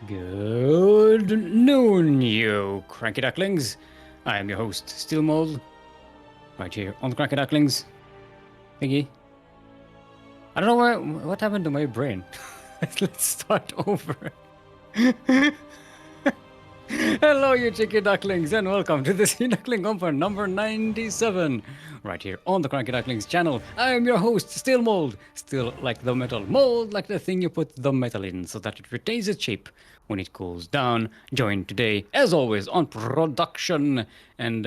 Good noon, you cranky ducklings. I am your host, Steelmold, right here on the Cranky Ducklings thingy. I don't know what happened to my brain. Let's start over. Hello, you cheeky ducklings, and welcome to the Sea Duckling Open number 97, right here on the Cranky Ducklings channel. I am your host, Steelmold, still like the metal, mold like the thing you put the metal in so that it retains its shape when it cools down. Joined today, as always, on production and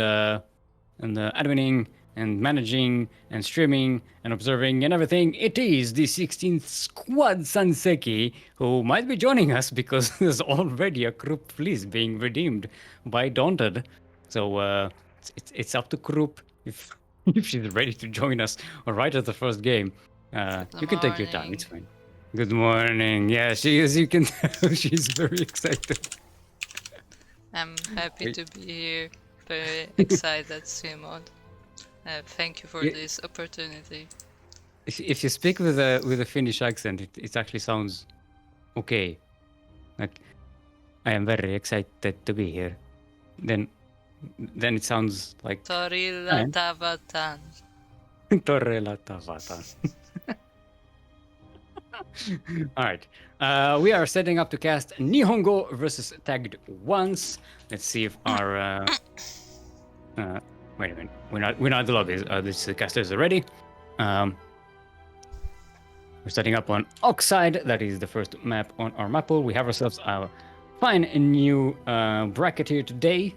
adminning and managing and streaming and observing and everything. It is the 16th Squad Sanseki who might be joining us because there's already a group fleece being redeemed by Daunted. So it's up to Krupp if if she's ready to join us right at the first game. You can take your time. It's fine. Good morning. Yeah, she is. You can tell she's very excited. I'm happy to be here. Very excited, Simon. Thank you for this opportunity. If you speak with a Finnish accent, it actually sounds okay. Like, I am very excited to be here. Then it sounds like Torilla Tavatan. Torrella Tavata. All right. We are setting up to cast NihonGo versus TaggedOnce. Let's see if our wait a minute. We're not at the lobby. This casters are ready. We're setting up on Oxide. That is the first map on our map pool. We have ourselves a fine new bracket here today.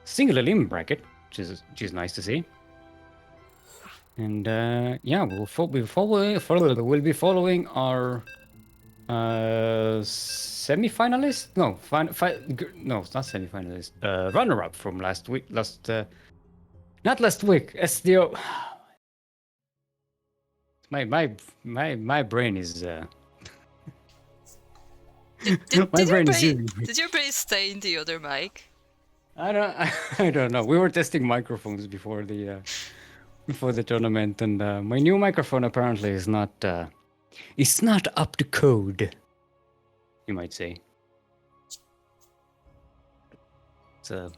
Single limb bracket, which is nice to see. And yeah, we'll be following our semi-finalist. No, no, it's not semi-finalist. Runner-up from last week. Not last week. SDO. My brain is. Did your brain stay in the other mic? I don't know. We were testing microphones before the tournament, and my new microphone apparently is not up to code, you might say. So,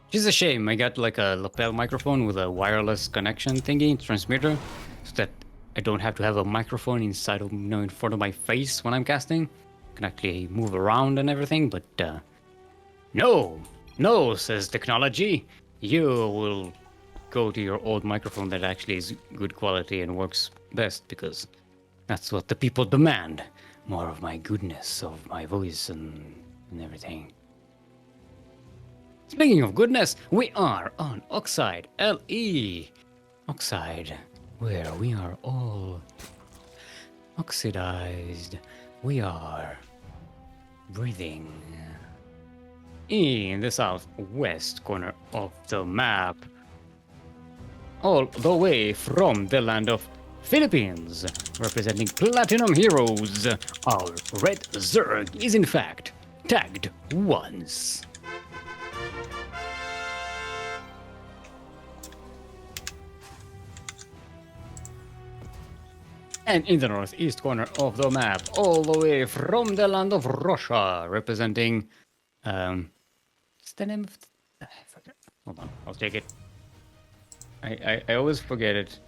which is a shame. I got like a lapel microphone with a wireless connection thingy transmitter, so that I don't have to have a microphone inside of in front of my face when I'm casting. I can actually move around and everything, but no, says technology. You will go to your old microphone that actually is good quality and works best, because that's what the people demand. More of my goodness, of my voice and everything. Speaking of goodness, we are on Oxide LE. Oxide, where we are all oxidized. We are breathing in the southwest corner of the map, all the way from the land of Philippines, representing Platinum Heroes. Our red Zerg is in fact TaggedOnce. And in the northeast corner of the map, all the way from the land of Russia, representing what's the name of I forget. Hold on, I'll take it. I always forget it.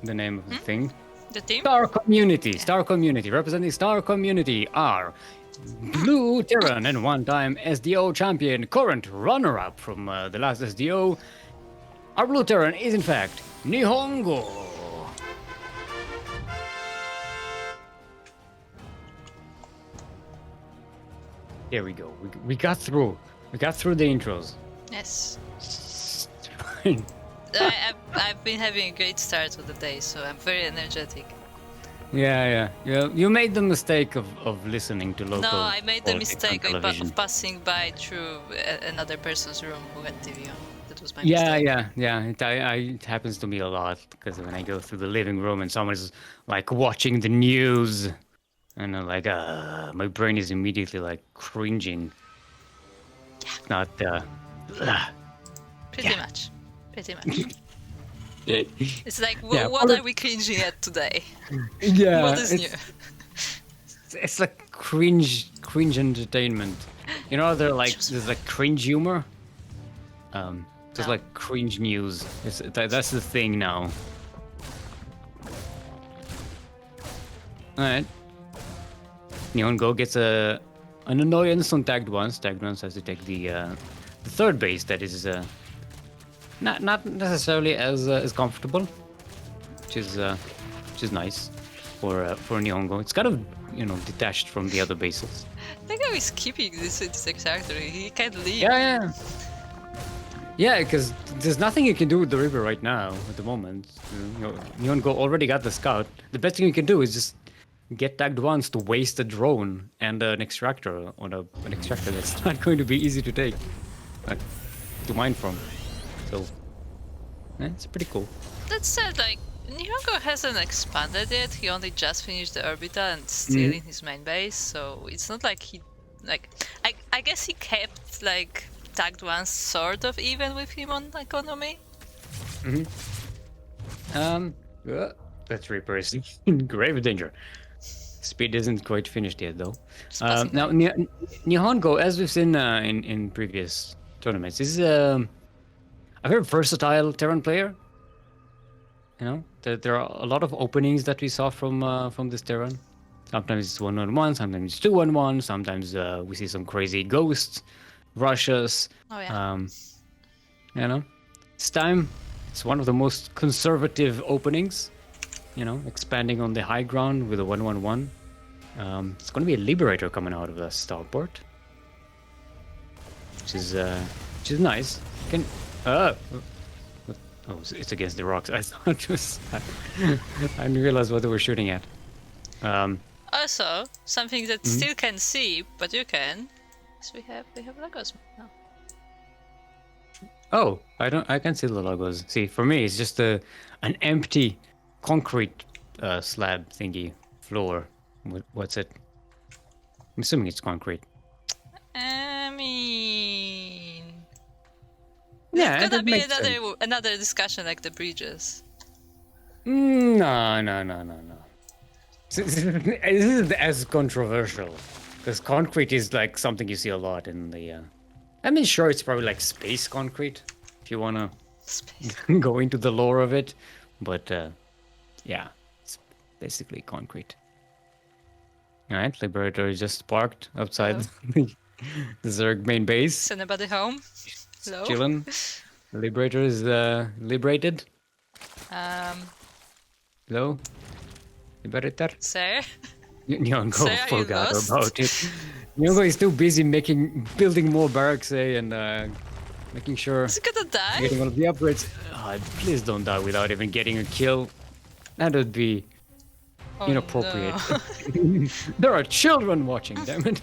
The name of the thing. The team? Star Community. Yeah. Star Community. Representing Star Community are Blue Terran and one-time SDO champion, current runner-up from the last SDO. Our Blue Terran is in fact NihonGo. There we go. We got through. We got through the intros. Yes. It's fine. I've been having a great start of the day, so I'm very energetic. Yeah. You made the mistake of listening to local. No, I made the mistake of passing by through another person's room who had TV on. That was my mistake. Yeah. It happens to me a lot, because when I go through the living room and someone's like watching the news, and I'm like, my brain is immediately like cringing. Yeah. Not Pretty much. It's like, what are we cringing at today? Yeah. What is new? It's like cringe entertainment. You know, there's like cringe humor. There's No. like cringe news. That's the thing now. All right. NihonGo gets an annoyance on TaggedOnce. TaggedOnce has to take the third base. That is not necessarily as comfortable, which is nice for NihonGo. It's kind of detached from the other bases. I think how he's keeping this exactly. He can't leave. Yeah. Yeah, because there's nothing you can do with the river right now at the moment. NihonGo already got the scout. The best thing you can do is just get TaggedOnce to waste a drone and an extractor on an extractor that's not going to be easy to take, like, to mine from. So, it's pretty cool. That said, like, NihonGo hasn't expanded yet. He only just finished the orbital and still in his main base, so it's not like he, like, I guess he kept, like, TaggedOnce sort of even with him on economy. That Reaper is in grave danger. Speed isn't quite finished yet, though. Now, NihonGo, as we've seen in previous tournaments, is a very versatile Terran player. You know, there are a lot of openings that we saw from this Terran. Sometimes it's 1-on-1, sometimes it's 2-on-1, sometimes we see some crazy ghosts, rushes. Oh yeah. You know, this time it's one of the most conservative openings. You know, expanding on the high ground with a 1-1-1. It's going to be a Liberator coming out of the starport, which is nice. Oh, it's against the rocks. I thought it was. I didn't realize what they were shooting at. Also, something that still can see, but you can. So we have logos now. Oh, I can see the logos. See, for me, it's just an empty concrete slab thingy floor. What's it? I'm assuming it's concrete. I mean, Yeah, it's gonna that be makes sense. another discussion like the bridges. No. This isn't as controversial, because concrete is like something you see a lot in the. I mean, sure, it's probably like space concrete, if you wanna Space. go into the lore of it, but yeah, it's basically concrete. All right, Liberator is just parked outside the Zerg main base, Is anybody home? Hello. chilling. The Liberator is liberated. Hello, Liberator. Sir. NihonGo Sir, are you forgot lost? about it. NihonGo is too busy building more barracks, and making sure Is he gonna die? getting all of the upgrades. Please don't die without even getting a kill. That would be Oh, inappropriate. no. There are children watching, damn it.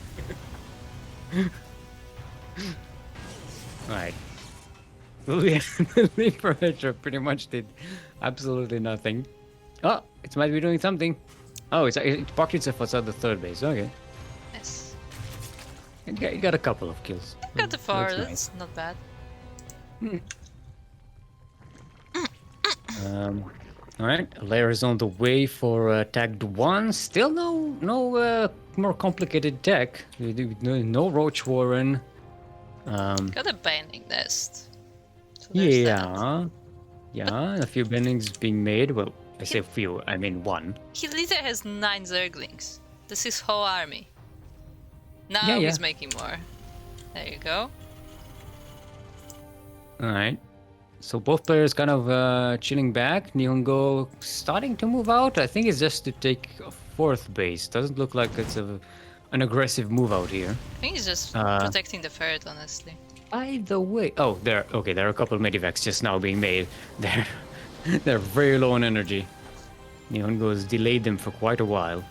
Right. The Liberator pretty much did absolutely nothing. Oh, it might be doing something. Oh, it parked itself outside the third base. Okay. Yes. It got a couple of kills. Got the four. That's That's nice. not bad. All right, layer is on the way for TaggedOnce. Still no more complicated tech. No Roach Warren. Got a binding nest. So there's that. Yeah, a few bendings being made. Well, I say a few, I mean one. He literally has 9 Zerglings. This is his whole army. Now Yeah. he's making more. There you go. All right. So both players kind of chilling back. NihonGo starting to move out. I think it's just to take a fourth base. Doesn't look like it's an aggressive move out here. I think he's just protecting the ferret, honestly. By the way, there are a couple of medivacs just now being made. They're very low on energy. NihonGo has delayed them for quite a while.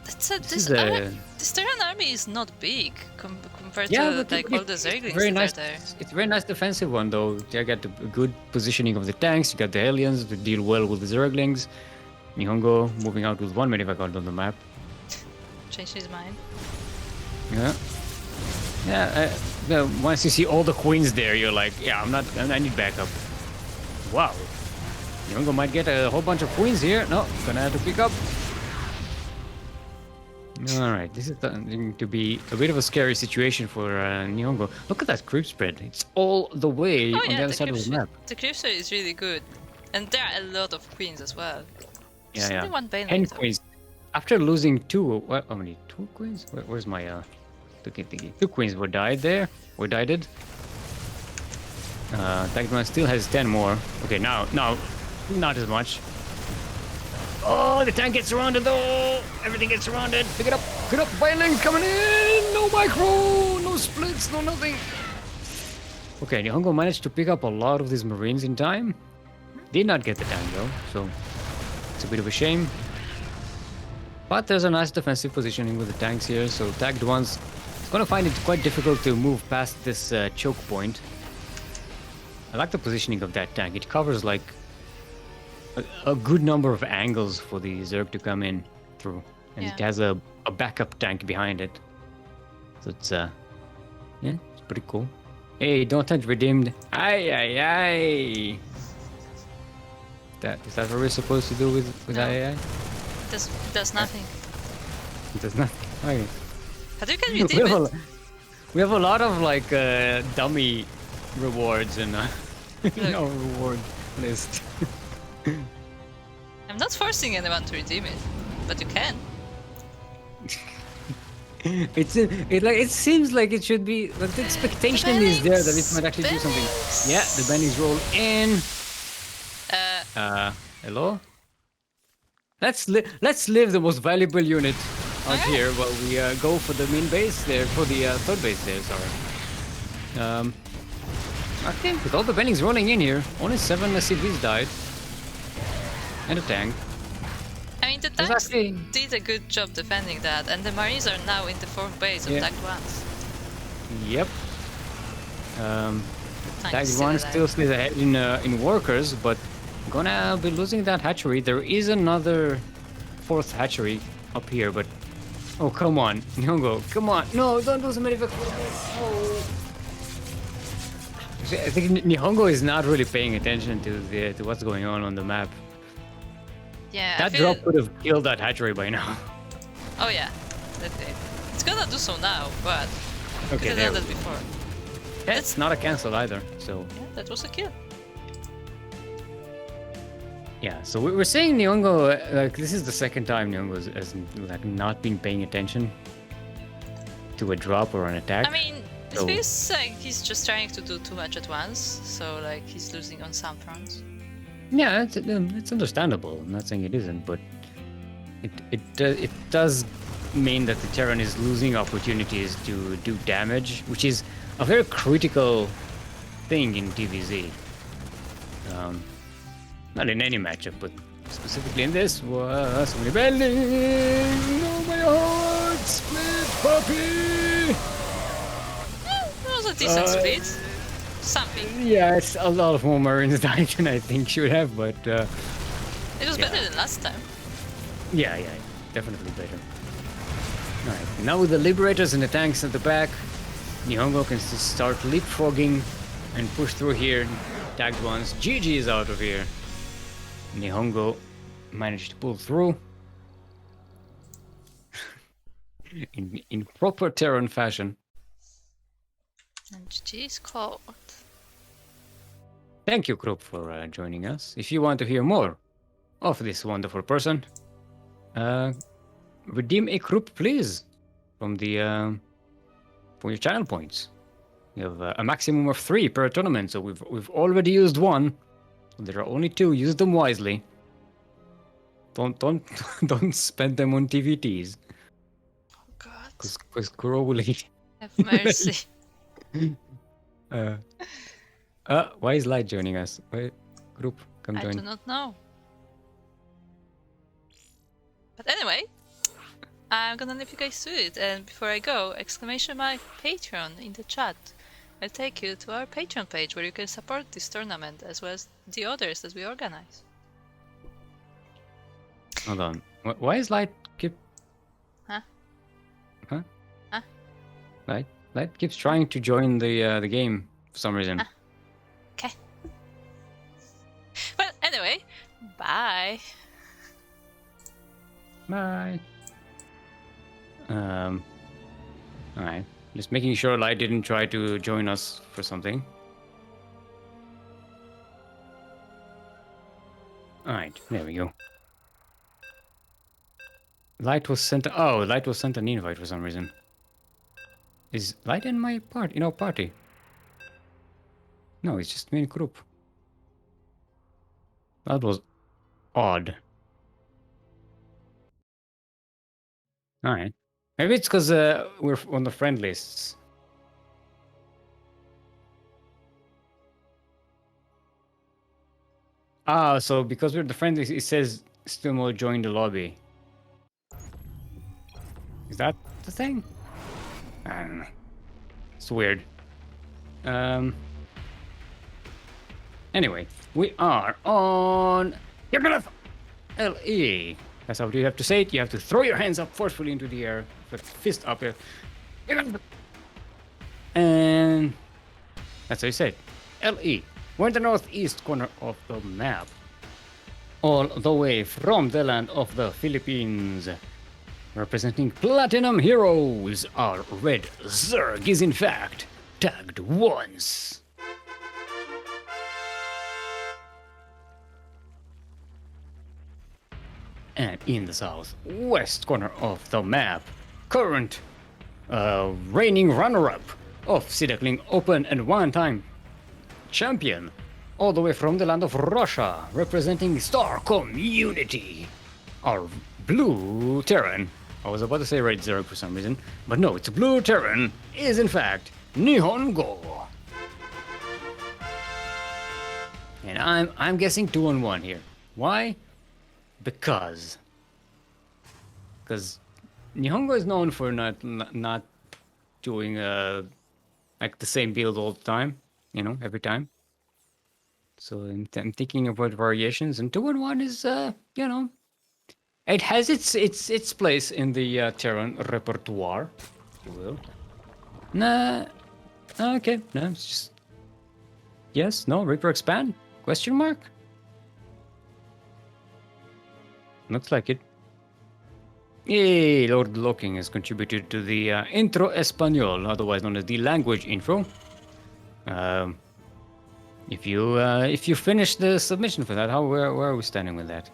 That's a, This this, is a- this Terran army is not big compared Yeah, to but like all the it's Zerglings very that nice. are there. It's a very nice defensive one, though. You got the good positioning of the tanks. You got the aliens to deal well with the Zerglings. NihonGo moving out with one medivac out on the map. Changed his mind. Yeah. Once you see all the queens there, you're like, yeah, I need backup. Wow. NihonGo might get a whole bunch of queens here. No, gonna have to pick up. All right, this is going to be a bit of a scary situation for NihonGo. Look at that creep spread. It's all the way Oh on yeah, the other side of the map. the creep spread is really good, and there are a lot of queens as well. Yeah, Just yeah. only one bane 10 lane, though. queens. After losing two, what? How many? Two queens? Where's my thingy? Two queens were died there. Were died. TaggedOnce still has 10 more. Okay, now, not as much. Oh, the tank gets surrounded though. Everything gets surrounded. Pick it up. Pick it up. Violin coming in. No micro. No splits. No nothing. Okay, NihonGo managed to pick up a lot of these marines in time. Did not get the tank though, so it's a bit of a shame. But there's a nice defensive positioning with the tanks here, so TaggedOnce is going to find it quite difficult to move past this choke point. I like the positioning of that tank. It covers like a good number of angles for the Zerg to come in through. And it has a backup tank behind it. So it's, yeah, it's pretty cool. Hey, don't touch redeemed. Aye, aye, aye. Is that what we're supposed to do with No. aye, aye? Does nothing. It does nothing. Okay. How do you get redeem it? We have a lot of like dummy rewards in our reward list. I'm not forcing anyone to redeem it, but you can. It seems like it should be like the expectation is there that it might actually do something. Yeah, the bannings roll in. Hello? Let's leave the most valuable unit out here while we go for the main base there, for the third base there, sorry. Okay, with all the bannings rolling in here, only 7 CVs died. And a tank. I mean, the tanks did a good job defending that, and the Marines are now in the fourth base of TaggedOnce. Yep. TaggedOnce still stays ahead in workers, but gonna be losing that hatchery. There is another fourth hatchery up here, but oh come on, NihonGo, come on, no, don't lose a medivac. Oh. I think NihonGo is not really paying attention to what's going on the map. Yeah, that drop could have killed that hatchery by now. Oh yeah, that did. It's gonna do so now, but okay, it done that before. That's not a cancel either, so yeah, that was a kill. Yeah, so we were saying NihonGo, like this is the second time NihonGo has like not been paying attention to a drop or an attack. I mean, it feels like he's just trying to do too much at once, so like he's losing on some fronts. Yeah, it's understandable. I'm not saying it isn't, but it does mean that the Terran is losing opportunities to do damage, which is a very critical thing in DBZ. Not in any matchup, but specifically in this. Wow, so many bending! Oh my heart! Split puppy! That was a decent split. Something. Yeah, it's a lot of more Marines died than I think should have, but it was better than last time. Yeah, definitely better. Alright, now with the Liberators and the tanks at the back, NihonGo can start leapfrogging and push through here. TaggedOnce. GG is out of here. NihonGo managed to pull through in proper Terran fashion. And GG is called. Thank you, Krupp, for joining us. If you want to hear more of this wonderful person, redeem a Krupp, please, from your channel points. You have a maximum of 3 per tournament, so we've already used 1. There are only 2. Use them wisely. Don't spend them on TVTs. Oh God. Because Kuro will eat. Have mercy. Why is Light joining us? Why, Group, come join. I do not know. But anyway, I'm gonna leave you guys to it, and before I go, exclamation mark Patreon in the chat. I'll take you to our Patreon page where you can support this tournament as well as the others that we organize. Hold on. Why is Light keep... Huh? Huh? Huh? Light keeps trying to join the game for some reason. Okay. Well, anyway, bye. Bye. Alright. Just making sure Light didn't try to join us for something. Alright, there we go. Light was sent. Oh, Light was sent an invite for some reason. Is Light in my party? In our party? No, it's just me and group. That was odd. Alright. Maybe it's because we're on the friend lists. Ah, so because we're the friend list, it says Steelmold joined the lobby. Is that the thing? I don't know. It's weird. Anyway, we are on LE. That's how you have to say it. You have to throw your hands up forcefully into the air, with fist up here. And that's how you say it. LE. We're in the northeast corner of the map. All the way from the land of the Philippines. Representing Platinum Heroes, our red Zerg is in fact TaggedOnce. And in the southwest corner of the map, current reigning runner-up of Sea Duckling Open and one-time champion, all the way from the land of Russia, representing Star Community, our blue Terran. I was about to say red Zerg for some reason, but no, it's blue Terran, is in fact NihonGo. And I'm guessing 2-on-1 here. Why? Because NihonGo is known for not doing like the same build all the time, you know, every time. So I'm thinking about variations, and 2-on-1 is you know, it has its place in the Terran repertoire, if you will. Nah, okay, no, it's just yes, no, Reaper expand? Question mark? Looks like it. Yay, Lord Locking has contributed to the intro español, otherwise known as the language intro. If you finish the submission for that, where are we standing with that?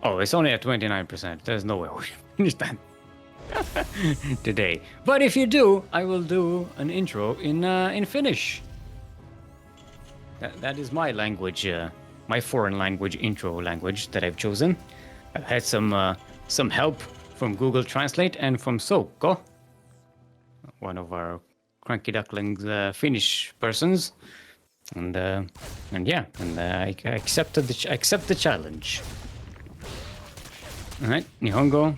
Oh, it's only at 29%. There's no way we finish that today. But if you do, I will do an intro in Finnish. That is my language, my foreign language intro language that I've chosen. I've had some help from Google Translate and from Soko, one of our CranKy Ducklings Finnish persons, and yeah, and I accept the challenge. All right, NihonGo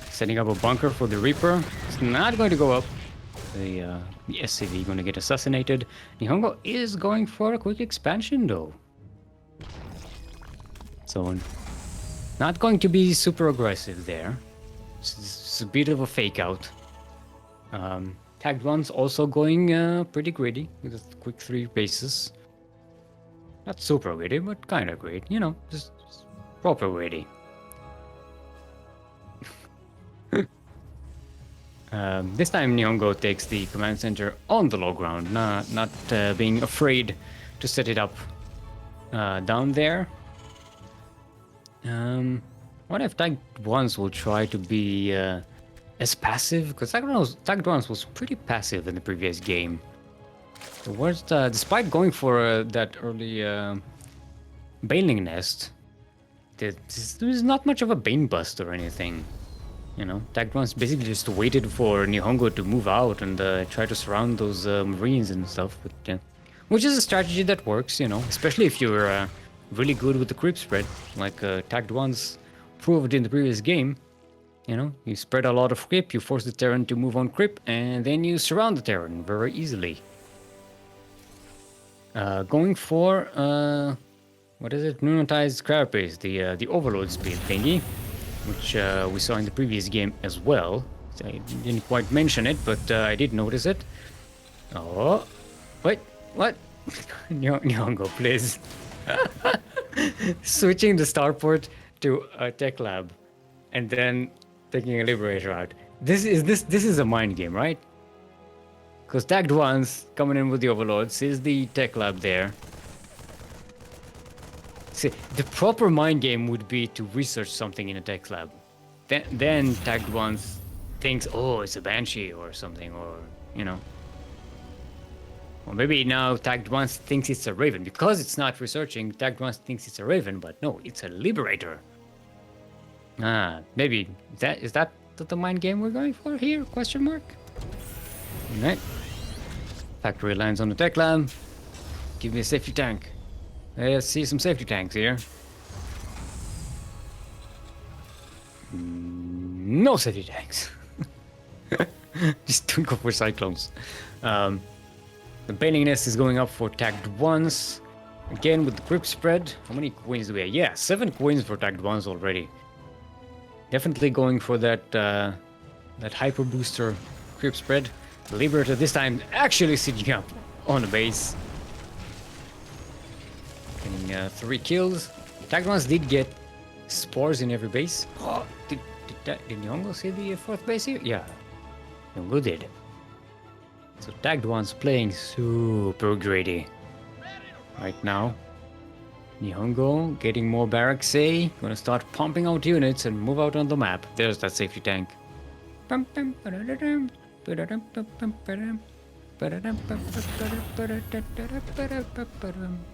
setting up a bunker for the Reaper. It's not going to go up. The SCV going to get assassinated. NihonGo is going for a quick expansion though, so not going to be super aggressive there. It's a bit of a fake out. TaggedOnce also going pretty greedy with a quick 3 bases. Not super greedy, but kind of great. You know, just proper greedy. This time NihonGo takes the command center on the low ground, not being afraid to set it up down there. What if TaggedOnce will try to be as passive? Because TaggedOnce was pretty passive in the previous game. So despite going for that early Baneling Nest, there's not much of a Bane bust or anything. You know, TaggedOnce basically just waited for NihonGo to move out and try to surround those Marines and stuff, but, which is a strategy that works, you know, especially if you're really good with the creep spread, like TaggedOnce proved in the previous game. You know, you spread a lot of creep, you force the Terran to move on creep, and then you surround the Terran very easily. Going for, what is it? Nunotized Carapace, the Overload speed thingy, which we saw in the previous game as well. So I didn't quite mention it, but I did notice it. Oh, wait, what? NihonGo, please. Switching the starport to a tech lab, and then taking a Liberator out. This is a mind game, right? Because TaggedOnce coming in with the Overlord sees the tech lab there. See, the proper mind game would be to research something in a tech lab. Then TaggedOnce thinks, oh, it's a Banshee or something, or, you know. Or maybe now TaggedOnce thinks it's a Raven. Because it's not researching, TaggedOnce thinks it's a Raven, but no, it's a Liberator. Maybe is that the mind game we're going for here? Question mark? Alright. Factory lands on the tech lab. Give me a safety tank. Let's see some safety tanks here. No safety tanks. Just don't go for Cyclones. The Bailing Nest is going up for TaggedOnce. Again with the Grip Spread. How many coins do we have? Yeah, 7 coins for TaggedOnce already. Definitely going for that Hyper Booster Grip Spread. The Liberator this time actually sitting up on the base. Getting 3 kills. TaggedOnce did get spores in every base. Oh, did NihonGo see the 4th base here? Yeah, NihonGo did. So TaggedOnce playing super greedy right now. NihonGo getting more barracks, gonna start pumping out units and move out on the map. There's that safety tank.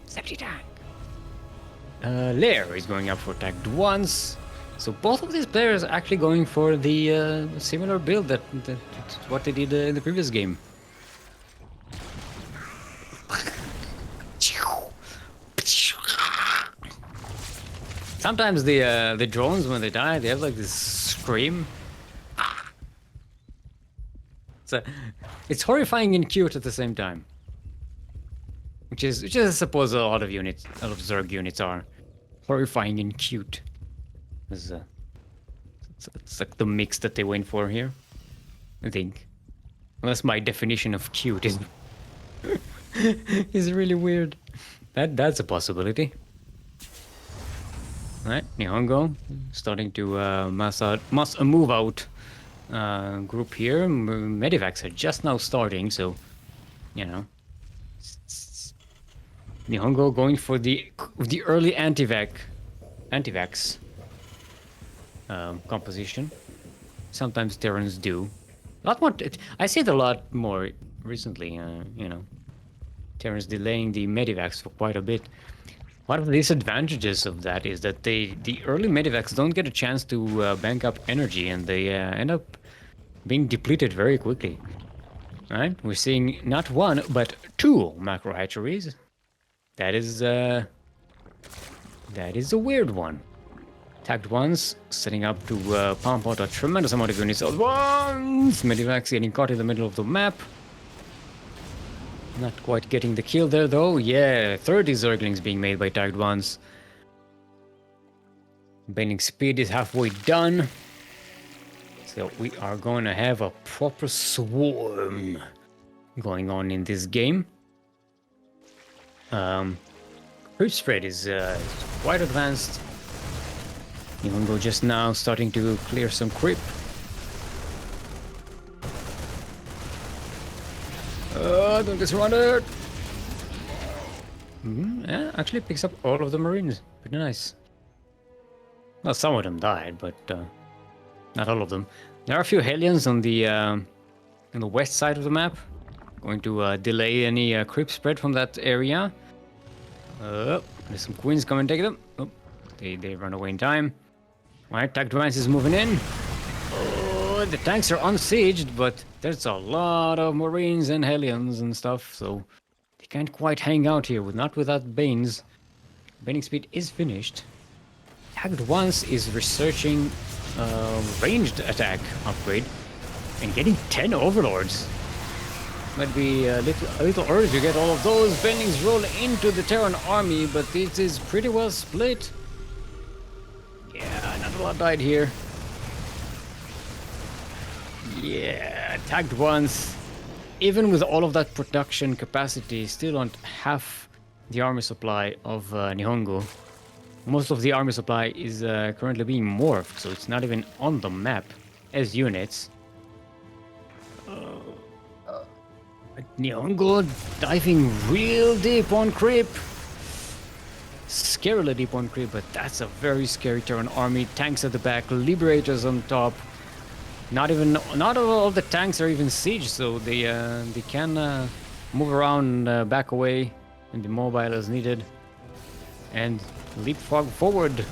Safety tank. Lair is going up for TaggedOnce. So both of these players are actually going for the similar build that what they did in the previous game. Sometimes the drones, when they die, they have like this scream. So it's horrifying and cute at the same time. Which is I suppose a lot of Zerg units are horrifying and cute. It's like the mix that they went for here, I think. Unless my definition of cute is is really weird. That's a possibility. Right, NihonGo starting to mass a move out group here. Medivacs are just now starting, so you know. NihonGo going for the early antivax composition. Sometimes Terrans do. A lot more. I see it a lot more recently. You know, Terrans delaying the medivacs for quite a bit. One of the disadvantages of that is that the early medivacs don't get a chance to bank up energy, and they end up being depleted very quickly. Right? We're seeing not 1 but 2 macro hatcheries. That is a weird one. TaggedOnce setting up to pump out a tremendous amount of units at once. Medivacs getting caught in the middle of the map. Not quite getting the kill there though. Yeah, 30 Zerglings being made by TaggedOnce. Bailing speed is halfway done. So we are going to have a proper swarm going on in this game. Creep spread is quite advanced. NihonGo just now starting to clear some creep. Don't get surrounded. Yeah, actually picks up all of the Marines. Pretty nice. Well, some of them died, but not all of them. There are a few Hellions on the west side of the map. Going to delay any creep spread from that area. There's some Queens coming to take them. Oh, they run away in time. Alright, TaggedOnce is moving in. Oh, the tanks are unsieged, but there's a lot of Marines and Hellions and stuff, so they can't quite hang out here, not without Banes. Baning speed is finished. TaggedOnce is researching ranged attack upgrade and getting 10 Overlords. Might be a little early to get all of those bendings roll into the Terran army, but it is pretty well split. Yeah, not a lot died here. Yeah, TaggedOnce, even with all of that production capacity, still on half the army supply of NihonGo. Most of the army supply is currently being morphed, so it's not even on the map. as units. NihonGo diving real deep on creep. Scarily deep on creep, but that's a very scary Terran army. Tanks at the back, Liberators on top. Not all the tanks are even siege, so they can move around, back away, and be mobile as needed, and leapfrog forward,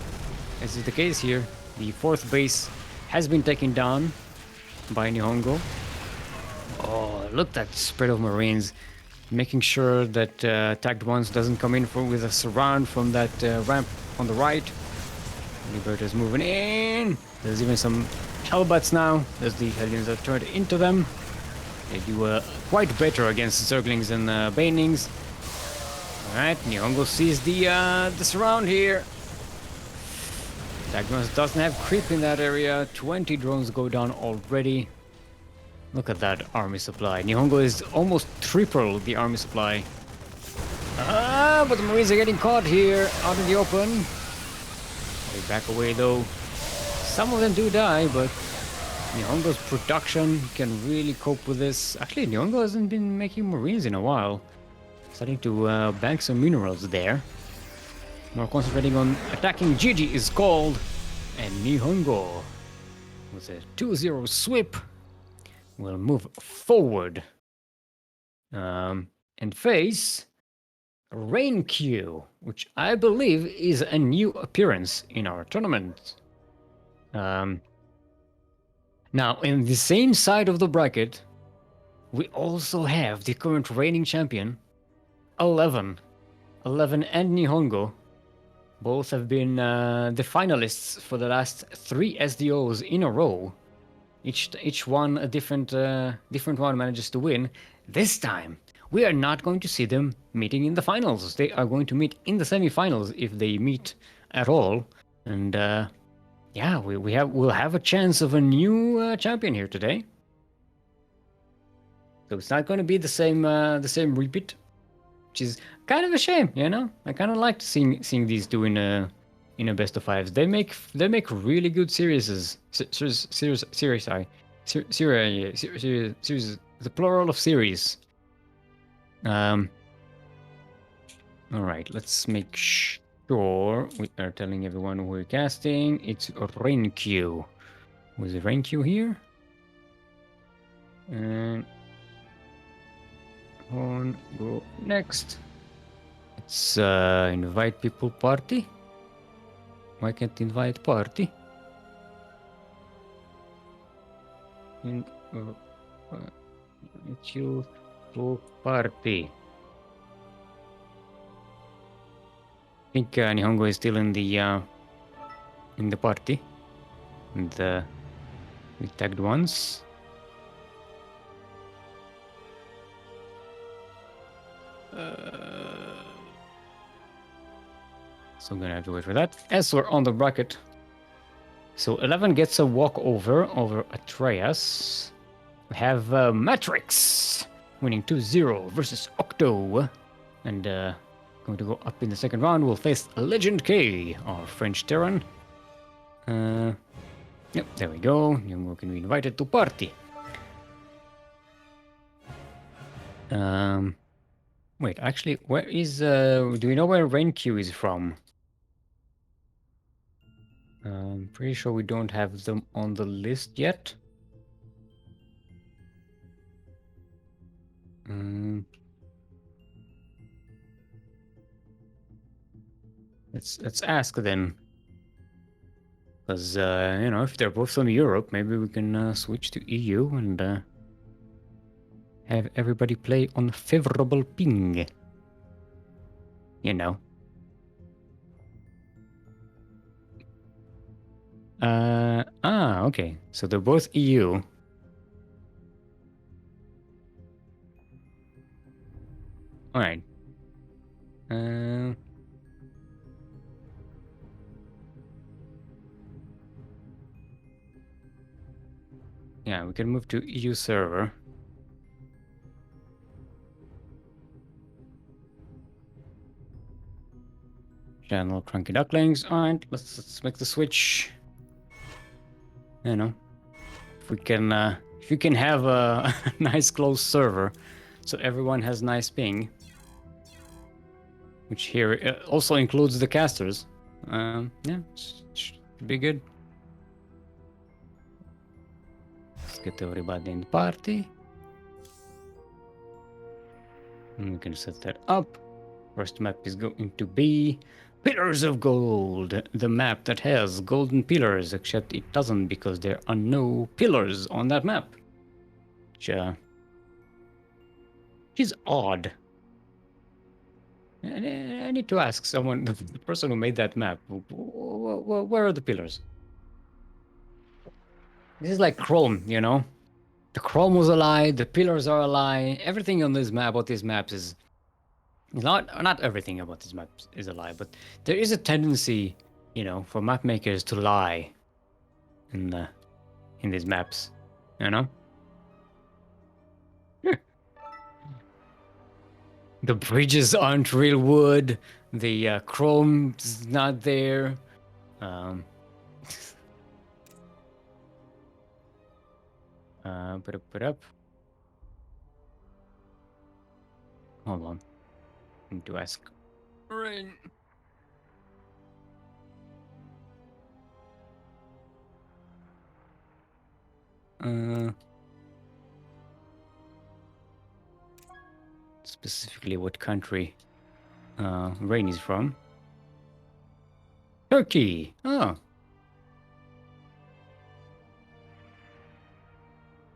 as is the case here. The fourth base has been taken down by NihonGo. Oh, look at that spread of Marines, making sure that TaggedOnce doesn't come in with a surround from that ramp on the right. Liberators moving in. There's even some Hellbats now, as the Hellions are turned into them. They do quite better against Zerglings and Banelings. Alright, NihonGo sees the surround here. TaggedOnce doesn't have creep in that area. 20 drones go down already. Look at that army supply. NihonGo is almost triple the army supply. But the Marines are getting caught here, out in the open. They back away though. Some of them do die, but NihonGo's production can really cope with this. Actually, NihonGo hasn't been making Marines in a while. Starting to bank some minerals there. More concentrating on attacking Gigi is called. And NihonGo, with a 2-0 sweep, will move forward. And face rainque, which I believe is a new appearance in our tournament. Now, in the same side of the bracket, we also have the current reigning champion, 11. 11 and NihonGo both have been the finalists for the last 3 SDOs in a row. Each one a different one manages to win. This time, we are not going to see them meeting in the finals. They are going to meet in the semifinals if they meet at all. And yeah, we'll have a chance of a new champion here today. So it's not going to be the same repeat, which is kind of a shame, you know. I kind of liked seeing these two in a best of fives. They make really good series. Series. The plural of series. All right, let's make sure we are telling everyone who we're casting. It's rainque. Was it rainque here? And on go next. Let's invite people party. Why can't invite party? You to party. I think NihonGo is still in the party, and we TaggedOnce. So I'm gonna have to wait for that. As we're on the bracket, so 11 gets a walkover over Atreus. We have Matrixx winning 2-0 versus Octo, and going to go up in the second round. We'll face Legend K, our French Terran. Yep, there we go. You can be invited to party. Wait, actually, where is do we know where rainque is from? I'm pretty sure we don't have them on the list yet. Let's ask then, because you know, if they're both from Europe, maybe we can switch to EU and have everybody play on favorable ping. You know. Okay. So they're both EU. All right. Yeah, we can move to EU server. Channel CranKy Ducklings. All right, let's make the switch. You know, if we can have a nice close server, so everyone has nice ping, which here also includes the casters. Yeah, should be good. Let's get everybody in the party. And we can set that up. First map is going to be Pillars of Gold, the map that has golden pillars, except it doesn't because there are no pillars on that map. Which is odd. I need to ask someone, the person who made that map, where are the pillars? This is like Chrome, you know? The Chrome was a lie, the pillars are a lie, everything on this map, about these maps is not everything about these maps is a lie, but there is a tendency, you know, for map makers to lie in these maps, you know? The bridges aren't real wood. The chrome's not there. Put up. Hold on. I need to ask. Rain. Specifically what country Rain is from. Turkey. Oh.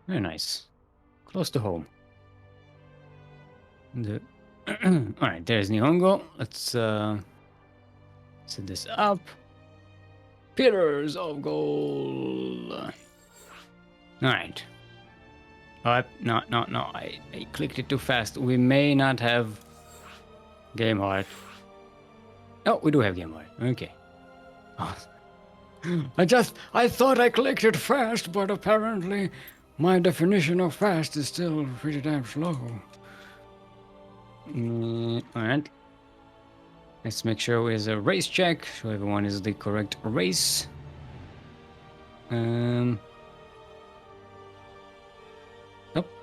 Very nice. Close to home. Alright, there's NihonGo. Let's set this up. Pillars of Gold. Alright. Oh, no. I clicked it too fast. We may not have game art. Oh, we do have game art. Okay. Oh. I thought I clicked it fast, but apparently my definition of fast is still pretty damn slow. Alright. Let's make sure there's a race check, so everyone is the correct race. Oh,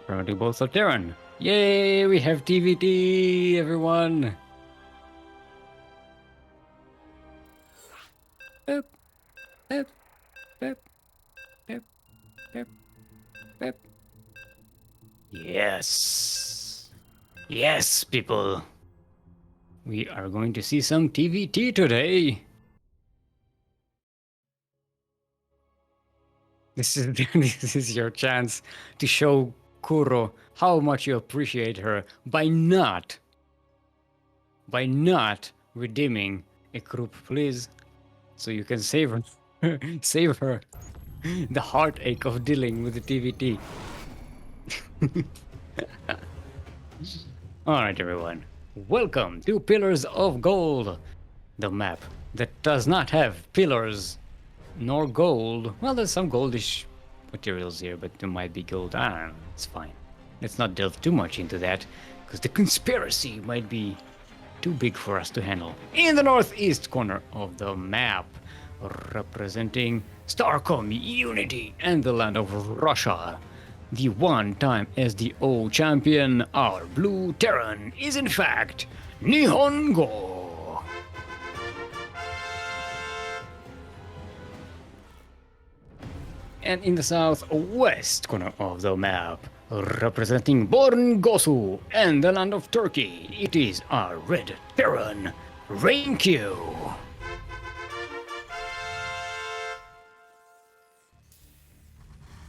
probably both are Terran. Yay, we have TVT, everyone. Beep, beep, beep, beep, beep, beep. Yes. Yes, people. We are going to see some TVT today. This is your chance to show Kuro how much you appreciate her by not redeeming a group, please, so you can save her save her the heartache of dealing with the TVT. Alright, everyone. Welcome to Pillars of Gold, the map that does not have pillars nor gold. Well, there's some goldish materials here, but there might be gold. I don't know. It's fine. Let's not delve too much into that, because the conspiracy might be too big for us to handle. In the northeast corner of the map, representing Starcom Unity and the land of Russia, the one-time SDO champion, our blue Terran, is in fact NihonGo. And in the southwest corner of the map, representing Born Gosu and the land of Turkey, it is our red Terran, rainque.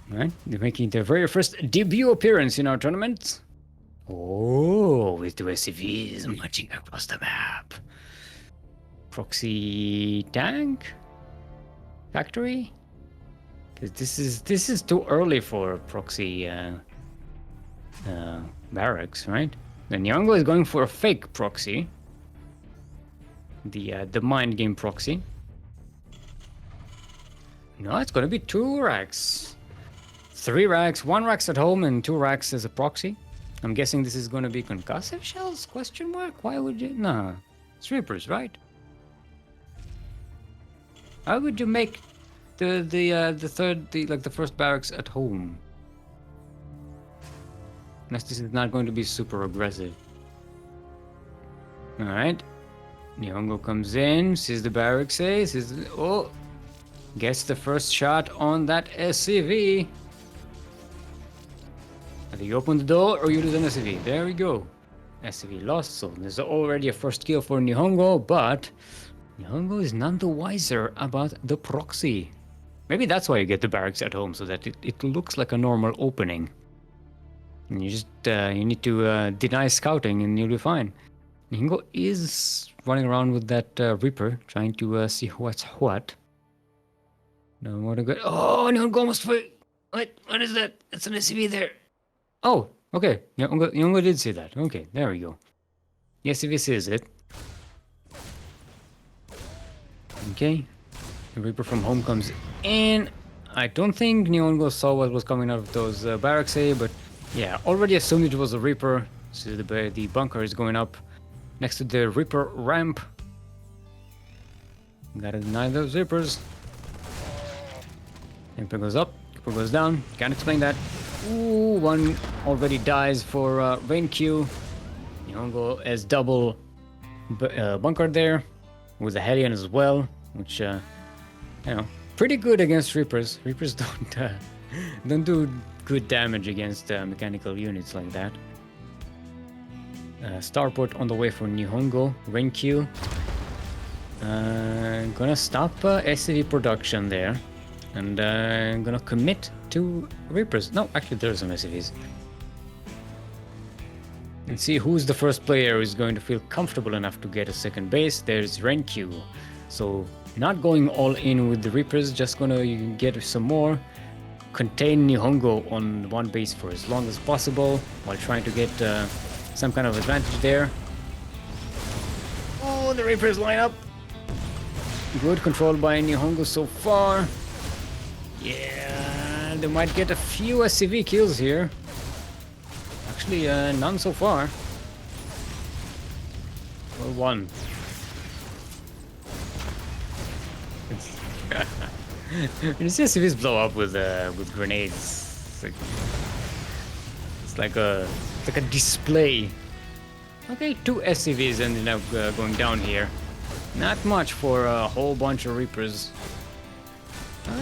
Right, they're making their very first debut appearance in our tournament. Oh, with the SCVs marching across the map. Proxy tank? Factory? This is too early for proxy barracks, right? Then NihonGo is going for a fake proxy. The mind game proxy. No, it's gonna be 2 racks. 3 racks, 1 rack's at home and 2 racks as a proxy. I'm guessing this is gonna be concussive shells? Question mark? Why would you? Nah, it's Reapers, right? Why would you make the first barracks at home. Unless this is not going to be super aggressive. All right. NihonGo comes in, sees the barracks, gets the first shot on that SCV. Either you open the door or you lose an SCV. There we go. SCV lost, so there's already a first kill for NihonGo, but NihonGo is none the wiser about the proxy. Maybe that's why you get the barracks at home, so that it looks like a normal opening. And you just you need to deny scouting and you'll be fine. NihonGo is running around with that Reaper, trying to see what's what. No, what a good. Oh, NihonGo almost fell. What is that? That's an SCV there. Oh, okay. NihonGo did see that. Okay, there we go. The SCV sees it. Okay. The Reaper from home comes in. I don't think NihonGo saw what was coming out of those barracks, but yeah, already assumed it was a Reaper. So the bunker is going up next to the Reaper ramp. Gotta deny those Reapers. Reaper goes up, Reaper goes down. Can't explain that. Ooh, one already dies for rainque. NihonGo has double bunker there with the Hellion as well, which pretty good against Reapers. Reapers don't do good damage against mechanical units like that. Starport on the way for NihonGo. rainque. Gonna stop SCV production there. And I'm gonna commit to Reapers. No, actually there's some SCVs. And see who's the first player who's going to feel comfortable enough to get a second base. There's rainque. So not going all in with the Reapers, just gonna get some more. Contain NihonGo on one base for as long as possible while trying to get some kind of advantage there. Oh, the Reapers line up. Good control by NihonGo so far. Yeah, they might get a few SCV kills here. Actually, none so far. Well, one. You see SCVs blow up with grenades. It's like a display. Okay, 2 SCVs ended up going down here. Not much for a whole bunch of Reapers.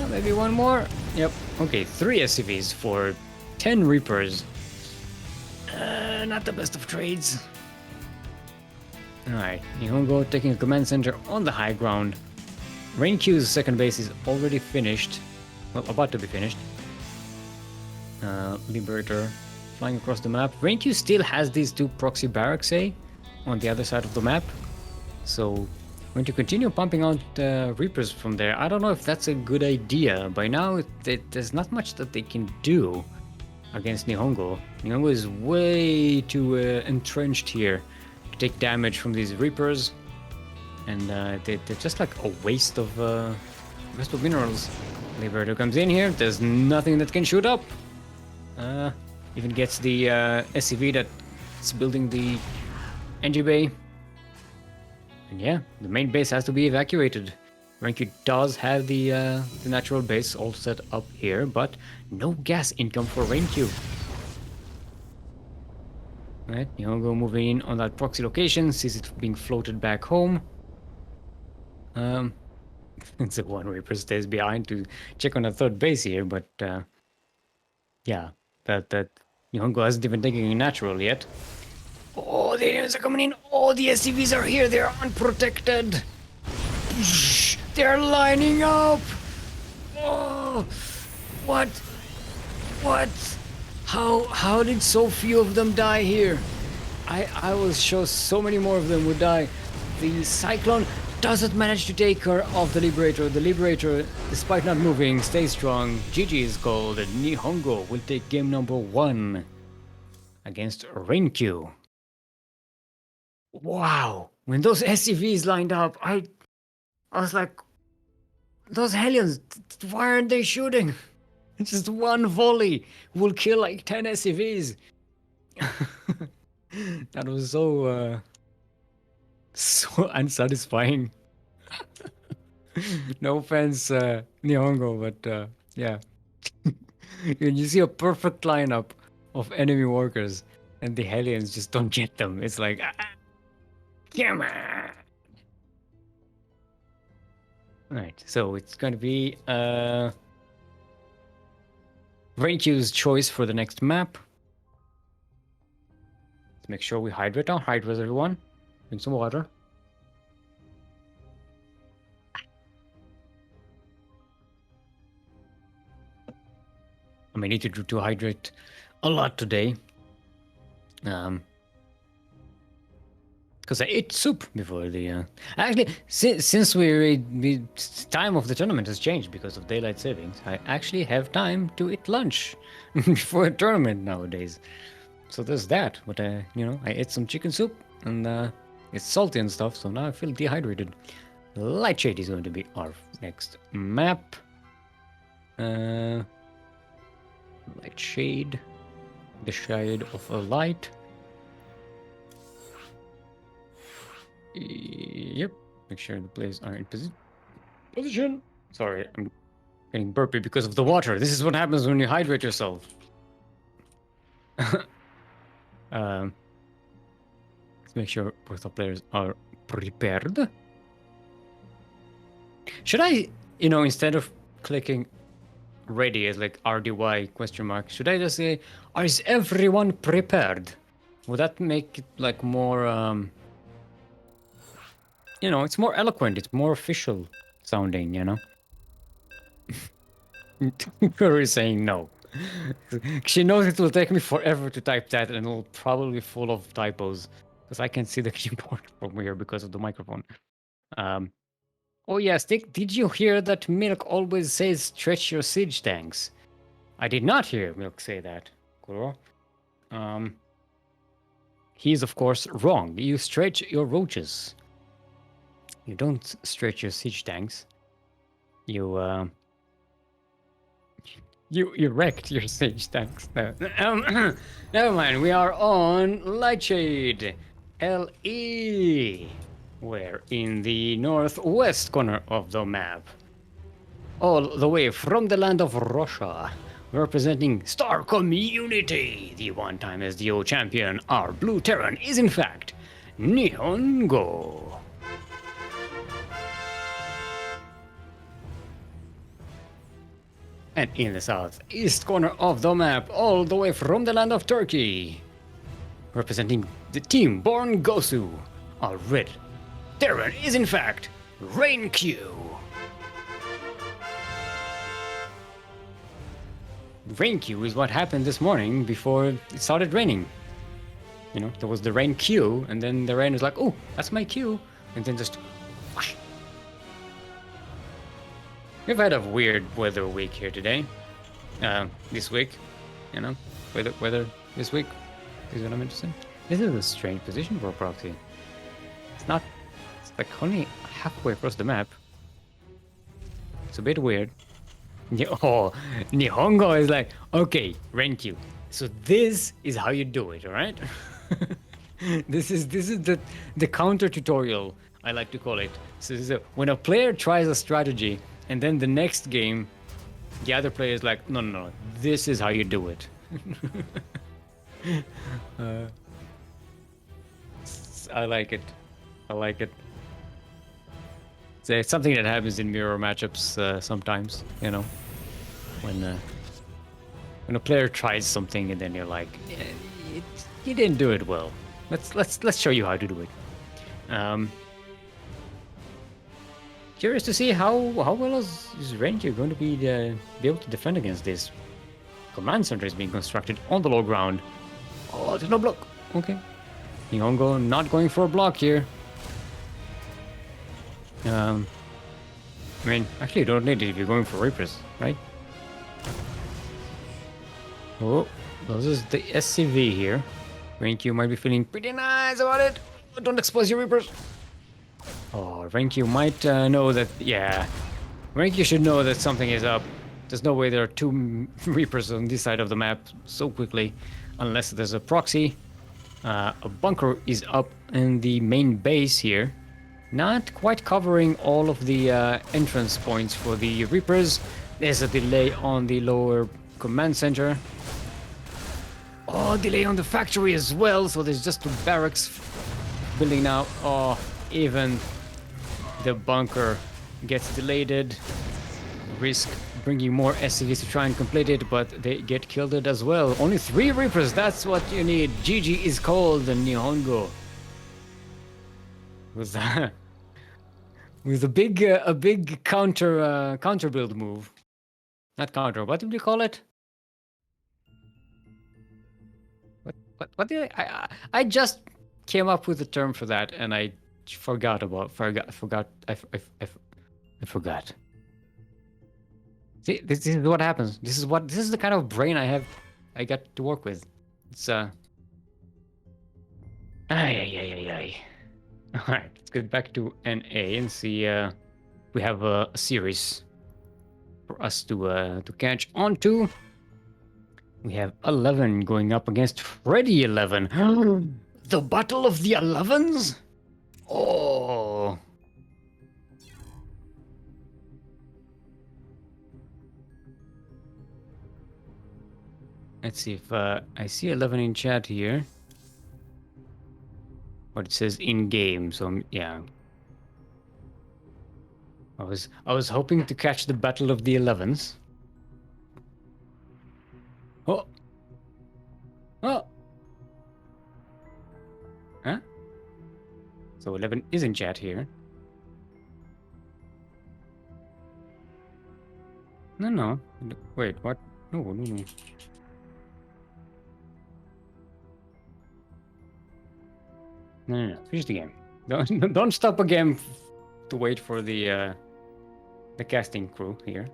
Maybe one more. Yep. Okay, 3 SCVs for 10 Reapers. Not the best of trades. Alright, NihonGo taking a command center on the high ground. rainque's second base is already finished. Well, about to be finished. Liberator flying across the map. rainque still has these 2 proxy barracks, on the other side of the map. So, going to continue pumping out Reapers from there. I don't know if that's a good idea. By now, there's not much that they can do against NihonGo. NihonGo is way too entrenched here to take damage from these Reapers. And they're just like a waste of minerals. Liberator comes in here. There's nothing that can shoot up. Even gets the SCV that's building the NG bay. And yeah, the main base has to be evacuated. rainque does have the natural base all set up here, but no gas income for rainque. Right, NihonGo moving in on that proxy location, sees it being floated back home. It's a one Reaper stays behind to check on the third base here, but yeah, that NihonGo hasn't even taken a natural yet. Oh, the aliens are coming in. Oh, the SCVs are here. They're unprotected. They're lining up. Oh, what? How did so few of them die here? I was sure so many more of them would die. The Cyclone doesn't manage to take her off the Liberator. The Liberator, despite not moving, stays strong. GG is called, and NihonGo will take game number 1 against rainque. Wow, when those SCVs lined up, I was like, those Hellions, why aren't they shooting? Just one volley will kill like 10 SCVs. That was so unsatisfying. No offense, Nihongo, but yeah. When you see a perfect lineup of enemy workers and the Hellions just don't get them, it's like, come on. Right, so it's going to be rainque's choice for the next map. Let's make sure we hydrate. I'll hydrate everyone. Drink some water. I may need to hydrate a lot today. Because I ate soup before the. Actually, since the time of the tournament has changed because of daylight savings, I actually have time to eat lunch before a tournament nowadays. So there's that. But I ate some chicken soup and it's salty and stuff. So now I feel dehydrated. Light Shade is going to be our next map. Light Shade, the shade of a light. Yep. Make sure the players are in position. Sorry, I'm getting burpy because of the water. This is what happens when you hydrate yourself. Let's make sure both the players are prepared. Should I, instead of clicking ready as like RDY question mark, should I just say, is everyone prepared? Would that make it like more, it's more eloquent, it's more official sounding, Kuro is saying no. She knows it will take me forever to type that and it'll probably be full of typos because I can't see the keyboard from here because of the microphone. Oh yeah, Stick, did you hear that Milk always says stretch your siege tanks? I did not hear Milk say that, Kuro. He's of course wrong. You stretch your roaches. You don't stretch your siege tanks. You wrecked your siege tanks. Never mind. We are on Lightshade, LE. We're in the northwest corner of the map, all the way from the land of Russia, representing Star Community. The one-time SDO champion, our blue Terran, is in fact NihonGo. And in the southeast corner of the map, all the way from the land of Turkey, representing the team Born Gosu, our red Terran is in fact rainque. Rainque is what happened this morning before it started raining. There was the rain queue, and then the rain was like, oh, that's my queue, and then just whoosh. We've had a weird weather week here today. This week, weather this week is what I'm interested in. This is a strange position for a proxy. It's not. It's like only halfway across the map. It's a bit weird. Oh, Nihongo is like, okay, rainque. So this is how you do it, all right? This is the counter tutorial, I like to call it. So this is when a player tries a strategy, and then the next game, the other player is like, no, this is how you do it. I like it. It's something that happens in mirror matchups sometimes, when a player tries something and then you're like, you didn't do it well. Let's show you how to do it. Curious to see how well is rainque going to be able to defend against this. Command center is being constructed on the low ground. Oh, there's no block. Okay. NihonGo not going for a block here. Actually, you don't need it if you're going for Reapers, right? Oh, this is the SCV here. rainque might be feeling pretty nice about it. But don't expose your Reapers. Oh, rainque might know that, yeah. rainque should know that something is up. There's no way there are two Reapers on this side of the map so quickly, unless there's a proxy. A bunker is up in the main base here. not quite covering all of the entrance points for the Reapers. There's a delay on the lower command center. Oh, delay on the factory as well, so there's just two barracks building now. Oh, even the bunker gets delayed. Risk bringing more SCVs to try and complete it, but they get killed as well. Only 3 Reapers, that's what you need. GG is called and NihonGo. With with a big counter build move. Not counter, what did we call it? What did I just came up with a term for that and I forgot. See, this is what happens. This is the kind of brain I got to work with. It's ay. Alright, let's get back to NA and see we have a series for us to catch on to. We have 11 going up against fredy 11. The Battle of the 11s? Oh. Let's see if I see 11 in chat here. But it says in game, so yeah. I was hoping to catch the Battle of the 11s. Oh. Oh. Huh? So 11 is in chat here. No. Wait, what? No. No. Finish the game. Don't stop a game to wait for the casting crew here.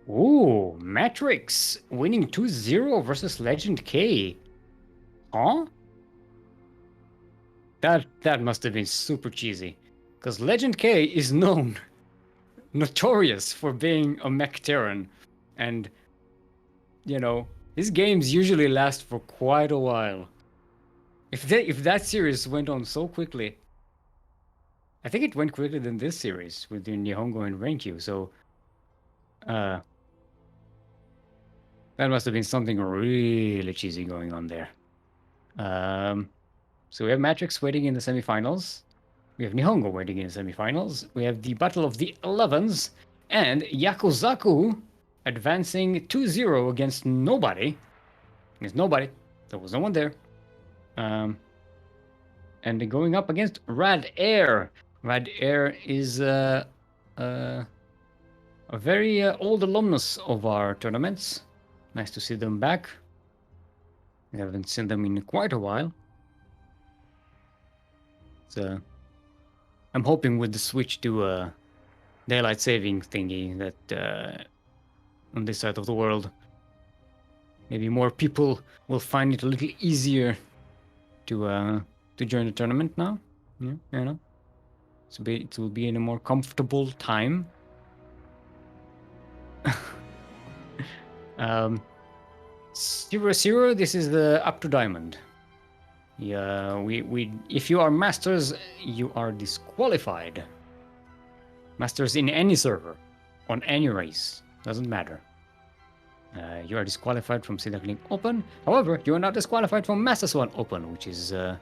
Ooh, Matrixx winning 2-0 versus Legend K. Huh? That must have been super cheesy. Because Legend K is notorious for being a mech Terran. And, you know, his games usually last for quite a while. If that series went on so quickly, I think it went quicker than this series with the NihonGo and rainque. So, that must have been something really cheesy going on there. So we have Matrixx waiting in the semifinals. We have NihonGo waiting in the semifinals. We have the Battle of the 11s and Yakuzaku advancing 2-0 against nobody. Against nobody. There was no one there. And they're going up against Rad Air. Rad Air is a very old alumnus of our tournaments. Nice to see them back. We haven't seen them in quite a while. So I'm hoping with the switch to daylight saving thingy that on this side of the world, maybe more people will find it a little easier to join the tournament now. Yeah, you know, it will be in a more comfortable time. 0-0, this is the up to diamond. Yeah, we if you are masters, you are disqualified. Masters in any server, on any race, doesn't matter. You are disqualified from Sea Duckling Open. However, you are not disqualified from Masters 1 Open, which is the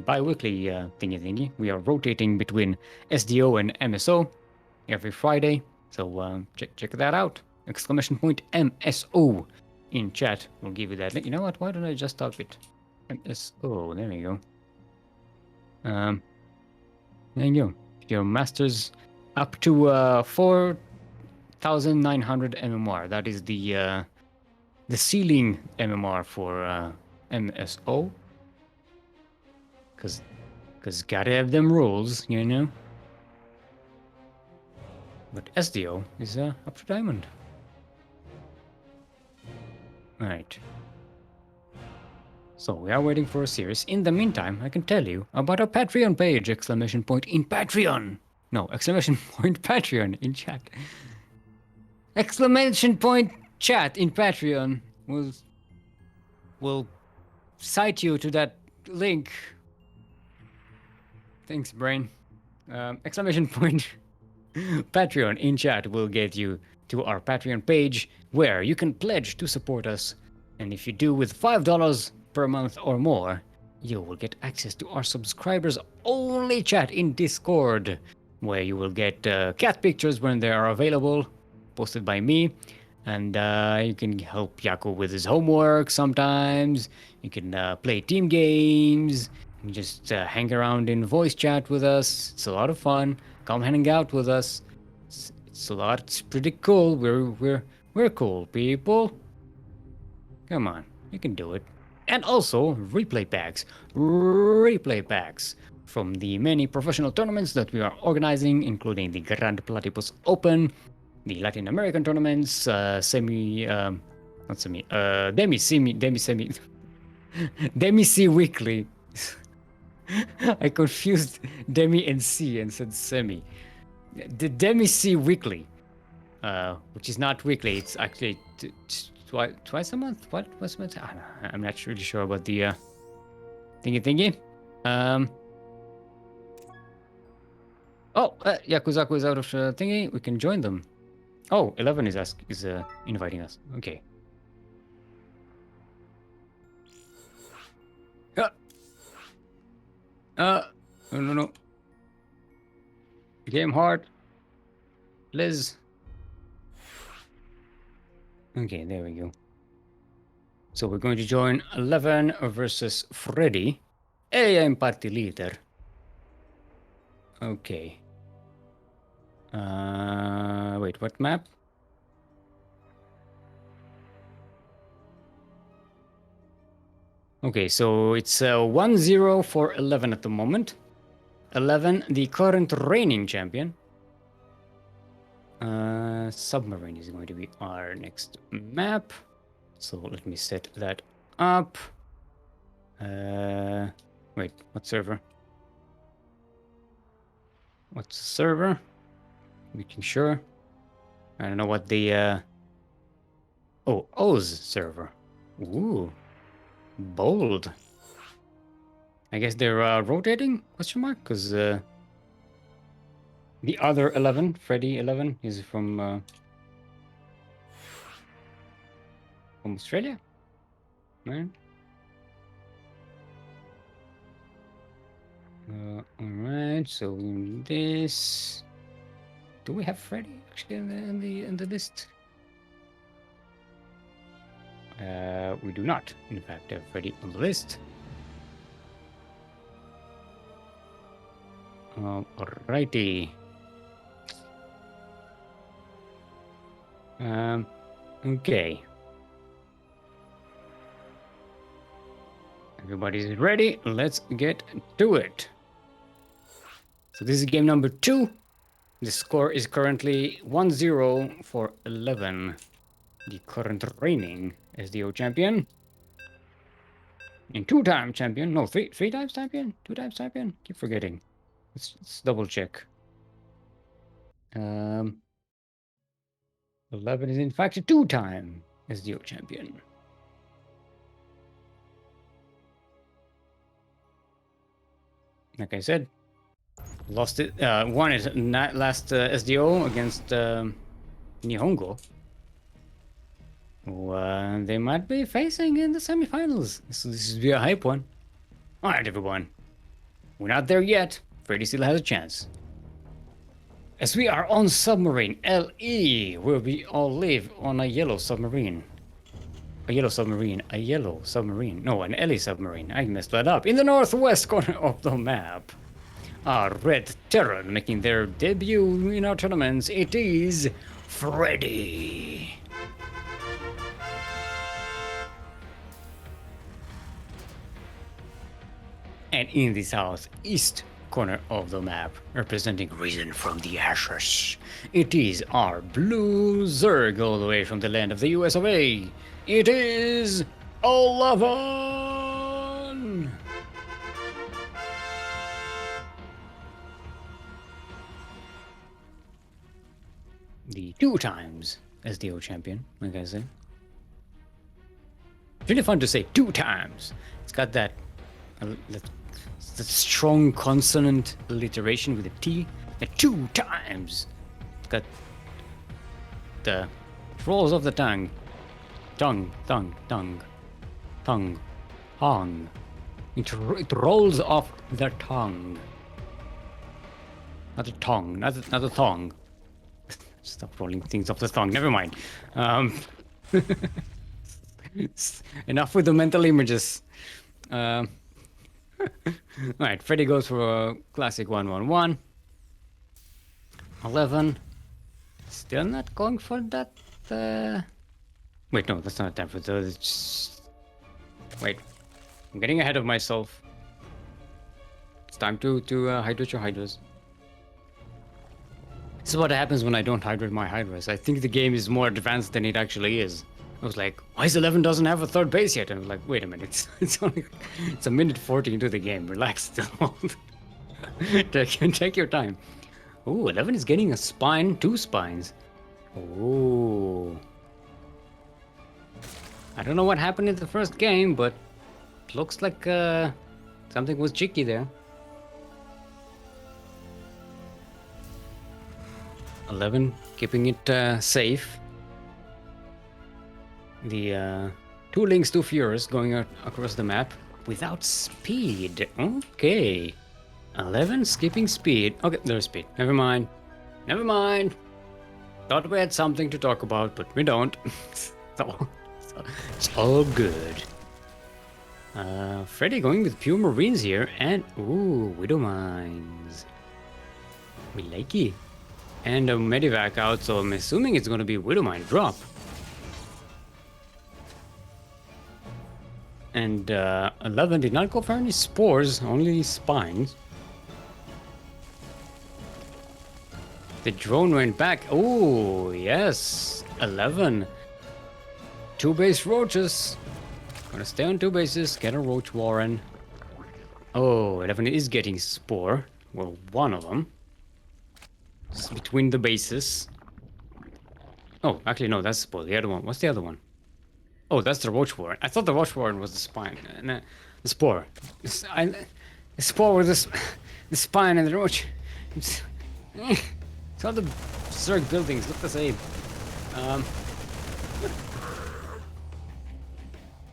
bi-weekly thingy. We are rotating between SDO and MSO every Friday, so check that out. Exclamation point MSO in chat will give you that link. You know what? Why don't I just type it? MSO. There we go. There you go. Your masters up to 4,900 MMR. That is the ceiling MMR for MSO. Cause gotta have them rules, you know. But SDO is up to diamond. Alright. So we are waiting for a series. In the meantime, I can tell you about our Patreon page! Exclamation point in Patreon! No, exclamation point Patreon in chat. Exclamation point chat in Patreon will cite you to that link Thanks, brain. Exclamation point. Patreon in chat will get you to our Patreon page where you can pledge to support us. And if you do with $5 per month or more, you will get access to our subscribers only chat in Discord, where you will get cat pictures when they are available, posted by me. And you can help Yaku with his homework sometimes. You can play team games. You can just hang around in voice chat with us. It's a lot of fun. Come hang out with us. It's a lot. It's pretty cool. We're cool people. Come on, you can do it. And also replay packs. Replay packs from the many professional tournaments that we are organizing, including the Grand Platypus Open, the Latin American tournaments, not semi, Demi Sea Weekly. I confused Demi and C and said semi. The Demi Sea Weekly, which is not weekly, it's actually twice a month. What was it? I'm not really sure about the thingy. Yakuzaku is out of thingy. We can join them. Oh, 11 is inviting us. Okay. No. Game hard. Liz. Okay, there we go. So we're going to join 11 versus Freddy. Hey, I'm party leader. Okay. Wait, what map? Okay, so it's 1-0 for 11 at the moment. 11, the current reigning champion. Submarine is going to be our next map. So let me set that up. Wait, what server? What's the server? Making sure. I don't know what the O's server. Ooh. Bold. I guess they're rotating? Question mark? Because the other 11, Freddy 11, is from Australia? Right? Alright, so this. Do we have Freddy actually in the list? We do not, in fact, have Freddy on the list. Alrighty. Okay. Everybody's ready. Let's get to it. So this is game number 2. The score is currently 1-0 for 11. The current reigning SDO champion. And 2-time champion. No, three times champion? 2 times champion? Keep forgetting. Let's double check. 11 is in fact a 2-time SDO champion. Like I said, lost it. Won it last SDO against NihonGo, who they might be facing in the semifinals. So this will be a hype one. All right, everyone. We're not there yet. Freddy still has a chance. As we are on submarine LE, where we all live on a yellow submarine. A yellow submarine. No, an LE submarine. I messed that up. In the northwest corner of the map. Red Terran making their debut in our tournaments. It is Freddy. And in the southeast corner of the map, representing Reason from the Ashes, it is our blue Zerg all the way from the land of the US of A. It is 11! The 2 times SDO champion, like I said. It's really fun to say 2 times. It's got that. the strong consonant alliteration with a T at 2 times. It's got the rolls of the tongue. Tongue. Hong. It rolls off the tongue. Not the tongue, not the thong. Stop rolling things off the tongue, never mind. Enough with the mental images. Alright, Freddy goes for a classic 1-1-1. 11. Still not going for that. Wait, no, that's not time for those. Wait, I'm getting ahead of myself. It's time to hydrate your hydras. This is what happens when I don't hydrate my hydras. I think the game is more advanced than it actually is. I was like, why is 11 doesn't have a third base yet? And I was like, wait a minute, it's a minute 40 into the game. Relax, still. Take your time. Ooh, 11 is getting a spine, 2 spines. Ooh. I don't know what happened in the first game, but it looks like something was cheeky there. 11 keeping it safe. The 2 links, 2 furious going across the map without speed. Okay. 11 skipping speed. Okay, there's speed. Never mind. Thought we had something to talk about, but we don't. so it's all good. Freddy going with pure marines here, and ooh, widow mines. We like it. And a medivac out, so I'm assuming it's gonna be widow mine drop. And 11 did not go for any spores, only spines. The drone went back. Oh, yes. 11. 2 base roaches. Gonna stay on 2 bases, get a roach warren. Oh, 11 is getting spore. Well, one of them. It's between the bases. Oh, actually, no, that's spore. The other one. What's the other one? Oh, that's the roach warren. I thought the roach warren was the spine. The spore. The spore was the spine and the roach. It's all the Zerg buildings look the same.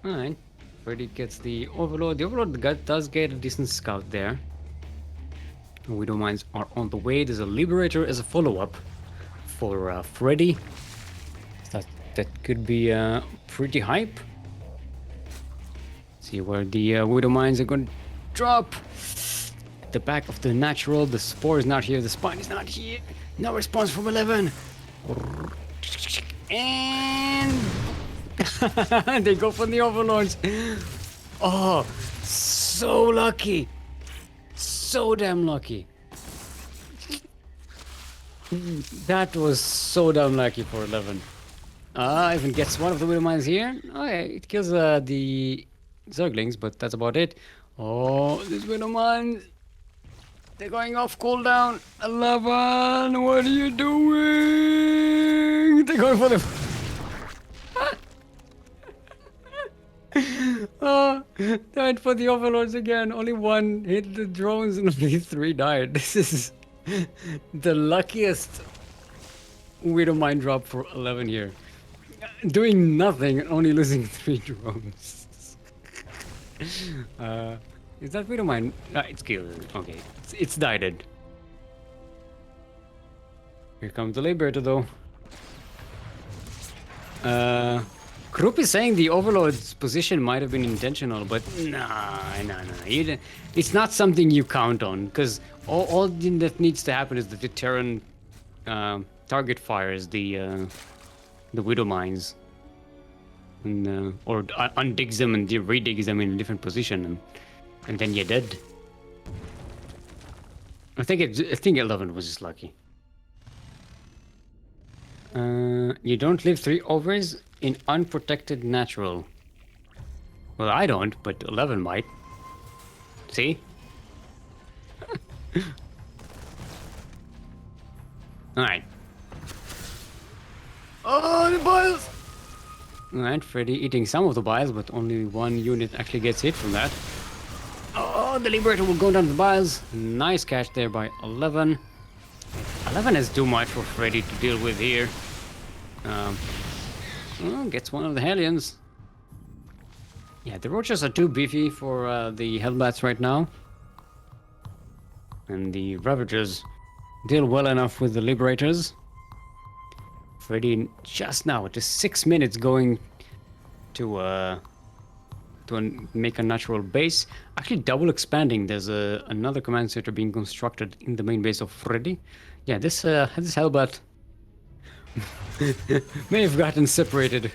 Alright. Freddy gets the Overlord. The Overlord does get a decent scout there. Widow mines are on the way. There's a Liberator as a follow-up for Freddy. That could be pretty hype. See where the Widow mines are going to drop. At the back of the natural. The spore is not here. The spine is not here. No response from 11. And they go for the Overlords. Oh, so lucky. So damn lucky. That was so damn lucky for 11. Even gets one of the Widow mines here. Oh yeah, it kills the Zerglings, but that's about it. Oh, these Widow mines. They're going off cooldown. 11, what are you doing? They're going for the... Oh, they went for the Overlords again. Only 1 hit the drones and only 3 died. This is the luckiest Widow mine drop for 11 here. Doing nothing and only losing 3 drones. Is that Widow mine? It's killed. Okay, it's died. Here comes the Liberator though. Krupp is saying the Overlord's position might have been intentional, but nah. It's not something you count on, because all that needs to happen is that the Terran target fires the Widow mines, and, or undigs them and redigs them in a different position, and then you're dead. I think 11 was just lucky. You don't live 3 overs in unprotected natural. Well, I don't, but 11 might. See? Alright. Oh, the biles! Alright, Freddy eating some of the biles, but only 1 unit actually gets hit from that. Oh! Oh, the Liberator will go down to the biles. Nice catch there by 11. 11 is too much for Fredy to deal with here. Oh, gets one of the Hellions. Yeah, the Roaches are too beefy for the Hellbats right now. And the Ravagers deal well enough with the Liberators. Fredy just now, it is 6 minutes going to make a natural base. Actually double expanding. There's another command center being constructed in the main base of Fredy. Yeah, this Hellbat may have gotten separated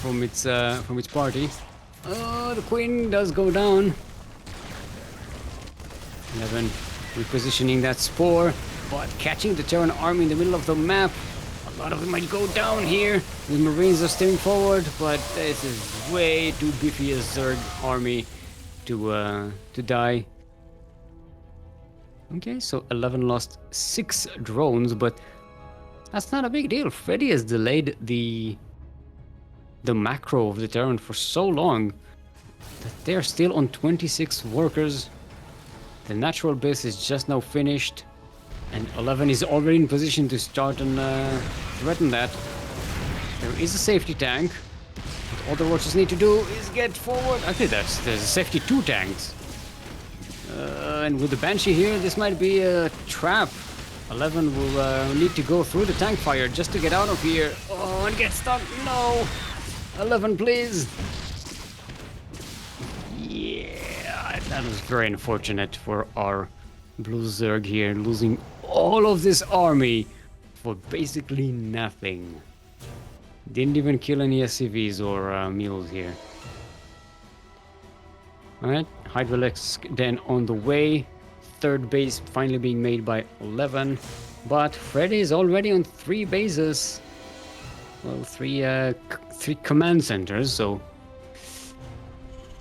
from its party. Oh, the Queen does go down. 11 repositioning that Spore, but catching the Terran army in the middle of the map. A lot of them might go down here. The Marines are steering forward, but this is way too beefy a Zerg army to die. Okay, so 11 lost 6 drones, but that's not a big deal. Fredy has delayed the macro of the Terran for so long that they're still on 26 workers. The natural base is just now finished, and 11 is already in position to start and threaten that. There is a safety tank. What all the Roaches need to do is get forward. Actually, there's a safety 2 tanks. And with the Banshee here, this might be a trap. 11 will need to go through the tank fire just to get out of here. Oh, and get stuck. No! 11, please. Yeah, that was very unfortunate for our Blue Zerg here, losing all of this army for basically nothing. Didn't even kill any SCVs or mules here. Alright, Hydralisk then on the way. Third base finally being made by 11. But Fredy is already on 3 bases. Well, three command centers, so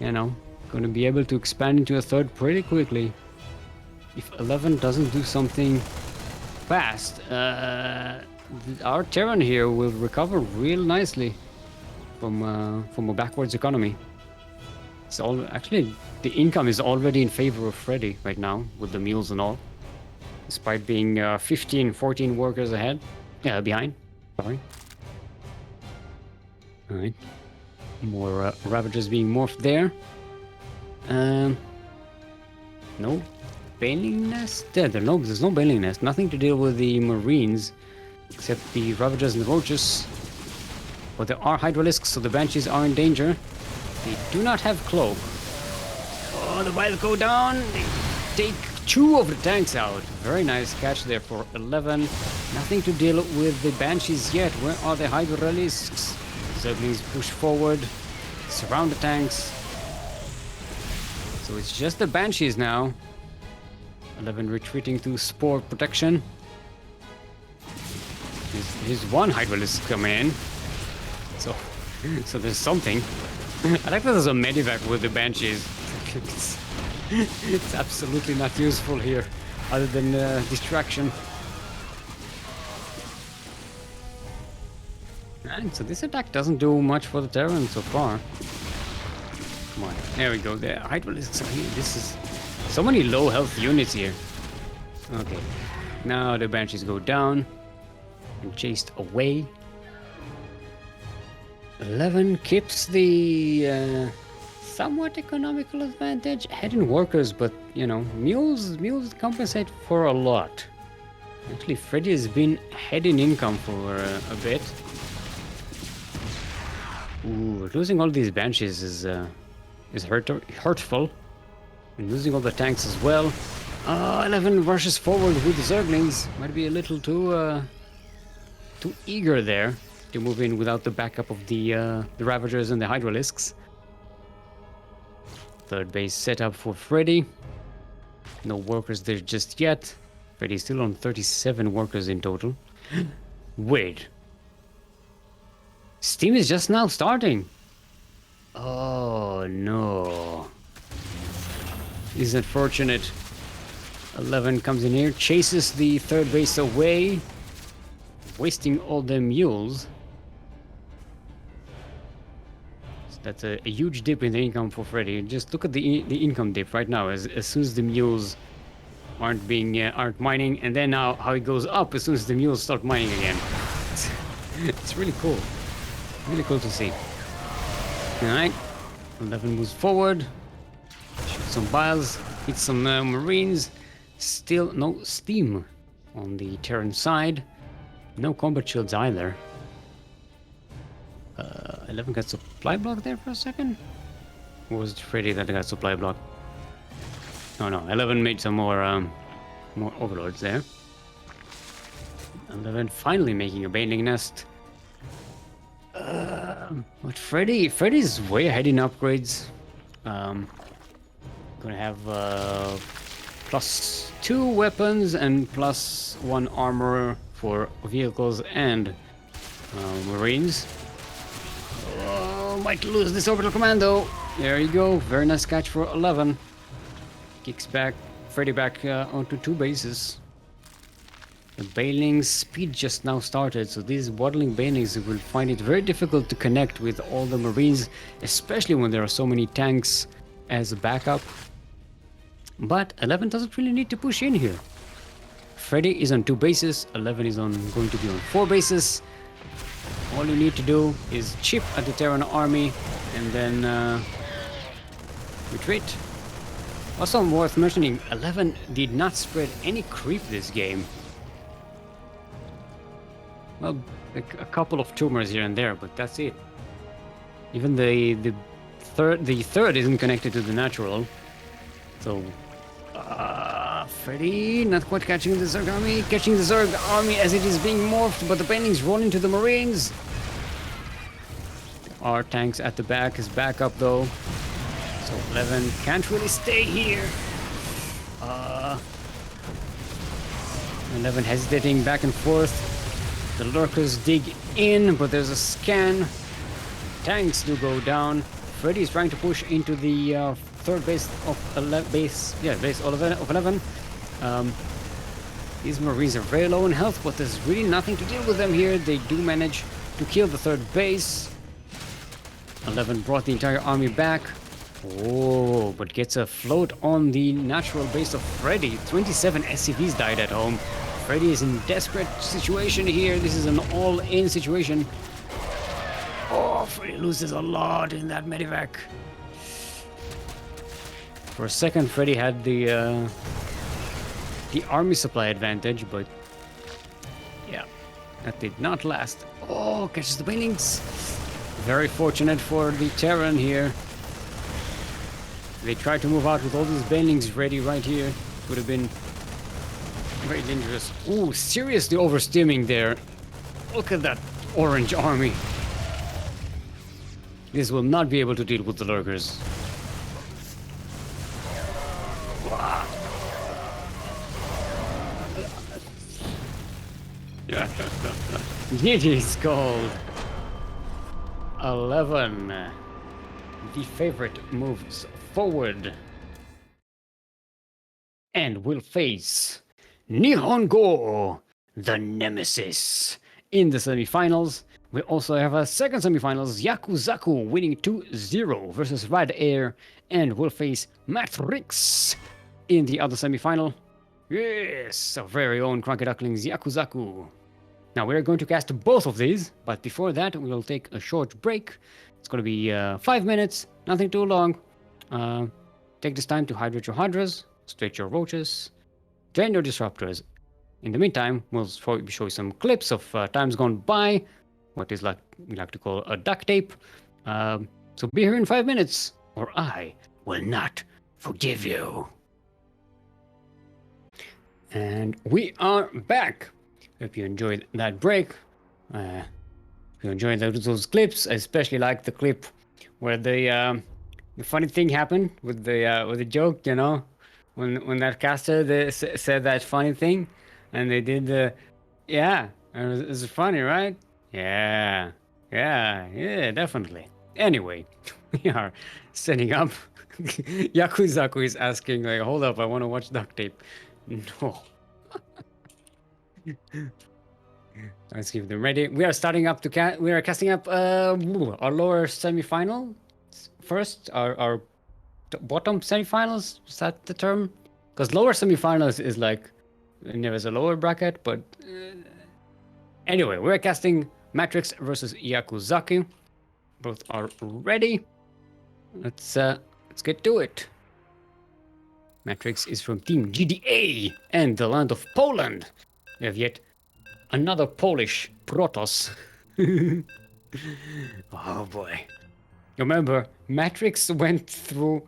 you know, gonna be able to expand into a third pretty quickly. If 11 doesn't do something fast, our Terran here will recover real nicely from a backwards economy. It's all actually the income is already in favor of Fredy right now with the mules and all, despite being 14 workers ahead, behind. Sorry. All right, more Ravagers being morphed there. No Bailing Nest? Yeah, there's no Bailing Nest. Nothing to deal with the Marines, except the Ravagers and the Roaches. But there are Hydralisks, so the Banshees are in danger. They do not have Cloak. Oh, the Biles go down. They take 2 of the tanks out. Very nice catch there for 11. Nothing to deal with the Banshees yet. Where are the Hydralisks? Zerglings push forward, surround the tanks. So it's just the Banshees now. 11 retreating to Spore protection. Here's one Hydralisk coming in. So there's something. I like that there's a medivac with the Banshees. It's absolutely not useful here, other than distraction. And so this attack doesn't do much for the Terran so far. Come on, there we go. The Hydralisks are here. This is so many low health units here. Okay, now the Banshees go down and chased away. 11 keeps the somewhat economical advantage. Head in workers, but you know, mules compensate for a lot. Actually, Fredy has been head in income for a bit. Ooh, losing all these Banshees is hurtful. And losing all the tanks as well. 11 rushes forward with the Zerglings. Might be a little too eager there to move in without the backup of the Ravagers and the Hydralisks. Third base set up for Fredy. No workers there just yet. Freddy's still on 37 workers in total. Wait. Steam is just now starting. Oh no. This is unfortunate. 11 comes in here, chases the third base away, wasting all the mules. So that's a huge dip in the income for Freddy. Just look at the income dip right now. As soon as the mules aren't mining, and then now how it goes up as soon as the mules start mining again. It's really cool. Really cool to see. All right, 11 moves forward. Shoot some biles. Hit some marines. Still no steam on the Terran side. No combat shields either. 11 got supply block there for a second? Or was it Freddy that got supply block? Oh no, 11 made some more overlords there. 11 finally making a baneling nest. But Freddy's way ahead in upgrades. Gonna have +2 weapons and +1 armor for vehicles and marines. Oh, might lose this orbital commando. There you go. Very nice catch for 11. Kicks back Freddy back onto 2 bases. The banelings speed just now started, so these waddling banelings will find it very difficult to connect with all the marines, especially when there are so many tanks as a backup. But 11 doesn't really need to push in here. Freddy is on 2 bases, 11 is going to be on 4 bases. All you need to do is chip at the Terran army and then retreat. Also worth mentioning, 11 did not spread any creep this game. Well, a couple of tumors here and there, but that's it. Even the third isn't connected to the natural. So Freddy not quite catching the Zerg army, as it is being morphed, but the paintings roll into the Marines. There are tanks at the back as backup though. So 11 can't really stay here. 11 hesitating back and forth. The lurkers dig in, but there's a scan. Tanks do go down. Freddy is trying to push into the third base of 11. Base 11. These Marines are very low in health, but there's really nothing to deal with them here. They do manage to kill the third base. 11 brought the entire army back. Oh, but gets a float on the natural base of Freddy. 27 SCVs died at home. Freddy is in desperate situation here. This is an all-in situation. Oh, Freddy loses a lot in that medevac. For a second, Freddy had the army supply advantage, but yeah, that did not last. Oh, catches the banelings. Very fortunate for the Terran here. They tried to move out with all these banelings ready right here. Would have been very dangerous. Ooh, seriously oversteaming there. Look at that orange army. This will not be able to deal with the lurkers. Wow. It is called 11. The favorite moves forward and will face NihonGo, the nemesis, in the semifinals. We also have a second semifinals, Yakuzaku winning 2-0 versus Red Air, and will face Matrixx in the other semifinal. Yes, our very own CranKy Ducklings, Yakuzaku. Now we're going to cast both of these, but before that we will take a short break. It's going to be 5 minutes, nothing too long. Take this time to hydrate your hydras, stretch your roaches, drain your disruptors. In the meantime, we'll show you some clips of times gone by, what is like we like to call a duct tape. So be here in 5 minutes, or I will not forgive you. And we are back. Hope you enjoyed that break. If you enjoyed those clips, I especially like the clip where the funny thing happened with the joke, you know, when that caster said that funny thing, and they did the yeah, it was funny, right? Yeah, definitely. Anyway, we are setting up. Yakuzaku is asking, like, hold up, I want to watch duct tape. No. Let's keep them ready. We are starting up to we are casting up our lower semifinal first. Our bottom semifinals. Is that the term? Because lower semifinals is like there is a lower bracket, but anyway, we're casting Matrixx versus Yakuzaku. Both are ready. Let's get to it. Matrixx is from Team GDA and the land of Poland. We have yet another Polish Protoss. Oh boy. Remember, Matrixx went through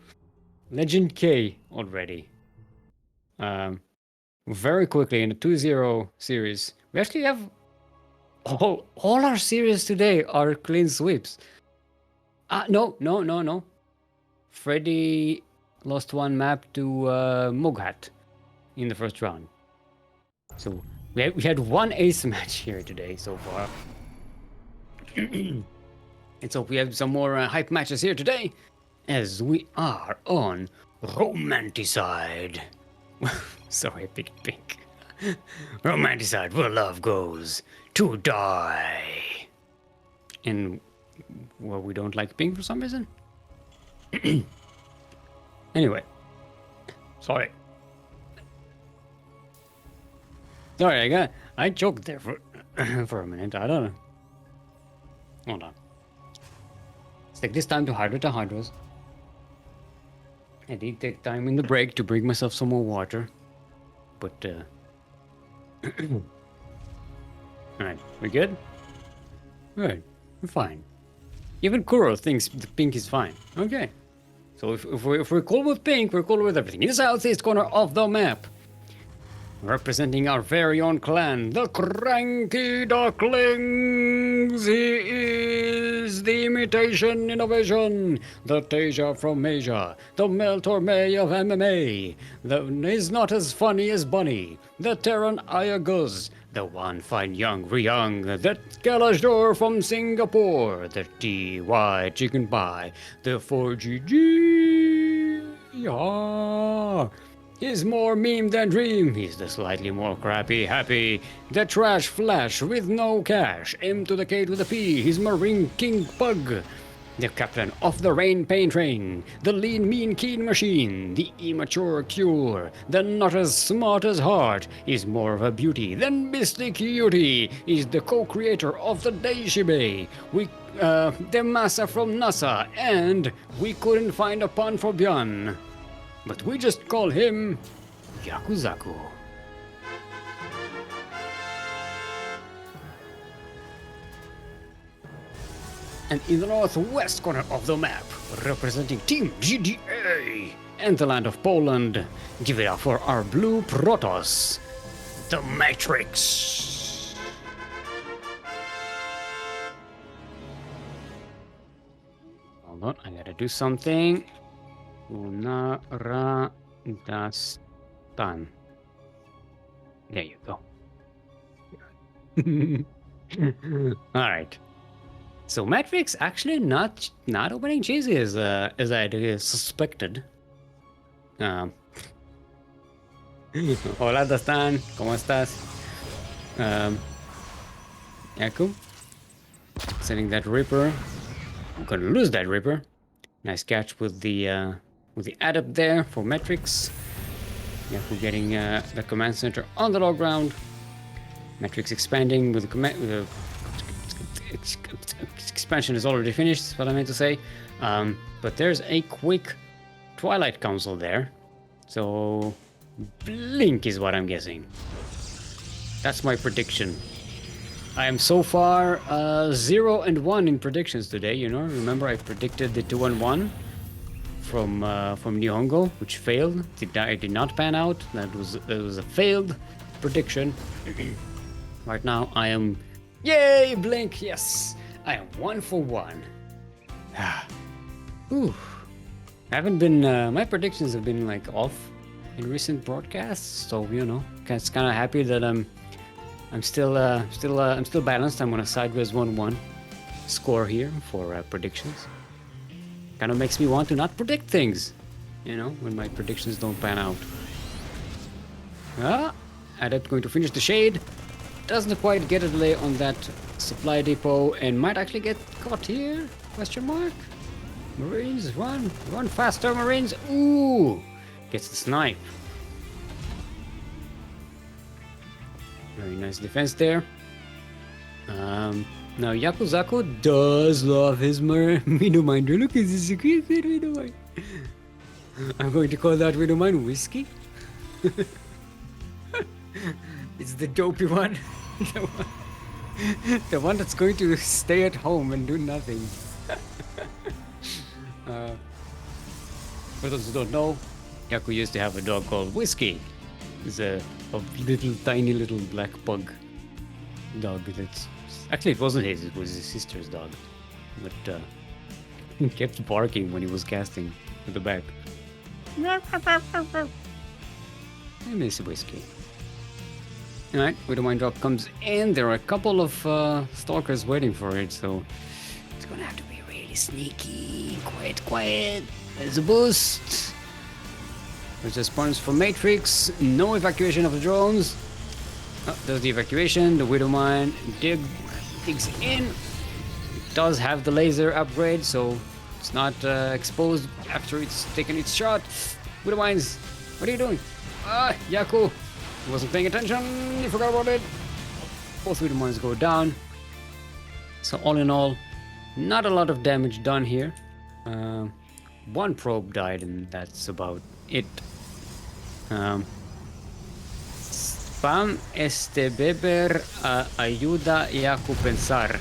Legend K already. Very quickly in the 2-0 series. We actually have all our series today are clean sweeps. No. Fredy lost one map to Moghat in the first round. So we had one ace match here today so far. Let's hope we have some more hype matches here today, as we are on Romanticide. So epic pink. Romanticide, where love goes to die. And well, we don't like pink for some reason. Anyway, sorry, I choked there for for a minute. I don't know. Hold on. Let's take this time to hydrate the hydros. I did take time in the break to bring myself some more water, but alright, we good? Good, we're fine. Even Kuro thinks the pink is fine. Okay. So if we're cool with pink, we're cool with everything. In the southeast corner of the map, representing our very own clan, the CranKy Ducklings. He is the imitation innovation, the Tasia from Asia, the Mel Torme of MMA, is not as funny as Bunny, the Terran Ayaguz, the one fine young Ryung, the Kalashor from Singapore, the TY Chicken Pie, the 4GG. He's more meme than dream. He's the slightly more crappy happy. The trash flash with no cash. M to the K to the P. He's Marine King Pug. The captain of the rain pain train. The lean mean keen machine. The immature cure. The not as smart as heart. Is more of a beauty than Mystic Cutie. He's the co-creator of the Daishibe. The Massa from NASA. And we couldn't find a pun for Björn. But we just call him Yakuzaku. And in the northwest corner of the map, representing Team GDA and the land of Poland, give it up for our blue Protoss, the Matrixx. Hold on, I gotta do something. Unarastan. There you go. Alright. So Matrixx actually not opening cheesy as I had suspected. Hola Dastan, ¿cómo estás? Yaku. Sending that Reaper. I'm gonna lose that Reaper. Nice catch with the adept there for Matrixx. Yaku getting the command center on the low ground. Matrixx expanding with the command. Expansion is already finished, is what I meant to say. But there's a quick Twilight Council there. So Blink is what I'm guessing. That's my prediction. I am so far 0-1 in predictions today, you know. Remember I predicted the 2-1 from NihonGo, which failed. It did not pan out. That was a failed prediction. Right now I am, yay, Blink, yes. I am 1 for 1. Ooh. I haven't been my predictions have been like off in recent broadcasts, so you know, it's kind of happy that I'm still balanced. I'm on a sideways 1-1 score here for predictions. Kind of makes me want to not predict things, you know, when my predictions don't pan out. Adept going to finish the shade. doesn't quite get a delay on that supply depot and might actually get caught here? Question mark? Marines, run! Run faster, Marines! Ooh! Gets the snipe. Very nice defense there. Now Yakuzaku does love his Widow Minder. Look at this cute Widow Minder. I'm going to call that Widow Minder whiskey. It's the dopey one. The one that's going to stay at home and do nothing. For those who don't know, Yaku used to have a dog called Whiskey. It's a little tiny little black pug dog. That's actually, it wasn't his; it was his sister's dog. But he kept barking when he was casting at the back. I miss Whiskey. Alright, Widow Mine drop comes in. There are a couple of stalkers waiting for it, so it's gonna have to be really sneaky. Quiet. There's a boost. There's a spawns for Matrixx. No evacuation of the drones. Oh, there's the evacuation. The Widow Mine digs in. It does have the laser upgrade, so it's not exposed after it's taken its shot. Widow Mines, what are you doing? Yaku. He wasn't paying attention. He forgot about it. Both Widow Mines go down. So all in all, not a lot of damage done here. One probe died, and that's about it. Spam este beber ayuda Yaku pensar.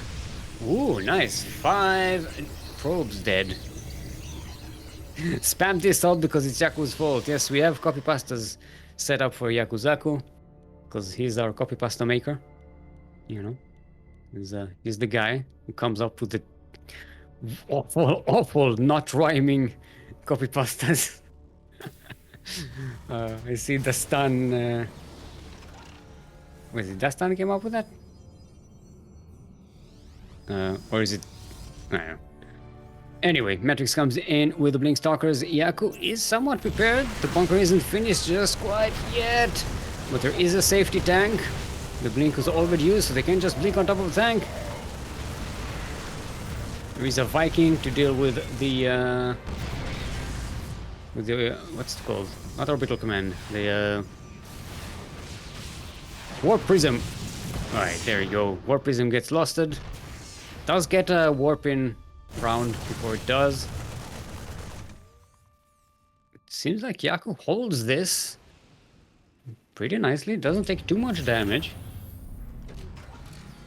Ooh, nice. 5 probes dead. Spam this all because it's Yaku's fault. Yes, we have copy pastas set up for Yakuzaku because he's our copy pasta maker. You know, he's the guy who comes up with the awful, not rhyming copy pastas. I see Dastan. Was it Dastan came up with that? Or is it? I don't know. Anyway, Matrixx comes in with the Blink Stalkers. Yaku is somewhat prepared. The bunker isn't finished just quite yet. But there is a safety tank. The Blink was already used, so they can't just blink on top of the tank. There is a Viking to deal with the what's it called? Not orbital command. The Warp Prism. Alright, there you go. Warp Prism gets losted. Does get a warp in round before it does. It seems like Yaku holds this pretty nicely. Doesn't take too much damage.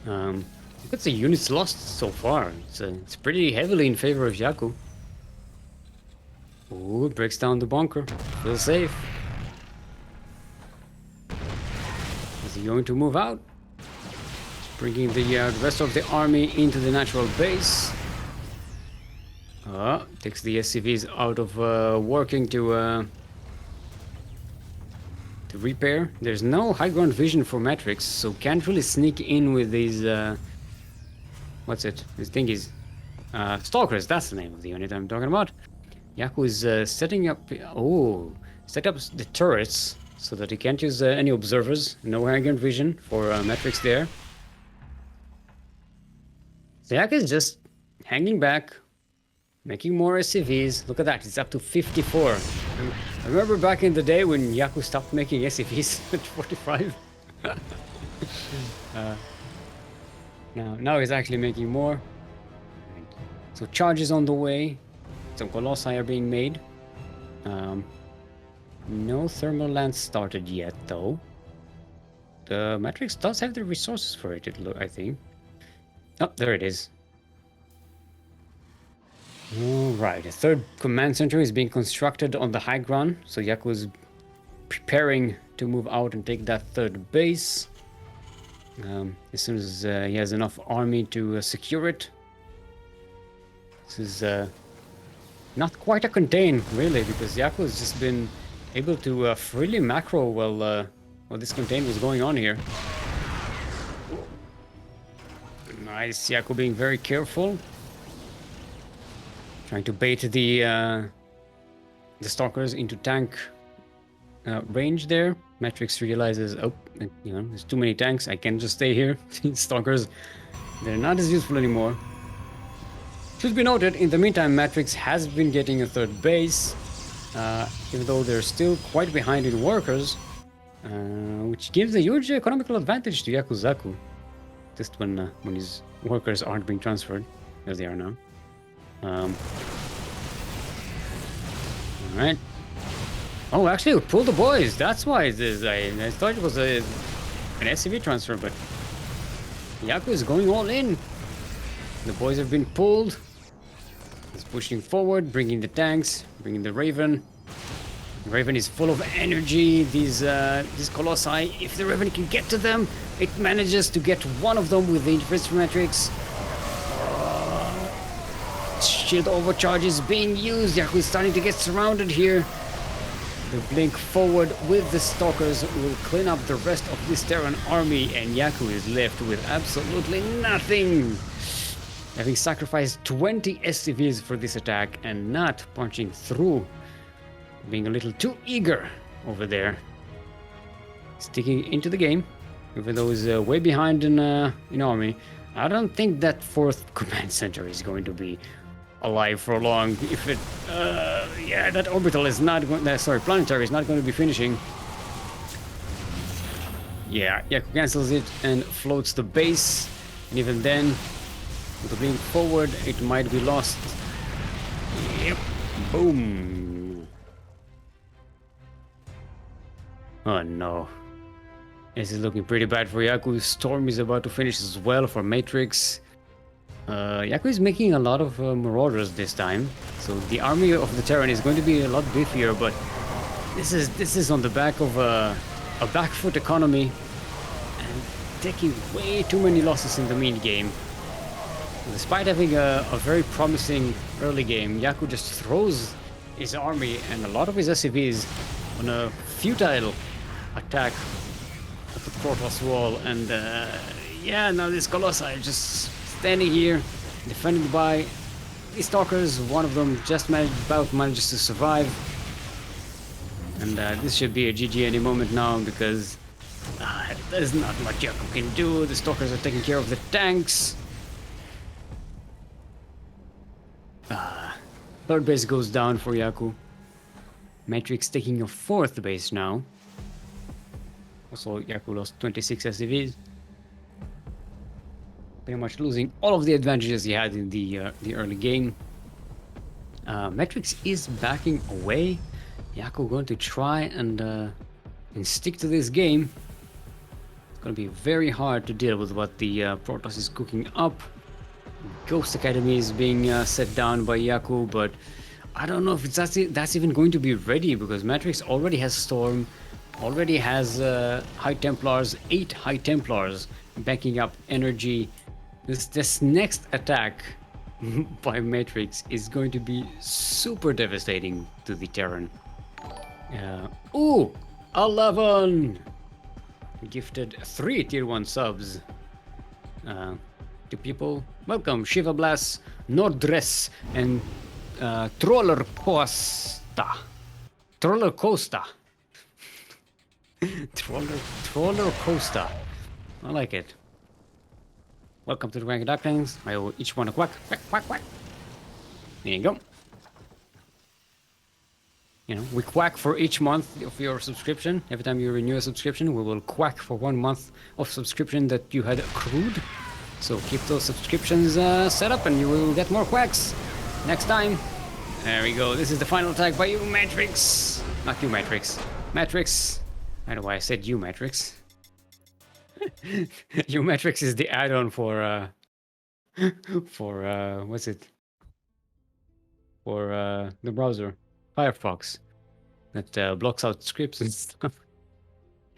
Look at the units lost so far. It's pretty heavily in favor of Yaku. Ooh, it breaks down the bunker. Feel safe. Is he going to move out? Just bringing the rest of the army into the natural base. Takes the SCVs out of working to repair. There's no high ground vision for Matrixx, so can't really sneak in with these what's it? These thingies. Stalkers, that's the name of the unit I'm talking about. Yaku is setting up set up the turrets so that he can't use any observers. No high ground vision for Matrixx there. So Yaku is just hanging back, making more SCVs. Look at that, it's up to 54. I remember back in the day when Yaku stopped making SCVs at 45. Now he's actually making more. So charges on the way. Some colossi are being made. No thermal lance started yet, though. The Matrixx does have the resources for it, I think. Oh, there it is. Alright, a third command center is being constructed on the high ground, so Yaku is preparing to move out and take that third base. As soon as he has enough army to secure it. This is not quite a contain, really, because Yaku has just been able to freely macro while this contain was going on here. Nice, Yaku being very careful. Trying to bait the stalkers into tank range there. Matrixx realizes, oh, there's too many tanks. I can't just stay here. Stalkers, they're not as useful anymore. Should be noted, in the meantime, Matrixx has been getting a third base, even though they're still quite behind in workers, which gives a huge economical advantage to Yakuzaku. Just when his workers aren't being transferred, as they are now. Alright. Oh, actually, we pulled the boys. That's why it is. I thought it was an SCV transfer, but Yaku is going all in. The boys have been pulled. He's pushing forward, bringing the tanks, bringing the Raven. The Raven is full of energy. These Colossi, if the Raven can get to them, it manages to get one of them with the interface Matrixx. Shield overcharge is being used. Yaku is starting to get surrounded here. The blink forward with the Stalkers will clean up the rest of this Terran army, and Yaku is left with absolutely nothing. Having sacrificed 20 SCVs for this attack and not punching through. Being a little too eager over there. Sticking into the game, even though he's way behind in army. I don't think that 4th command center is going to be alive for long. If it, that orbital is not going. Planetary is not going to be finishing. Yeah, Yaku cancels it and floats the base, and even then, with the blink forward, it might be lost. Yep, boom. Oh no. This is looking pretty bad for Yaku. Storm is about to finish as well for Matrixx. Yaku is making a lot of marauders this time, so the army of the Terran is going to be a lot beefier. But this is on the back of a back foot economy and taking way too many losses in the mid game. Despite having a very promising early game, Yaku just throws his army and a lot of his SCVs on a futile attack at the Protoss wall, and now this Colossi are just standing here, defended by these Stalkers. One of them just manages to survive, and this should be a GG any moment now, because there's not much Yaku can do. The Stalkers are taking care of the tanks. Third base goes down for Yaku. Matrixx taking a 4th base now. Also, Yaku lost 26 SCVs. Pretty much losing all of the advantages he had in the early game. Matrixx is backing away. Yaku going to try and stick to this game. It's going to be very hard to deal with what the Protoss is cooking up. Ghost Academy is being set down by Yaku, but I don't know if that's even going to be ready, because Matrixx already has Storm, already has High Templars, 8 High Templars backing up energy. This next attack by Matrixx is going to be super devastating to the Terran. 11! Gifted 3 tier 1 subs to people. Welcome, Shiva Blast, Nordress, and Troller Costa. Troller Costa. Troller Costa. I like it. Welcome to the CranKy Ducklings. I owe each one a quack, quack, quack, quack. There you go. We quack for each month of your subscription. Every time you renew a subscription, we will quack for 1 month of subscription that you had accrued. So keep those subscriptions set up and you will get more quacks next time. There we go. This is the final attack by you, Matrixx. Not you, Matrixx. Matrixx. I don't know why I said you, Matrixx. You, Matrixx is the add-on for what's it? For the browser, Firefox, that blocks out scripts and stuff.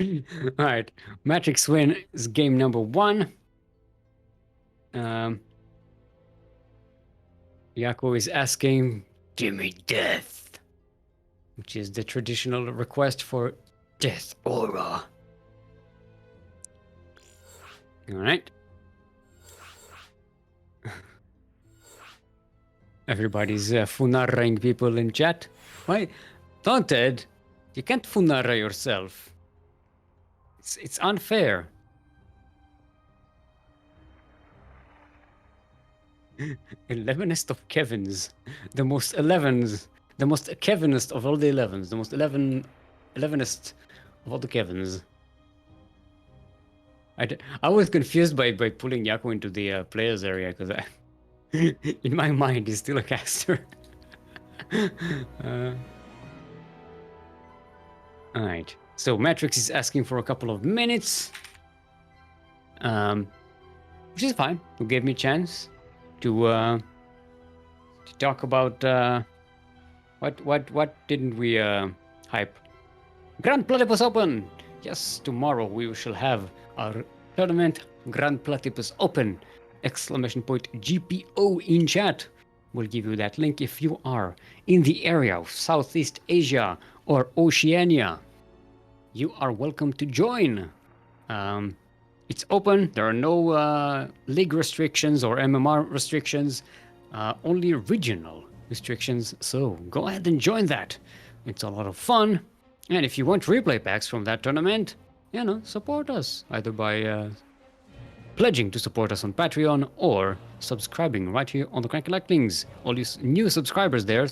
All right, Matrixx win is game number 1. Yaku is asking, "Give me death," which is the traditional request for death aura. All right. Everybody's funarring people in chat. Why? Taunted? You can't funara yourself. It's unfair. 11th of Kevins. The most 11s. The most Kevinest of all the 11s. The most 11th of all the Kevins. I was confused by pulling Yaku into the players area because in my mind he's still a caster. Alright, so Matrixx is asking for a couple of minutes, which is fine. Who gave me a chance to talk about what didn't we hype? Grand Platypus Open. Yes, tomorrow we shall have our tournament, Grand Platypus Open! Exclamation point GPO in chat. We'll give you that link if you are in the area of Southeast Asia or Oceania. You are welcome to join. It's open. There are no league restrictions or MMR restrictions, only regional restrictions. So go ahead and join that. It's a lot of fun. And if you want replay packs from that tournament, support us either by pledging to support us on Patreon or subscribing right here on the CranKy Ducklings. All you new subscribers there,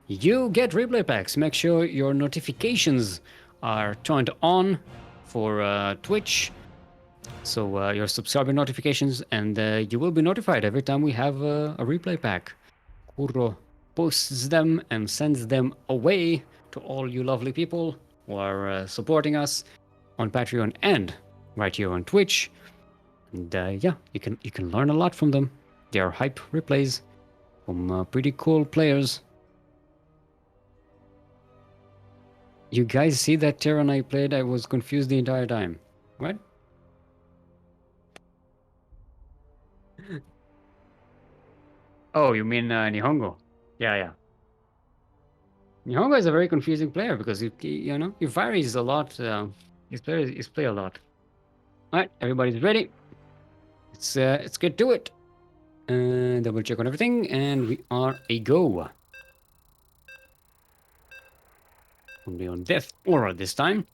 you get replay packs. Make sure your notifications are turned on for Twitch, so your subscriber notifications, and you will be notified every time we have a replay pack. Kuro posts them and sends them away to all you lovely people who are supporting us on Patreon and right here on Twitch. And you can learn a lot from them. They are hype replays from pretty cool players. You guys see that Terran I played? I was confused the entire time. What? Oh, you mean NihonGo? Yeah. NihonGo is a very confusing player because he varies a lot. His play a lot. All right, everybody's ready. Let's get to it. Double check on everything, and we are a go. Only on Death Aura this time.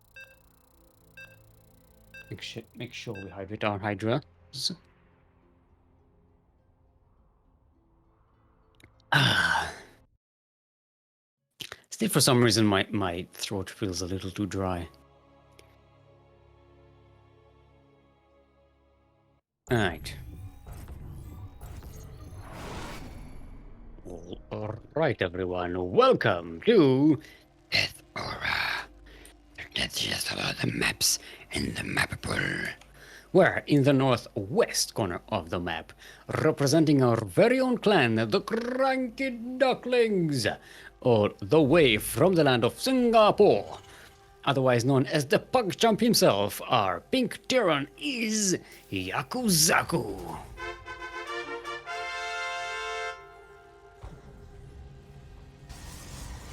Make sure we hydrate our Hydra. Still, for some reason, my throat feels a little too dry. Alright. Alright, everyone. Welcome to Death Aura. That's just about the maps in the map pool. We're in the northwest corner of the map, representing our very own clan, the CranKy Ducklings, all the way from the land of Singapore. Otherwise known as the PugChamp himself, our pink Terran is Yakuzaku.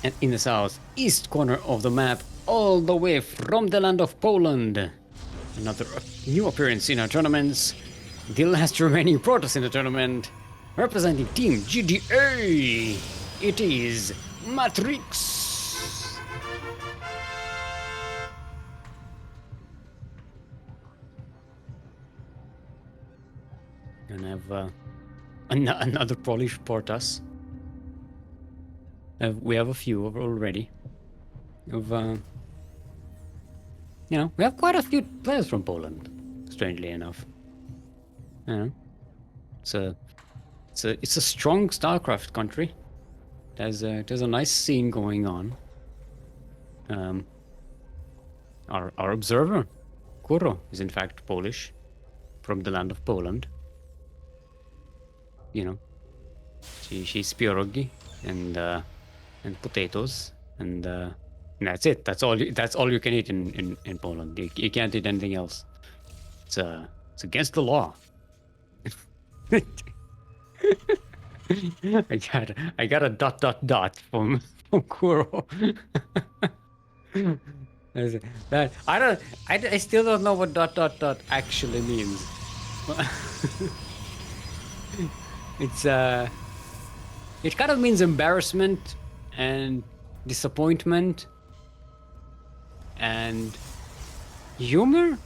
And in the southeast corner of the map, all the way from the land of Poland, another new appearance in our tournaments, the last remaining Protoss in the tournament, representing Team GDA, it is Matrixx. Gonna have another Polish Protoss. We have a few already. We have quite a few players from Poland, strangely enough. It's a strong StarCraft country. There's a nice scene going on. Our observer, Kuro, is in fact Polish, from the land of Poland. She's pierogi and potatoes, and that's it. That's all you can eat in Poland. You can't eat anything else. It's against the law. I got a ... from Kuro. I still don't know what ... actually means. It kind of means embarrassment and disappointment. and humor?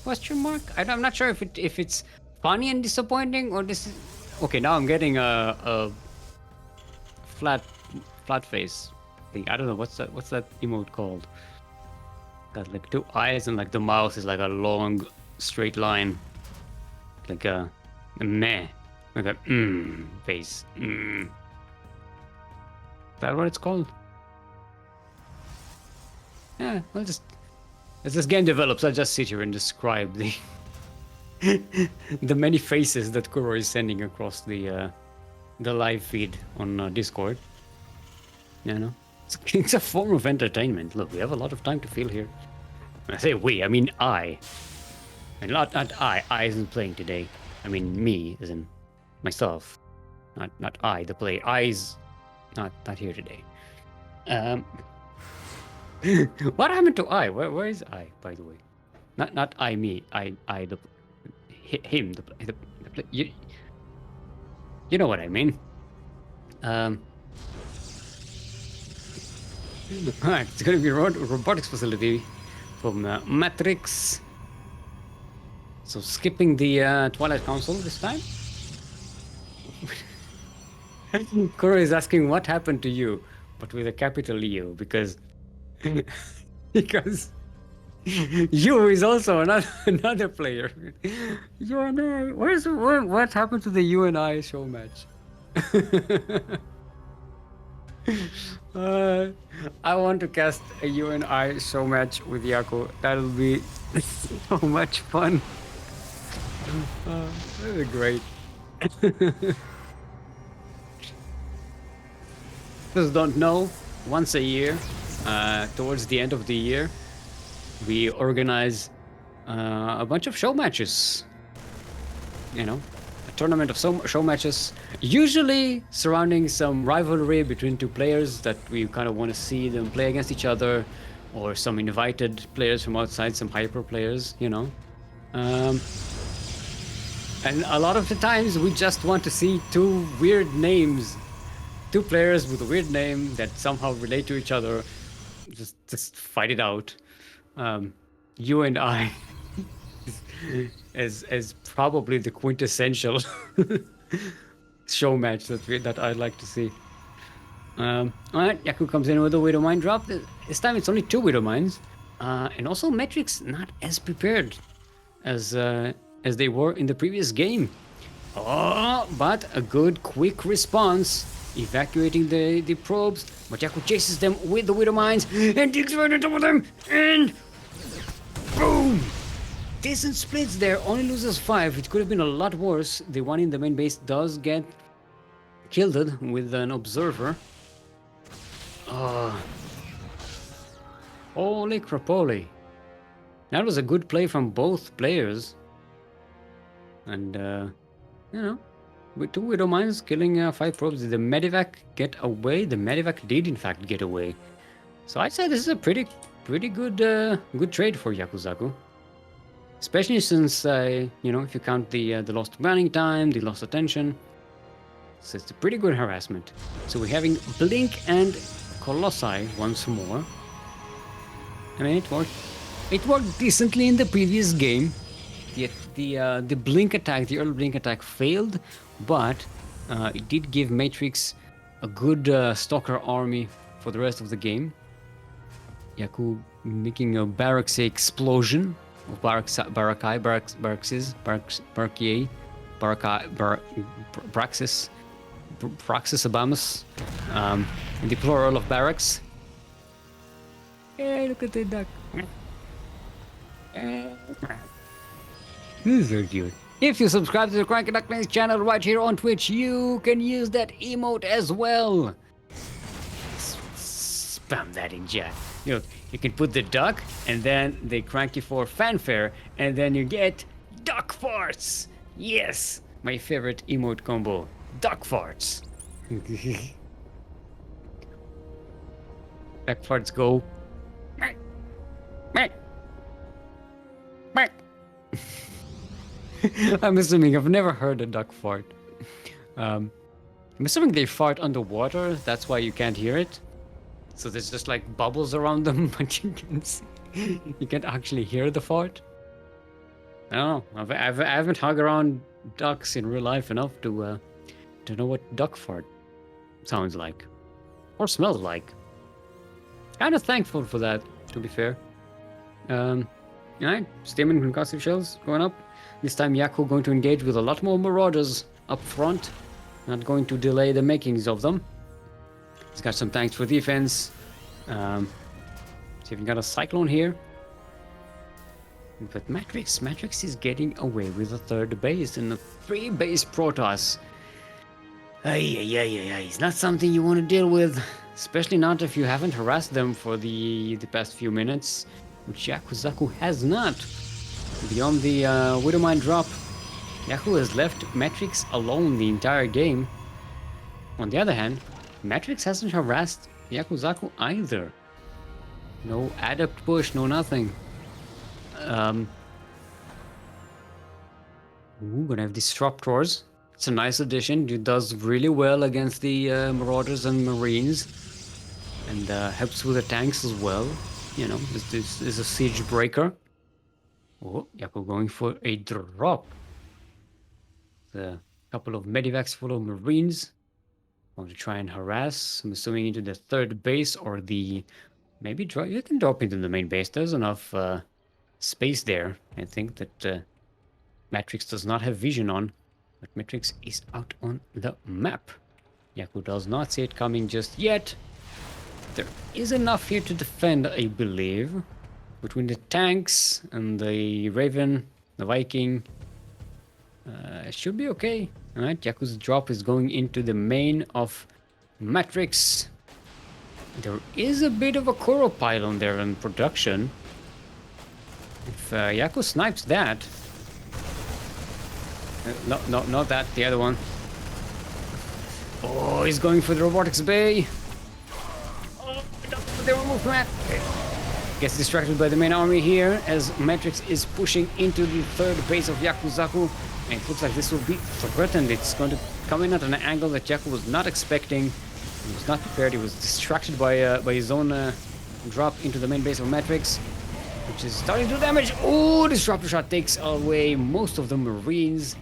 Question mark? I'm not sure if it's funny and disappointing or this is okay. Now I'm getting a flat face thing. I don't know what's that emote called. Got like two eyes and like the mouth is like a long straight line, like a meh, like a face. Is that what it's called? Yeah, as this game develops, I'll just sit here and describe the the many faces that Kuro is sending across the live feed on Discord. You know, it's a form of entertainment. Look, we have a lot of time to fill here. When I say we, I mean I. And not I. I isn't playing today. I mean me, as in myself. Not I, the player. I's not here today. What happened to I? Where is I, by the way? Not I, me. I the him. The you know what I mean. Alright, it's gonna be a robotics facility from Matrixx. So skipping the Twilight Council this time. Kuro is asking what happened to you, but with a capital U because you is also another player. You and I. What happened to the you and I show match? I want to cast a you and I show match with Yaku. That'll be so much fun. That'll be great. Those don't know, once a year, towards the end of the year, we organize a bunch of show matches. You know, a tournament of show matches, usually surrounding some rivalry between two players that we kind of want to see them play against each other, or some invited players from outside, some hyper players, you know. And a lot of the times we just want to see two weird names, two players with a weird name that somehow relate to each other, just fight it out. You and I as probably the quintessential show match that I'd like to see. Alright, Yaku comes in with a Widow Mine drop. This time it's only 2 Widow Mines. And also Matrixx not as prepared as they were in the previous game. Oh, but a good quick response, evacuating the probes. But Yaku chases them with the Widow Mines and digs right into them, and boom! Decent splits there, only loses 5. It could have been a lot worse. The one in the main base does get killed with an observer. Holy crapoly. That was a good play from both players. And, you know, with 2 Widow Mines killing 5 probes, did the Medivac get away? The Medivac did, in fact, get away. So I'd say this is a pretty good good trade for Yakuzaku. Especially since, you know, if you count the lost running time, the lost attention. So it's a pretty good harassment. So we're having Blink and Colossi once more. I mean, it worked decently in the previous game. The blink attack, the early blink attack failed, but it did give Matrixx a good stalker army for the rest of the game. Yaku making a barracks explosion of Braxis, Praxis Abamus, in the plural of barracks. Hey, look at the duck. This is so cute. If you subscribe to the CranKy Ducklings channel right here on Twitch, you can use that emote as well. Spam that in chat. You know, you can put the duck and then the CranKy for fanfare, and then you get duck farts. Yes, my favorite emote combo, duck farts. Duck farts go. I'm assuming I've never heard a duck fart. I'm assuming they fart underwater. That's why you can't hear it. So there's just like bubbles around them, but you can see. You can't actually hear the fart. I don't know. I haven't hung around ducks in real life enough to know what duck fart sounds like or smells like. Kind of thankful for that, to be fair. Alright, Stamen concussive shells going up. This time Yaku going to engage with a lot more marauders up front. Not going to delay the makings of them. He's got some tanks for defense. See if we got a cyclone here. But Matrixx is getting away with a third base and a 3-base Protoss. It's not something you want to deal with, especially not if you haven't harassed them for the past few minutes, which Yakuzaku has not. Beyond the Widowmine drop, Yaku has left Matrixx alone the entire game. On the other hand, Matrixx hasn't harassed Yakuzaku either. No adept push, no nothing. Gonna have Disruptors. It's a nice addition. It does really well against the Marauders and Marines. And helps with the tanks as well. You know, this is a siege breaker. Oh, Yaku going for a drop. A couple of medivacs full of Marines. Going to try and harass. I'm assuming into the third base or the... Maybe drop. You can drop into the main base. There's enough space there. I think that Matrixx does not have vision on. But Matrixx is out on the map. Yaku does not see it coming just yet. There is enough here to defend, I believe. Between the tanks and the Raven, the Viking. It should be okay. Alright, Yaku's drop is going into the main of Matrixx. There is a bit of a Kuro pylon there in production. If Yaku snipes that... No, not that, the other one. Oh, he's going for the robotics bay. Oh, they removed that. Okay. Gets distracted by the main army here as Matrixx is pushing into the third base of Yakuzaku. And it looks like this will be threatened. It's going to come in at an angle that Yaku was not expecting. He was not prepared. He was distracted by his own drop into the main base of Matrixx, which is starting to do damage. Oh, Disruptor Shot takes away most of the Marines.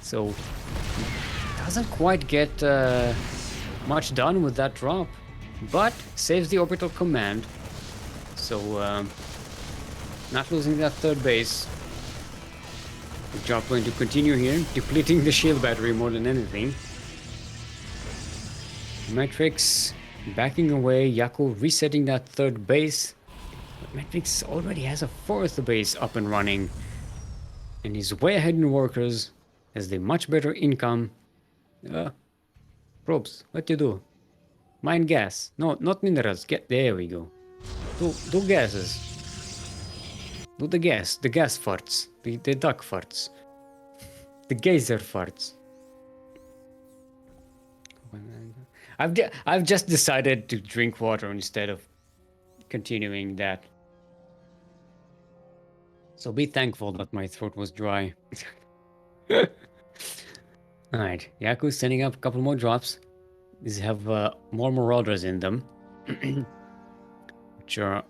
So, doesn't quite get much done with that drop, but saves the orbital command. So, not losing that third base. The job going to continue here, depleting the shield battery more than anything. Matrixx backing away, Yaku resetting that third base. But Matrixx already has a fourth base up and running. And he's way ahead in workers, has the much better income. Probes, what you do? Mine gas. No, not minerals. There we go. Do gases. Do the gas farts. The duck farts. The geyser farts. I've just decided to drink water instead of continuing that. So be thankful that my throat was dry. Alright, Yaku's sending up a couple more drops. These have more Marauders in them. Which are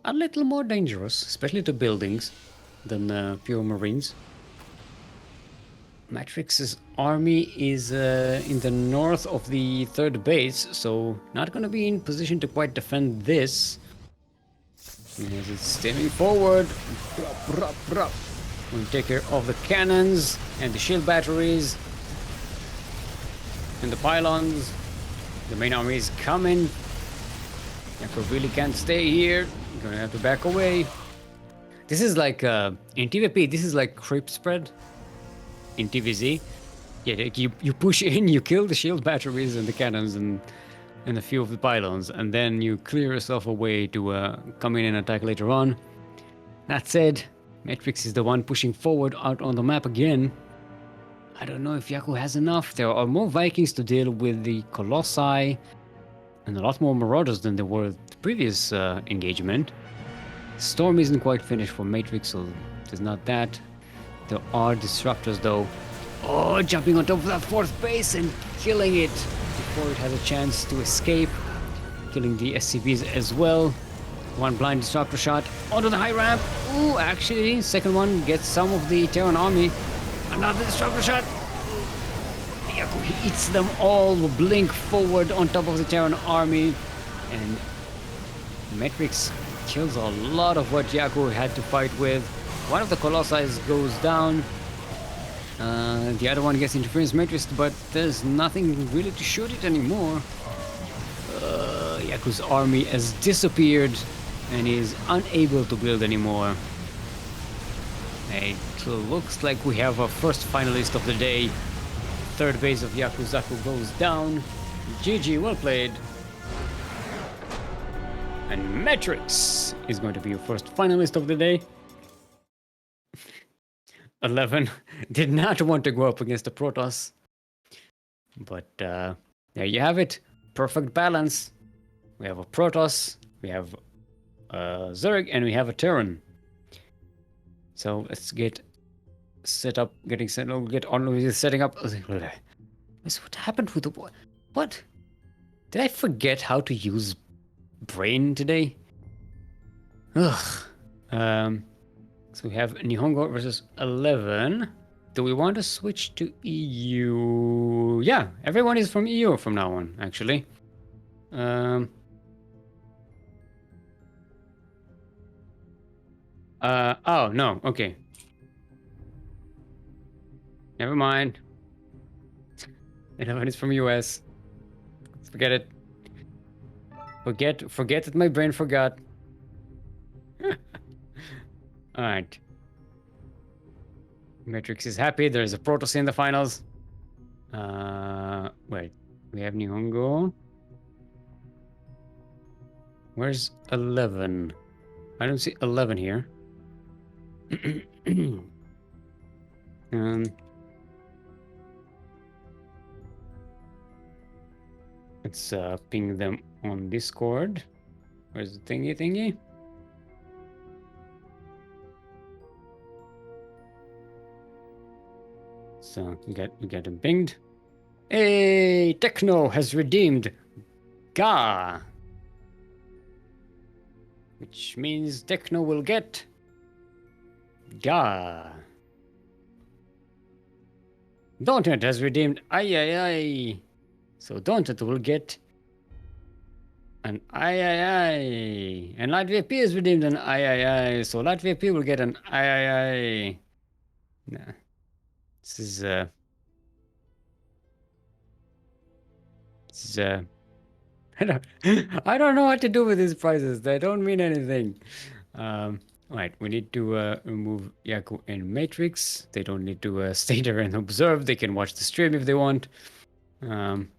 a little more dangerous, especially to buildings, than pure Marines. Matrixx's army is in the north of the third base, so not going to be in position to quite defend this. As it's steaming forward. We'll take care of the cannons and the shield batteries and the pylons. The main army is coming. Yaku really can't stay here. Gonna have to back away. This is like in TVP. This is like creep spread in TVZ. Yeah, you push in, you kill the shield batteries and the cannons and a few of the pylons, and then you clear yourself a way to come in and attack later on. That said, Matrixx is the one pushing forward out on the map again. I don't know if Yaku has enough. There are more Vikings to deal with the Colossi and a lot more Marauders than there were the previous engagement. Storm isn't quite finished for Matrixx, so there's not that. There are Disruptors though. Oh, jumping on top of that fourth base and killing it before it has a chance to escape. Killing the SCVs as well. One blind disruptor shot onto the high ramp. Ooh, actually, second one gets some of the Terran army. Another disruptor shot. Yaku hits them all, blink forward on top of the Terran army, and Matrixx kills a lot of what Yaku had to fight with. One of the Colossi goes down. The other one gets interference Matrix, but there's nothing really to shoot it anymore. Yaku's army has disappeared and is unable to build anymore. It looks like we have a first finalist of the day. Third base of Yakuzaku goes down. GG, well played. And Matrixx is going to be your first finalist of the day. 11 did not want to go up against the Protoss. But there you have it. Perfect balance. We have a Protoss, we have a Zerg, and we have a Terran. So let's get set up, get on with setting up. What happened with the... What? Did I forget how to use Brain today? Ugh. So we have NihonGo versus 11. Do we want to switch to EU? Yeah, everyone is from EU from now on, actually. Oh, no, okay. Never mind. 11 is from US. Forget it. Forget that my brain forgot. Alright. Matrixx is happy. There's a Protoss in the finals. Wait. We have NihonGo. Where's 11? I don't see 11 here. Let's ping them on Discord. Where's the thingy? So we get them pinged. Hey, Techno has redeemed Ga, which means Techno will get Ga. Daunted has redeemed Ai. So Daunted will get an Ai. And Light VP has redeemed an Ai. So Light VP will get an Ai. Nah. This is I don't know what to do with these prizes. They don't mean anything. Right, we need to remove Yaku and Matrixx. They don't need to stay there and observe. They can watch the stream if they want. 11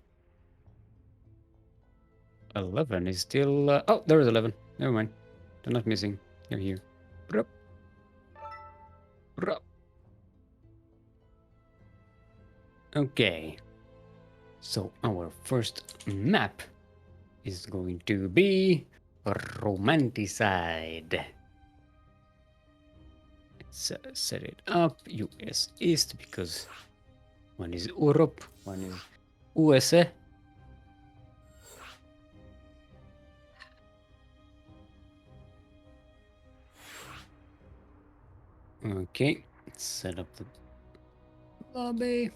is still... oh, there is 11. Never mind. They're not missing. They're here. Brup. Brup. Okay. So our first map is going to be Romanticide. Let's set it up US East because one is Europe, one is USA. Okay, let's set up the lobby.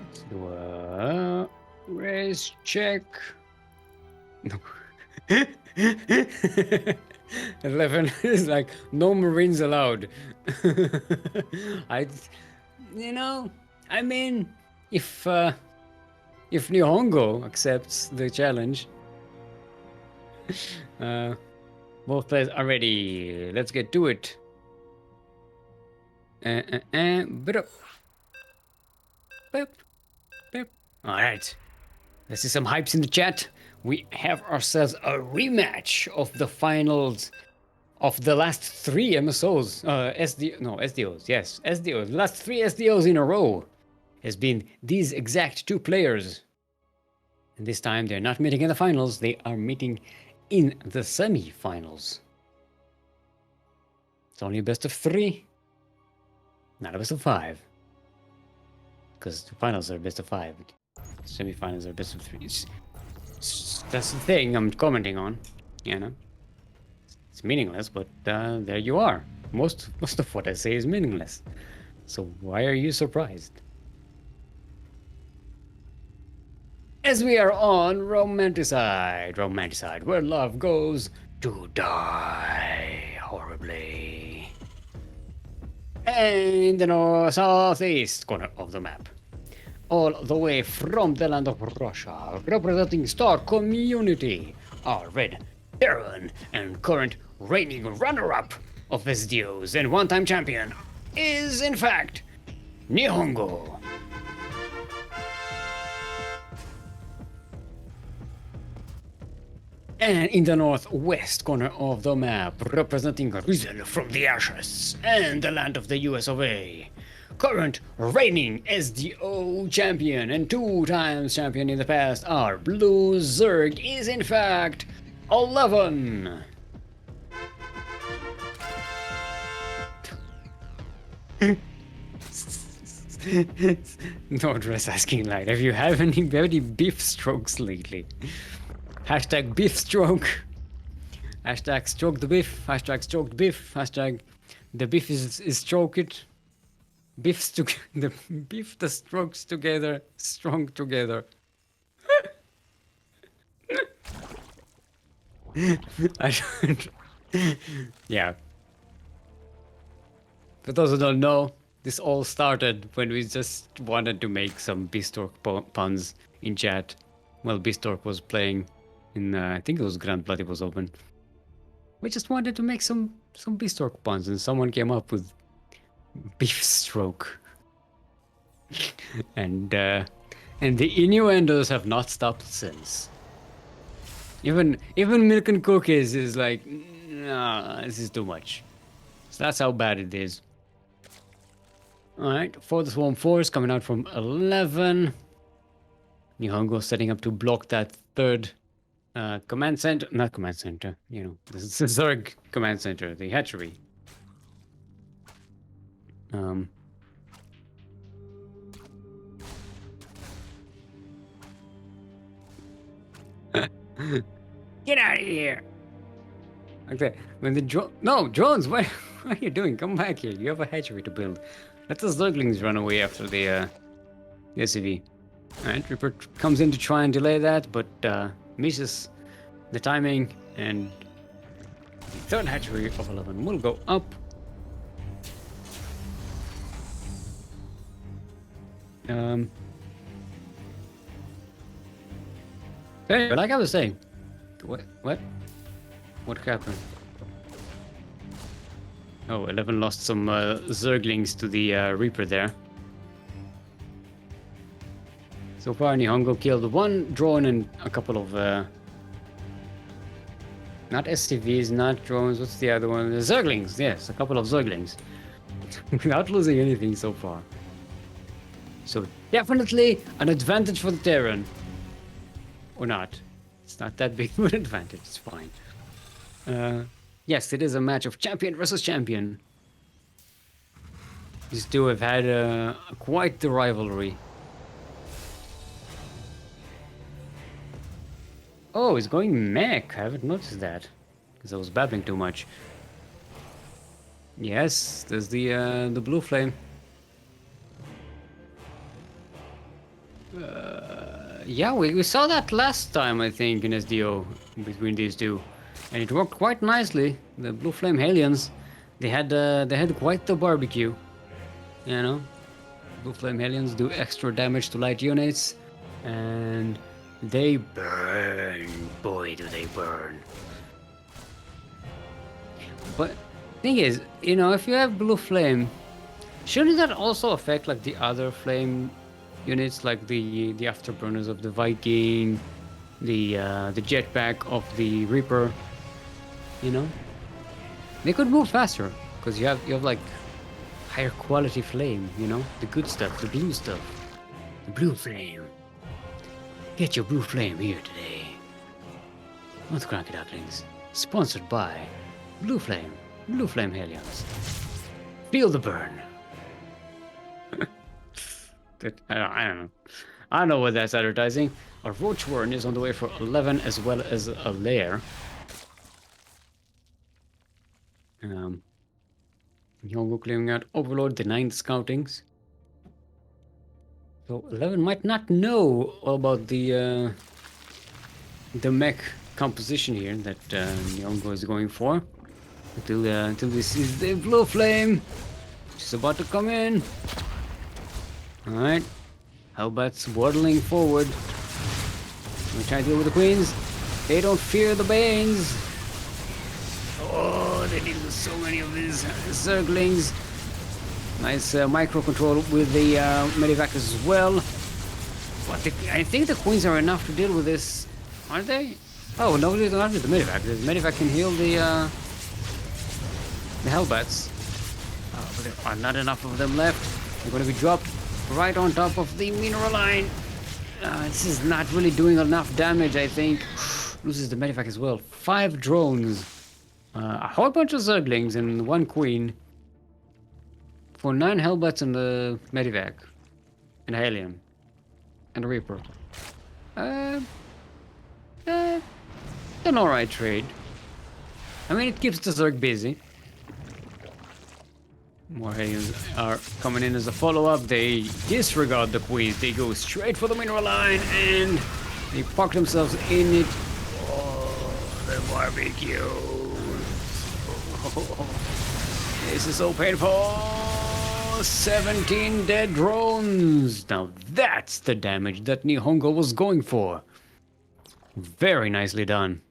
Let's do a race check. No. 11 is like no Marines allowed. I mean, if NihonGo accepts the challenge, both players are ready. Let's get to it. All right. Let's see some hypes in the chat. We have ourselves a rematch of the finals of the last 3 MSOs. SDOs. Yes, SDOs. The last 3 SDOs in a row has been these exact 2 players. And this time they're not meeting in the finals. They are meeting in the semi-finals. It's only a best of 3, not a best of 5. Because the finals are best of 5. Semi-finals are best of 3. That's the thing I'm commenting on. You know, it's meaningless, but there you are. Most of what I say is meaningless. So why are you surprised? As we are on romanticide, where love goes to die horribly. And the southeast corner of the map, all the way from the land of Russia, representing Star Community, are Red Baron and current reigning runner-up of SDOs and one-time champion is, in fact, NihonGo. And in the northwest corner of the map, representing Risen from the Ashes and the land of the US of A, current reigning SDO champion and 2 times champion in the past, our Blue Zerg is in fact 11. No dress asking like, have you had any beef strokes lately? Hashtag beef stroke. Hashtag stroke the beef. Hashtag stroked beef. Hashtag the beef is stroked. Beefs to the beef the strokes together, strong together. I don't. Yeah. For those who don't know, this all started when we just wanted to make some Beastork puns in chat. Well, Beastork was playing in I think it was Grand Bloody was open. We just wanted to make some Beastork puns, and someone came up with beef stroke. and the innuendos have not stopped since. Even Milk and Cookies is like, nah, this is too much. So that's how bad it is. Alright, for the Swarm Force coming out from 11. NihonGo setting up to block that third command center, not command center, you know, this is the Zerg command center, the hatchery. Get out of here! Okay, when the drones, what are you doing? Come back here. You have a hatchery to build. Let the Zerglings run away after the SCV. Alright, Reaper comes in to try and delay that, but misses the timing, and the third hatchery of 11 will go up. Anyway, like I was saying, what happened? Oh, 11 lost some Zerglings to the Reaper there. So far, NihonGo killed 1 drone and a couple of not SCVs, not drones. What's the other one? The Zerglings. Yes, a couple of Zerglings, without losing anything so far. So definitely an advantage for the Terran. Or not. It's not that big of an advantage, it's fine. Yes, it is a match of champion versus champion. These two have had quite the rivalry. Oh, it's going mech. I haven't noticed that. Because I was babbling too much. Yes, there's the blue flame. Yeah, we saw that last time, I think, in SDO between these two, and it worked quite nicely. The Blue Flame Hellions, they had quite the barbecue, you know. Blue Flame Hellions do extra damage to light units, and they burn. Boy, do they burn! But thing is, you know, if you have Blue Flame, shouldn't that also affect like the other flame units, like the afterburners of the Viking, the jetpack of the Reaper? You know, they could move faster because you have like higher quality flame. You know, the good stuff, the blue stuff, the blue flame. Get your blue flame here today. Not CranKy Ducklings, sponsored by Blue Flame Hellions. Feel the burn. I don't know. I know what that's advertising. A roach warren is on the way for 11 as well as a lair. NihonGo clearing out Overlord, denying the scoutings. So 11 might not know all about the mech composition here that NihonGo is going for. Until we see the blue flame. She's about to come in. Alright. Hellbat's waddling forward. We try to deal with the queens. They don't fear the Banes. Oh, they deal with so many of these Zerglings. Nice micro control with the Medivac as well. But I think the queens are enough to deal with this, aren't they? Oh, no, they don't have the Medivac. The Medivac can heal the Hellbats. Oh, but there are not enough of them left. They're going to be dropped right on top of the mineral line. This is not really doing enough damage, I think. Loses the Medivac as well. 5 drones. A whole bunch of Zerglings and 1 queen. For 9 Hellbats and the Medivac. And a Hellion. And a Reaper. An alright trade. I mean, it keeps the Zerg busy. More Hellions are coming in as a follow-up. They disregard the queens. They go straight for the mineral line and they park themselves in it. Oh, the barbecue. Oh, this is so painful. 17 dead drones. Now that's the damage that NihonGo was going for. Very nicely done.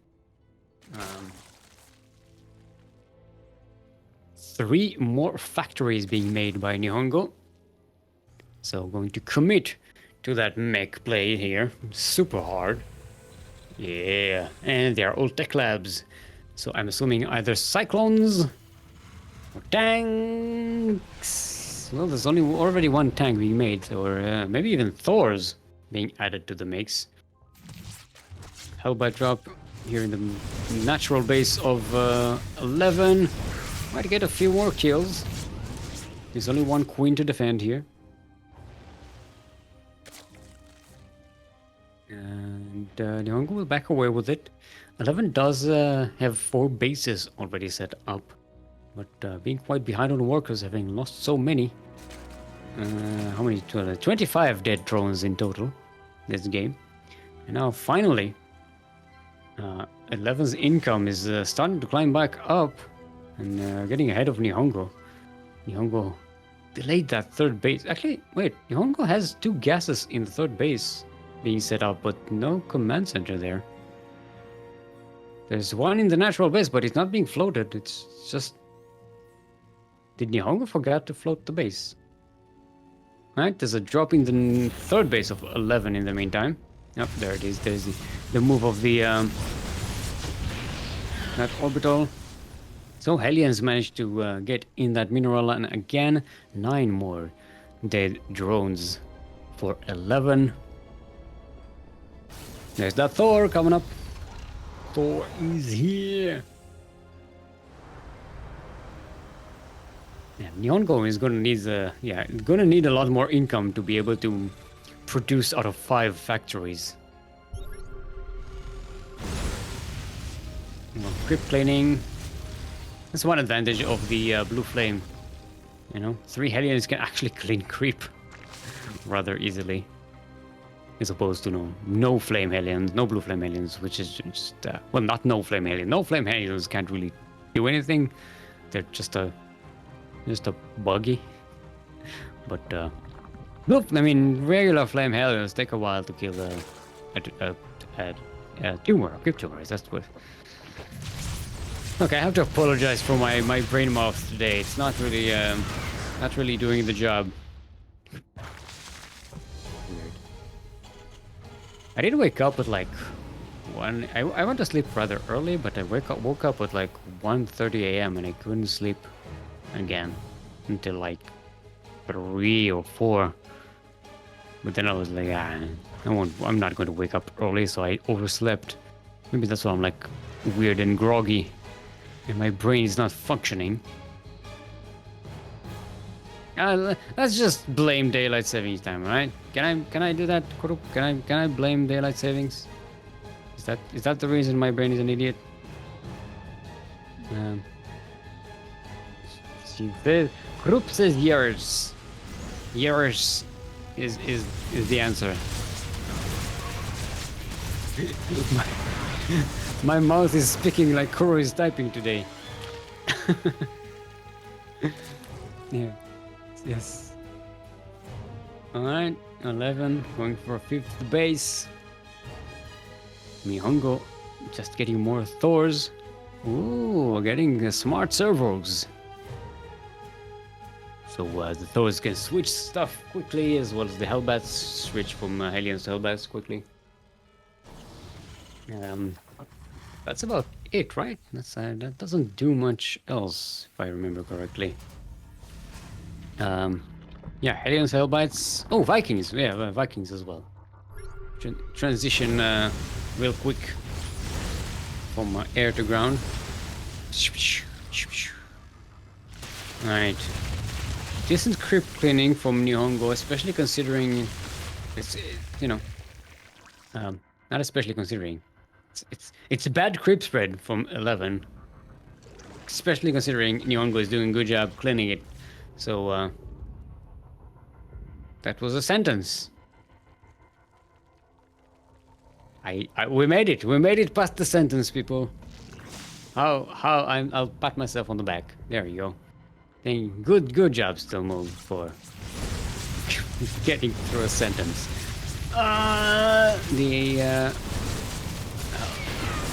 3 more factories being made by NihonGo. So going to commit to that mech play here. Super hard. Yeah, and they are all tech labs. So I'm assuming either cyclones or tanks. Well, there's already 1 tank being made, or maybe even Thors being added to the mix. Hellbat drop here in the natural base of 11. Might get a few more kills. There's only 1 queen to defend here. And NihonGo will back away with it. 11 does have 4 bases already set up. But being quite behind on workers, having lost so many. How many? 25 dead drones in total this game. And now finally, 11's income is starting to climb back up. And getting ahead of NihonGo. NihonGo delayed that 3rd base. Actually, wait, NihonGo has 2 gases in the 3rd base being set up, but no command center there. There's 1 in the natural base, but it's not being floated. It's just... Did NihonGo forget to float the base? Right, there's a drop in the 3rd base of 11 in the meantime. Yep, there it is. There's the move of the... that orbital. So Hellions managed to get in that mineral line again. 9 more dead drones for 11. There's that Thor coming up. Thor is here. Yeah, NihonGo is gonna need a lot more income to be able to produce out of 5 factories. Crypt cleaning. That's one advantage of the blue flame. You know, 3 Hellions can actually clean creep rather easily. As opposed to no flame Hellions, no blue flame Hellions, which is just, well, not no flame Hellions. No flame Hellions can't really do anything. They're just a buggy. But, look, I mean, regular flame Hellions take a while to kill a tumor, crypt tumors, that's what. Okay, I have to apologize for my brain mouth today. It's not really doing the job. Weird. I did wake up with like 1. I went to sleep rather early, but I woke up at like 1:30 a.m. and I couldn't sleep again until like 3 or 4. But then I was like, I'm not going to wake up early, so I overslept. Maybe that's why I'm like weird and groggy. And my brain is not functioning. Let's just blame daylight savings time, right? Can I do that, Kuro? Can I blame daylight savings? Is that the reason my brain is an idiot? Um, she says, Group says yours. Yours is the answer. my mouth is speaking like Kuro is typing today. Yeah. Yes. Alright, 11, going for a 5th base. NihonGo just getting more Thors. Ooh, getting smart servos. So the Thors can switch stuff quickly, as well as the Hellbats switch from Hellions to Hellbats quickly. That's about it, right? That doesn't do much else, if I remember correctly. Yeah, Hellions, Hellbats. Oh, Vikings. Yeah, Vikings as well. Transition real quick from air to ground. Alright. Decent crypt cleaning from NihonGo, especially considering it's not especially considering it's a bad crypt spread from 11, especially considering NihonGo is doing a good job cleaning it. So that was a sentence. We made it. We made it past the sentence, people. I'll pat myself on the back. There you go. Good job, Steelmold, for getting through a sentence.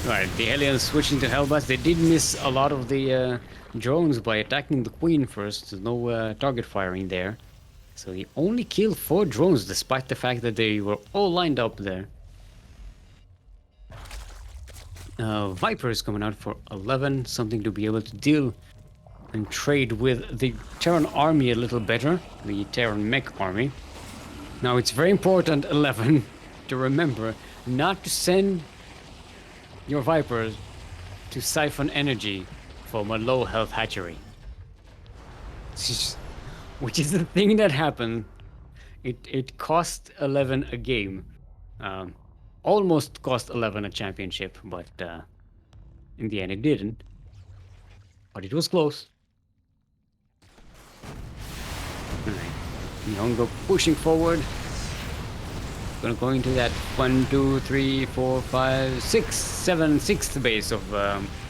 Right, the aliens switching to Hellbats. They did miss a lot of the drones by attacking the Queen first. There's no target firing there. So he only killed 4 drones, despite the fact that they were all lined up there. Viper is coming out for 11, something to be able to deal and trade with the Terran army a little better, the Terran mech army. Now it's very important, 11, to remember not to send your Vipers to siphon energy from a low health hatchery. Which is the thing that happened. It cost 11 a game. Almost cost 11 a championship, but in the end it didn't. But it was close. Alright. NihonGo pushing forward. Gonna go into that 1, 2, 3, 4, 5, 6, 7, 6th base of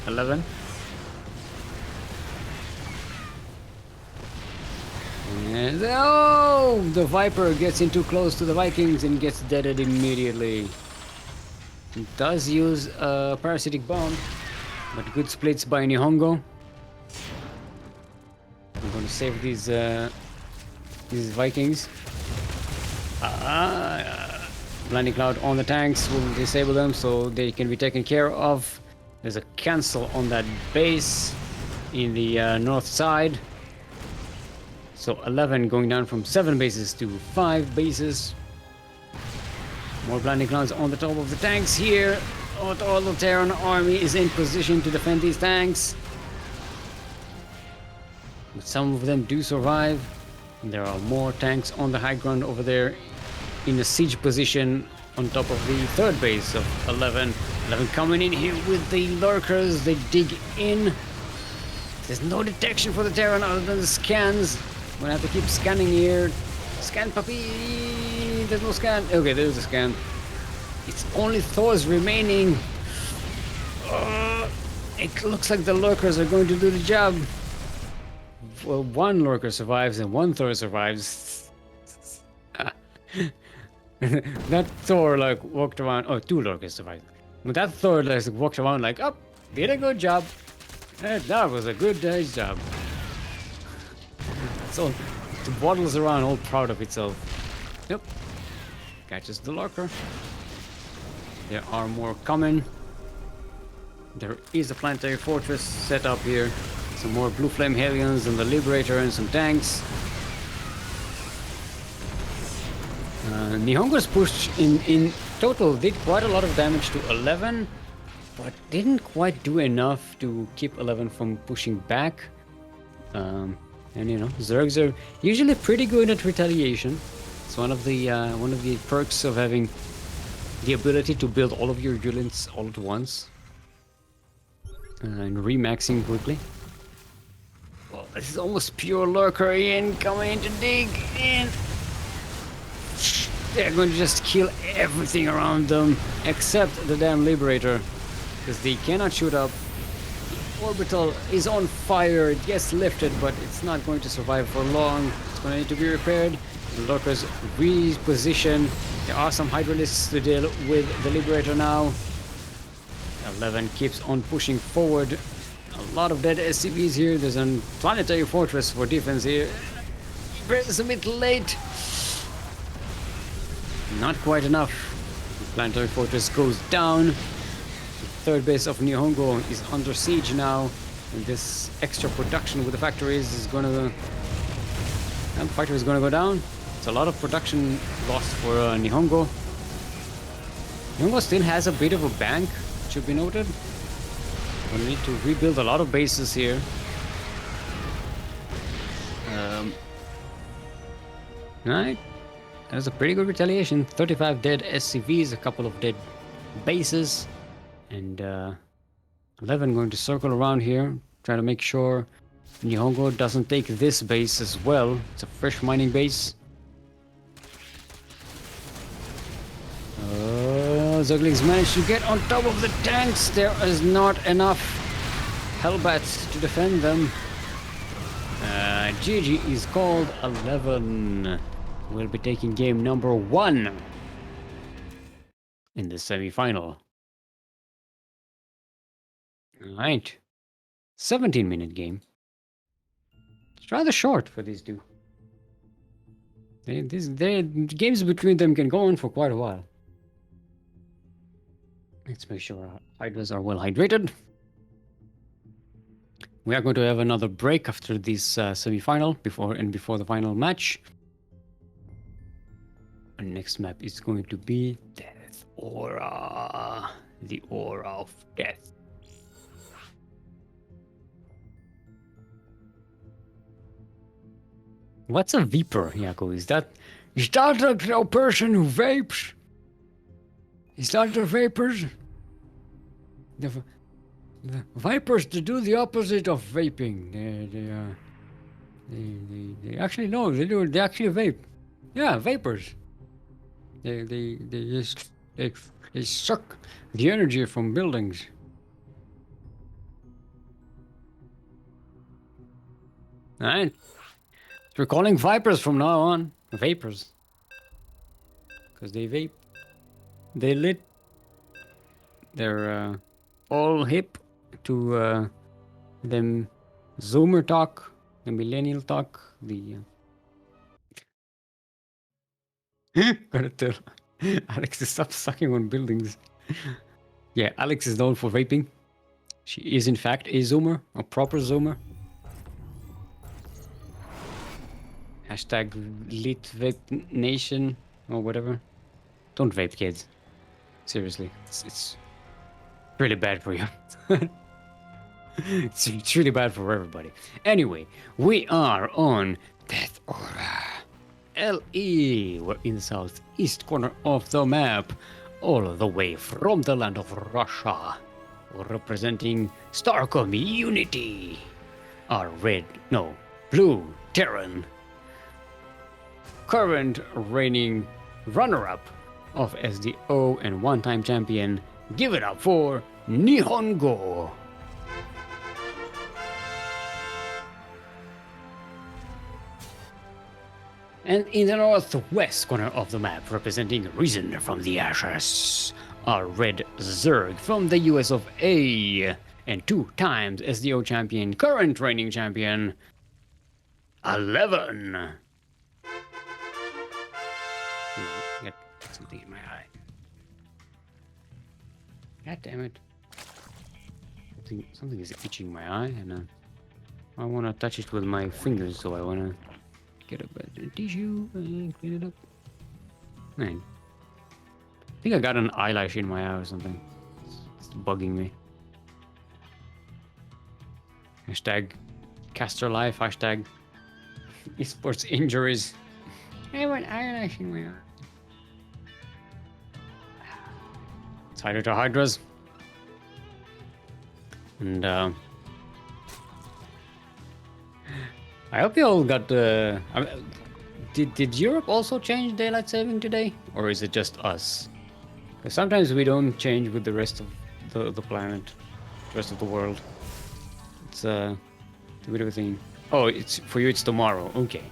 11. And oh, the Viper gets in too close to the Vikings and gets deaded immediately. It does use a parasitic bomb, but good splits by NihonGo. I'm gonna save these Vikings. Blinding Cloud on the tanks will disable them so they can be taken care of. There's a cancel on that base in the north side. So 11 going down from 7 bases to 5 bases. More Blinding Clouds on the top of the tanks here. All the Terran army is in position to defend these tanks. But some of them do survive. And there are more tanks on the high ground over there in a siege position on top of the 3rd base of 11. 11 coming in here with the lurkers. They dig in. There's no detection for the Terran other than the scans. I'm gonna have to keep scanning here. Scan, puppy! There's no scan. Okay, there's a scan. It's only Thors remaining. It looks like the lurkers are going to do the job. Well, 1 lurker survives and 1 Thor survives. That Thor like walked around. Oh, 2 lurkers survived. But that Thor like walked around like, oh, did a good job. That was a good day's job. So it waddles around all proud of itself. Yep. Catches the lurker. There are more coming. There is a planetary fortress set up here. Some more Blue Flame Hellions and the Liberator and some tanks. NihonGo's push in total did quite a lot of damage to 11, but didn't quite do enough to keep 11 from pushing back. And you know, Zergs are usually pretty good at retaliation. It's one of the perks of having the ability to build all of your units all at once and remaxing quickly. Well, this is almost pure lurker in coming to dig in. They're going to just kill everything around them except the damn Liberator, because they cannot shoot up. The orbital is on fire. It gets lifted, but it's not going to survive for long. It's going to need to be repaired. The lurkers reposition. There are some Hydralisks to deal with the Liberator now. 11 keeps on pushing forward. A lot of dead SCVs here. There's a planetary fortress for defense here. It's a bit late. Not quite enough. The planetary fortress goes down. The third base of NihonGo is under siege now. And this extra production with the factories is gonna... the factory is gonna go down. It's a lot of production lost for NihonGo. NihonGo still has a bit of a bank, it should be noted. We need to rebuild a lot of bases here. Right. That was a pretty good retaliation. 35 dead SCVs, a couple of dead bases, and 11 going to circle around here, try to make sure NihonGo doesn't take this base as well. It's a fresh mining base. Ducklings managed to get on top of the tanks. There is not enough Hellbats to defend them. GG is called. 11 will be taking game number 1 in the semi-final. Alright. 17-minute game. It's rather short for these two. The games between them can go on for quite a while. Let's make sure our Hydras are well hydrated. We are going to have another break after this semi-final before the final match. Our next map is going to be Death Aura. The Aura of Death. What's a Viper, Yaku? Is that a person who vapes? Is that the Vapors? The Vipers, to do the opposite of vaping. They actually no, they do. They actually vape. Yeah, Vapors. They suck the energy from buildings. Alright. We're calling Vipers from now on. Vapors. Because they vape. They lit. They're all hip to them Zoomer talk, the millennial talk, the... Gotta tell Alex to stop sucking on buildings. Yeah, Alex is known for vaping. She is in fact a Zoomer, a proper Zoomer. Hashtag lit vape nation or whatever. Don't vape, kids. Seriously, it's really bad for you. It's really bad for everybody. Anyway, we are on Death Aura. LE. We're in the southeast corner of the map, all the way from the land of Russia. Representing Star Community. Our blue Terran. Current reigning runner-up of SDO and one-time champion. Give it up for NihonGo. And in the northwest corner of the map, representing Reason from the Ashes, our red Zerg from the US of A, and 2 times SDO champion, current reigning champion, 11. Got something in my eye. God damn it. Something is itching my eye, and I want to touch it with my fingers, so I want to get a bit of tissue and clean it up. Man. I think I got an eyelash in my eye or something. It's bugging me. Hashtag caster life, hashtag Esports injuries. I went eyelasting my eye. Tied to Hydras. And I hope you all got did Europe also change daylight saving today? Or is it just us? Because sometimes we don't change with the rest of the planet, the rest of the world. It's a bit of a thing. Oh, it's for you. It's tomorrow. Okay.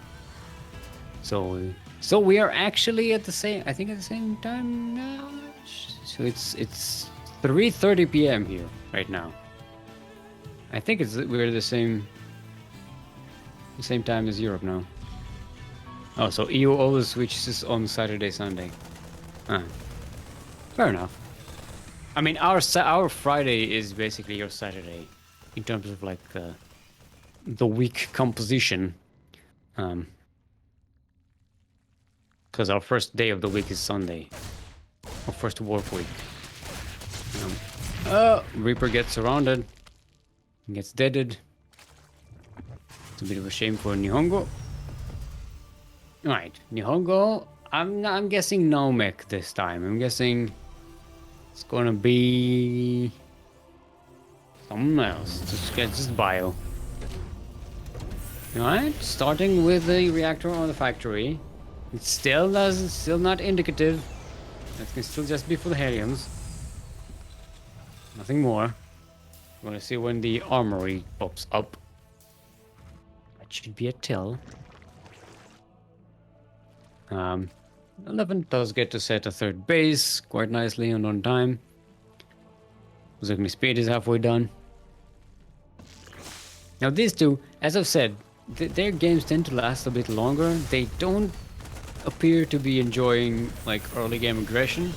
So we are actually at the same. I think at the same time now. So it's 3:30 p.m. here right now. I think we're the same time as Europe now. Oh, so EU always switches on Saturday, Sunday. Fair enough. I mean, our Friday is basically your Saturday, in terms of like the week composition. Because our first day of the week is Sunday, our first work week. Reaper gets surrounded, gets deaded. It's a bit of a shame for NihonGo. Right, NihonGo. I'm guessing no mech this time. I'm guessing it's gonna be something else. Just bio. Alright, starting with the reactor on the factory. It's still not indicative. That can still just be for the heliums. Nothing more. We're gonna see when the armory pops up. That should be a tell. 11 does get to set a third base quite nicely and on time. Zugni speed is halfway done. Now these two, as I've said, their games tend to last a bit longer. They don't appear to be enjoying like early game aggression,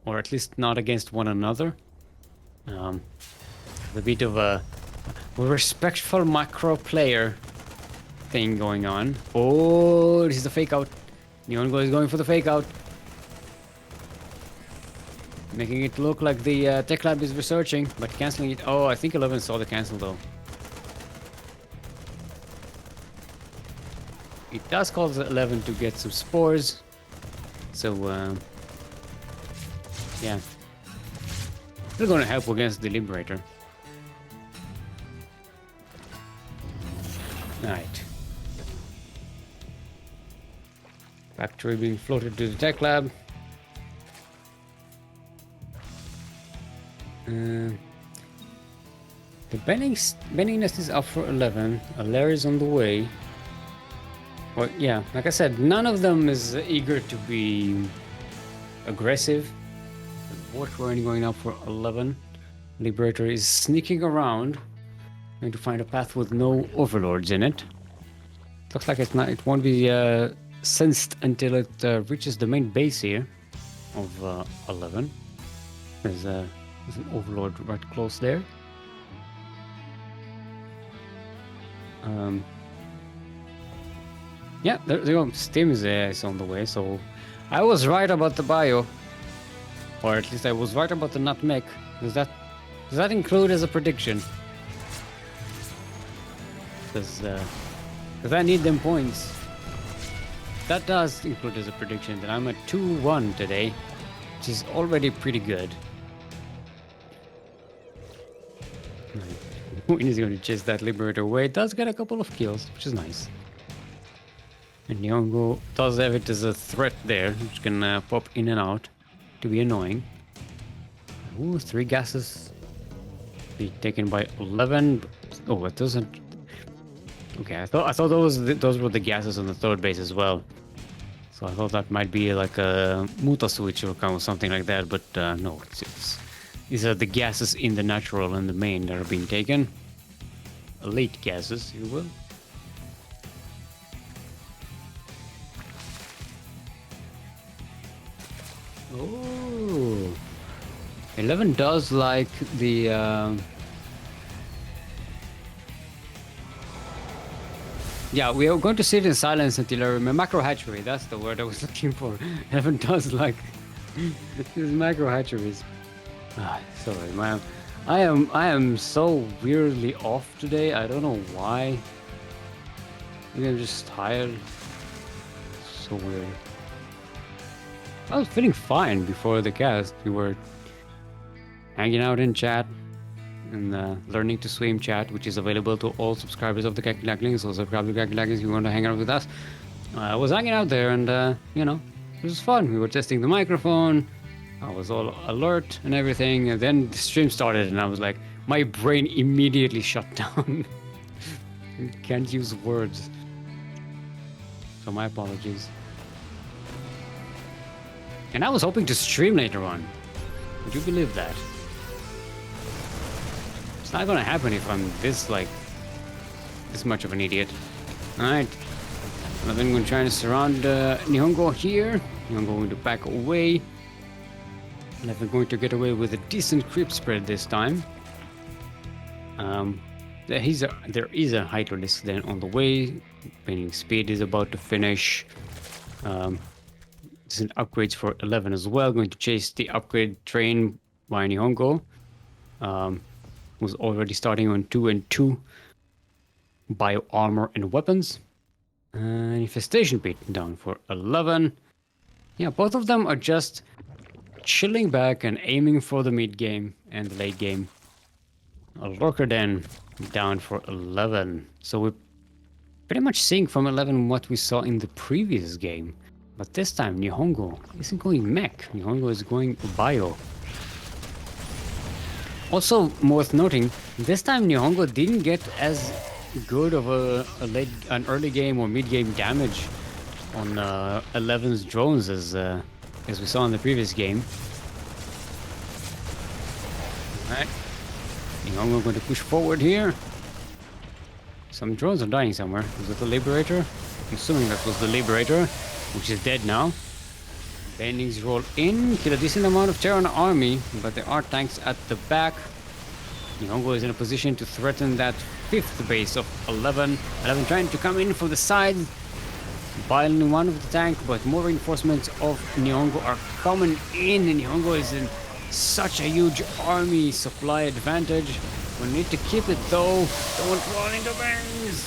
or at least not against one another. A bit of a respectful macro player thing going on. Oh, this is the fake out. NihonGo is going for the fake out, making it look like the tech lab is researching, but canceling it. Oh, I think 11 saw the cancel though. It does cause 11 to get some spores, so yeah, they're gonna help against the Liberator. Alright. Factory being floated to the tech lab. The bending nest is up for 11. Alair is on the way. Well, yeah, like I said, none of them is eager to be aggressive. Wartwarren going up for 11. Liberator is sneaking around, trying to find a path with no overlords in it. Looks like it won't be sensed until it reaches the main base here of 11. There's an overlord right close there. Yeah, there you go. Steam is on the way, so I was right about the bio, or at least I was right about the nutmeg. Does that include as a prediction? Because I need them points. That does include as a prediction. That I'm at 2-1 today, which is already pretty good. Win is going to chase that Liberator away. It does get a couple of kills, which is nice. And NihonGo does have it as a threat there, which can pop in and out to be annoying. Ooh, 3 gases. Be taken by 11. Oh, it doesn't. Okay, I thought those were the gases on the third base as well. So I thought that might be like a muta switch or something like that, but no, these are the gases in the natural and the main that are being taken. Elite gases, if you will. Oh, 11 does like the yeah, we are going to sit in silence until I remember macro hatchery. That's the word I was looking for. 11 does like these macro hatcheries. Sorry, man. I am so weirdly off today. I don't know why. Maybe I'm just tired. So weird. I was feeling fine before the cast. We were hanging out in chat and learning to swim chat, which is available to all subscribers of the CranKy Ducklings. So subscribe to CranKy Ducklings if you want to hang out with us. I was hanging out there and, you know, it was fun. We were testing the microphone. I was all alert and everything. And then the stream started and I was like, my brain immediately shut down. Can't use words. So my apologies. And I was hoping to stream later on. Would you believe that? It's not gonna happen if I'm this much of an idiot. Alright. I'm then going to try to surround NihonGo here. NihonGo going to back away. And I'm going to get away with a decent creep spread this time. There is a Hydro Disc then on the way. Painting speed is about to finish. There's an upgrades for 11 as well. Going to chase the upgrade train by NihonGo. Was already starting on 2 and 2. Bio armor and weapons. Infestation Pit down for 11. Yeah, both of them are just chilling back and aiming for the mid game and the late game. A Lurker Den down for 11. So we're pretty much seeing from 11 what we saw in the previous game. But this time NihonGo isn't going mech. NihonGo is going bio. Also worth noting, this time NihonGo didn't get as good of an early game or mid game damage on 11's drones as we saw in the previous game. Alright, NihonGo going to push forward here. Some drones are dying somewhere. Was it the Liberator? I'm assuming that was the Liberator, which is dead now. Bendings roll in, kill a decent amount of Terran army, but there are tanks at the back. NihonGo is in a position to threaten that 5th base of 11. 11 trying to come in from the side, piling one of the tank, but more reinforcements of NihonGo are coming in, and NihonGo is in such a huge army supply advantage. We need to keep it though. Don't run into Banes!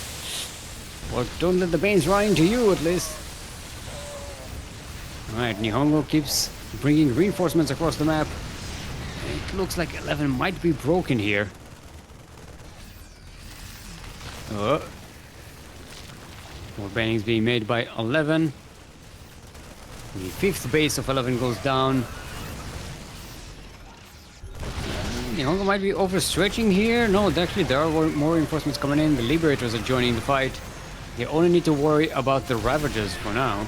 Or don't let the Banes run into you at least. Alright, NihonGo keeps bringing reinforcements across the map. It looks like 11 might be broken here. More bannings being made by 11. The 5th base of 11 goes down. NihonGo might be overstretching here. No, actually there are more reinforcements coming in. The Liberators are joining the fight. They only need to worry about the Ravagers for now.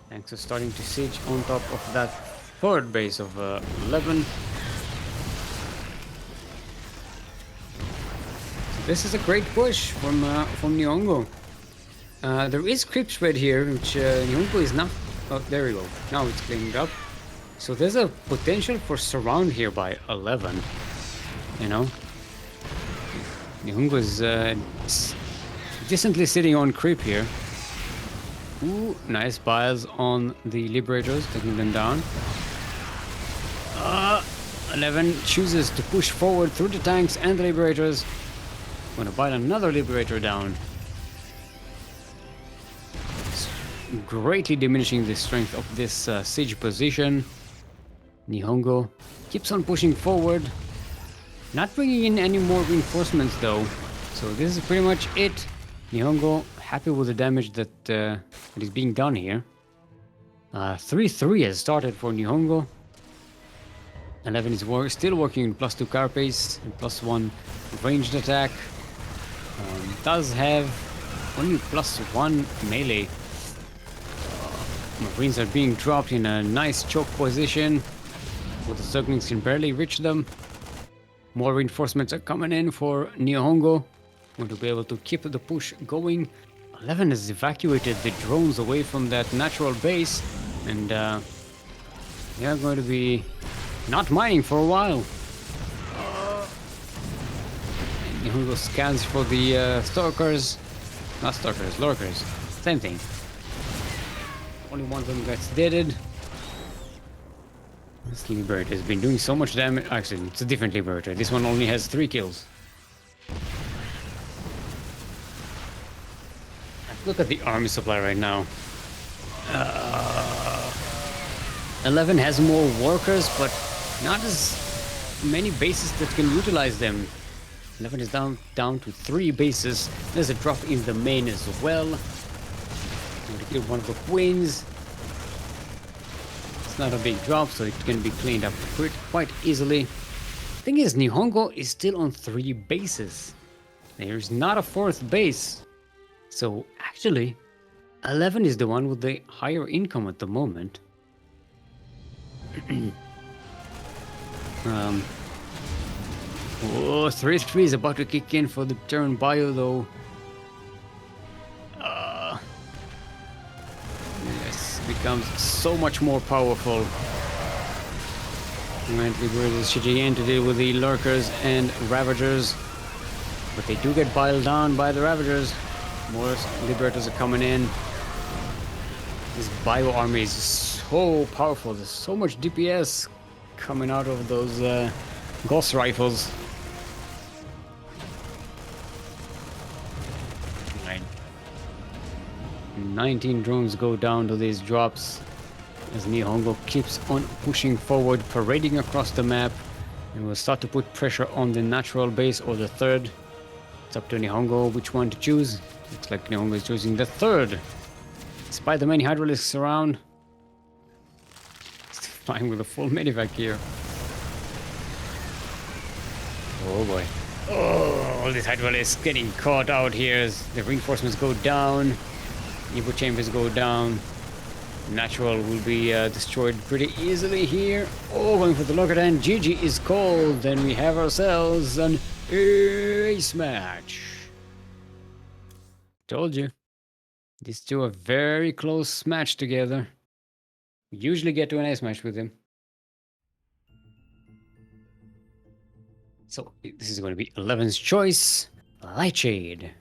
Tanks are starting to siege on top of that 3rd base of 11. So this is a great push from NihonGo. There is creep spread here, which NihonGo is not. Oh, there we go. Now it's cleaned up. So there's a potential for surround here by 11. You know, NihonGo is decently sitting on creep here. Ooh, nice bias on the Liberators, taking them down. 11 chooses to push forward through the tanks and the Liberators. Gonna bite another Liberator down. It's greatly diminishing the strength of this siege position. NihonGo keeps on pushing forward. Not bringing in any more reinforcements though. So this is pretty much it. NihonGo happy with the damage that is being done here. 3-3 has started for NihonGo. 11 is still working in +2 carapace and +1 ranged attack. Does have only +1 melee. Marines are being dropped in a nice choke position, but the Ducklings can barely reach them. More reinforcements are coming in for NihonGo. Want to be able to keep the push going. 11 has evacuated the drones away from that natural base, and they are going to be not mining for a while. NihonGo scans for the stalkers, not stalkers, lurkers, same thing. Only one of them gets deaded. This Liberator has been doing so much damage. Actually, it's a different Liberator. This one only has 3 kills. look at the army supply right now. 11 has more workers, but not as many bases that can utilize them. 11 is down to 3 bases. There's a drop in the main as well. I'm going to kill one of the queens. It's not a big drop, so it can be cleaned up quite easily. Thing is, NihonGo is still on 3 bases. There's not a 4th base. So actually, 11 is the one with the higher income at the moment. Oh, 3-3 is about to kick in for the Terran Bio though. This becomes so much more powerful. Right, Liberator's GGN to deal with the Lurkers and Ravagers. But they do get piled down by the Ravagers. More Liberators are coming in. This Bio army is so powerful. There's so much DPS coming out of those Gauss rifles. Right. 19 drones go down to these drops as NihonGo keeps on pushing forward, parading across the map, and will start to put pressure on the natural base or the 3rd. It's up to NihonGo which one to choose. Looks like NihonGo is choosing the 3rd. Despite the many hydralisks around, still flying with a full medivac here. Oh boy. Oh, all these hydralisks getting caught out here as the reinforcements go down. Evo chambers go down. Natural will be destroyed pretty easily here. Oh, going for the lockout and GG is called. Then we have ourselves an ace match. Told you. These two are very close match together. We usually get to an ace match with them. So this is going to be 11's choice. Lightshade.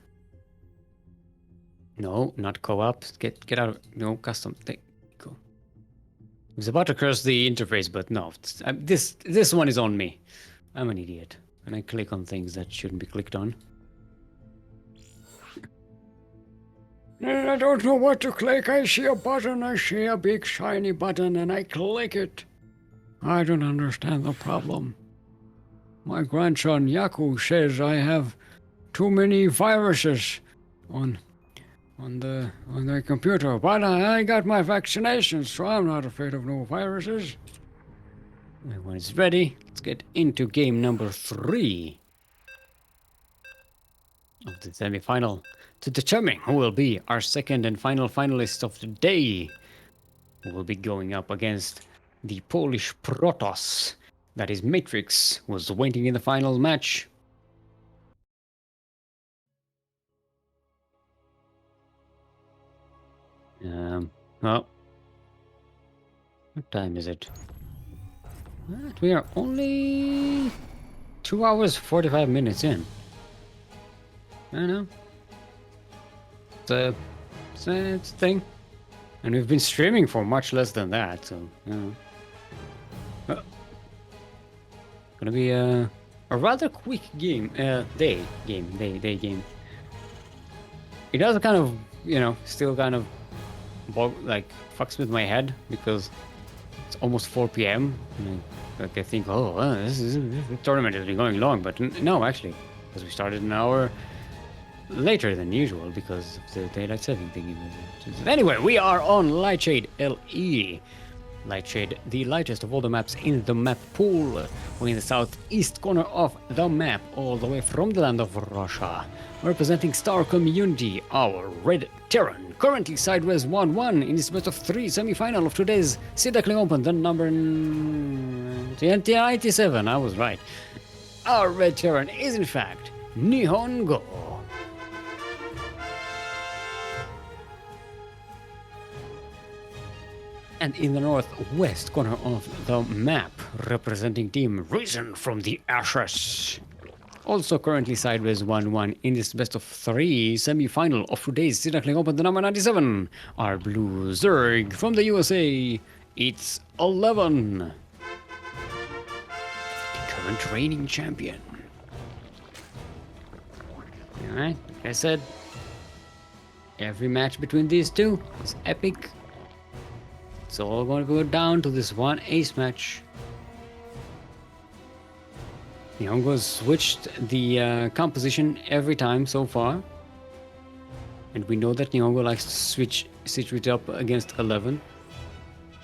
No, not co-op. Get out of no custom thing. Go. I was about to curse the interface, but no. This one is on me. I'm an idiot, and I click on things that shouldn't be clicked on. I don't know what to click. I see a button. I see a big shiny button, and I click it. I don't understand the problem. My grandson Yaku says I have too many viruses on the computer, but I got my vaccinations, so I'm not afraid of no viruses. When it's ready, let's get into game number 3 of the semi-final to determine who will be our second and final finalist of the day. Who will be going up against the Polish Protoss. That is Matrixx, was waiting in the final match. Well, what time is it? What? We are only 2 hours 45 minutes in. I don't know. It's a thing. And we've been streaming for much less than that, so, you know. Gonna be a rather quick game, day game. It does kind of, you know, still kind of like fucks with my head because it's almost 4 p.m. And I think, the tournament has been going long, but no, actually, because we started an hour later than usual because of the daylight saving thing. Anyway, we are on Lightshade LE. Lightshade, the lightest of all the maps in the map pool. We're in the southeast corner of the map, all the way from the land of Russia. Representing Star Community, our Red Terran, currently sideways 1-1 in this best of 3 semi-final of today's Sea Duckling Open, the number 97, I was right. Our Red Terran is in fact NihonGo. And in the northwest corner of the map, representing Team Risen from the Ashes. Also currently sideways 1-1 in this best of 3 semi-final of today's Sea Duckling Open, the number 97. Our Blue Zerg from the USA, it's 11. The current reigning champion. Alright, like I said, Every match between these two is epic. It's all going to go down to this one ace match. NihonGo's switched the composition every time so far. And we know that NihonGo likes to switch it up against 11.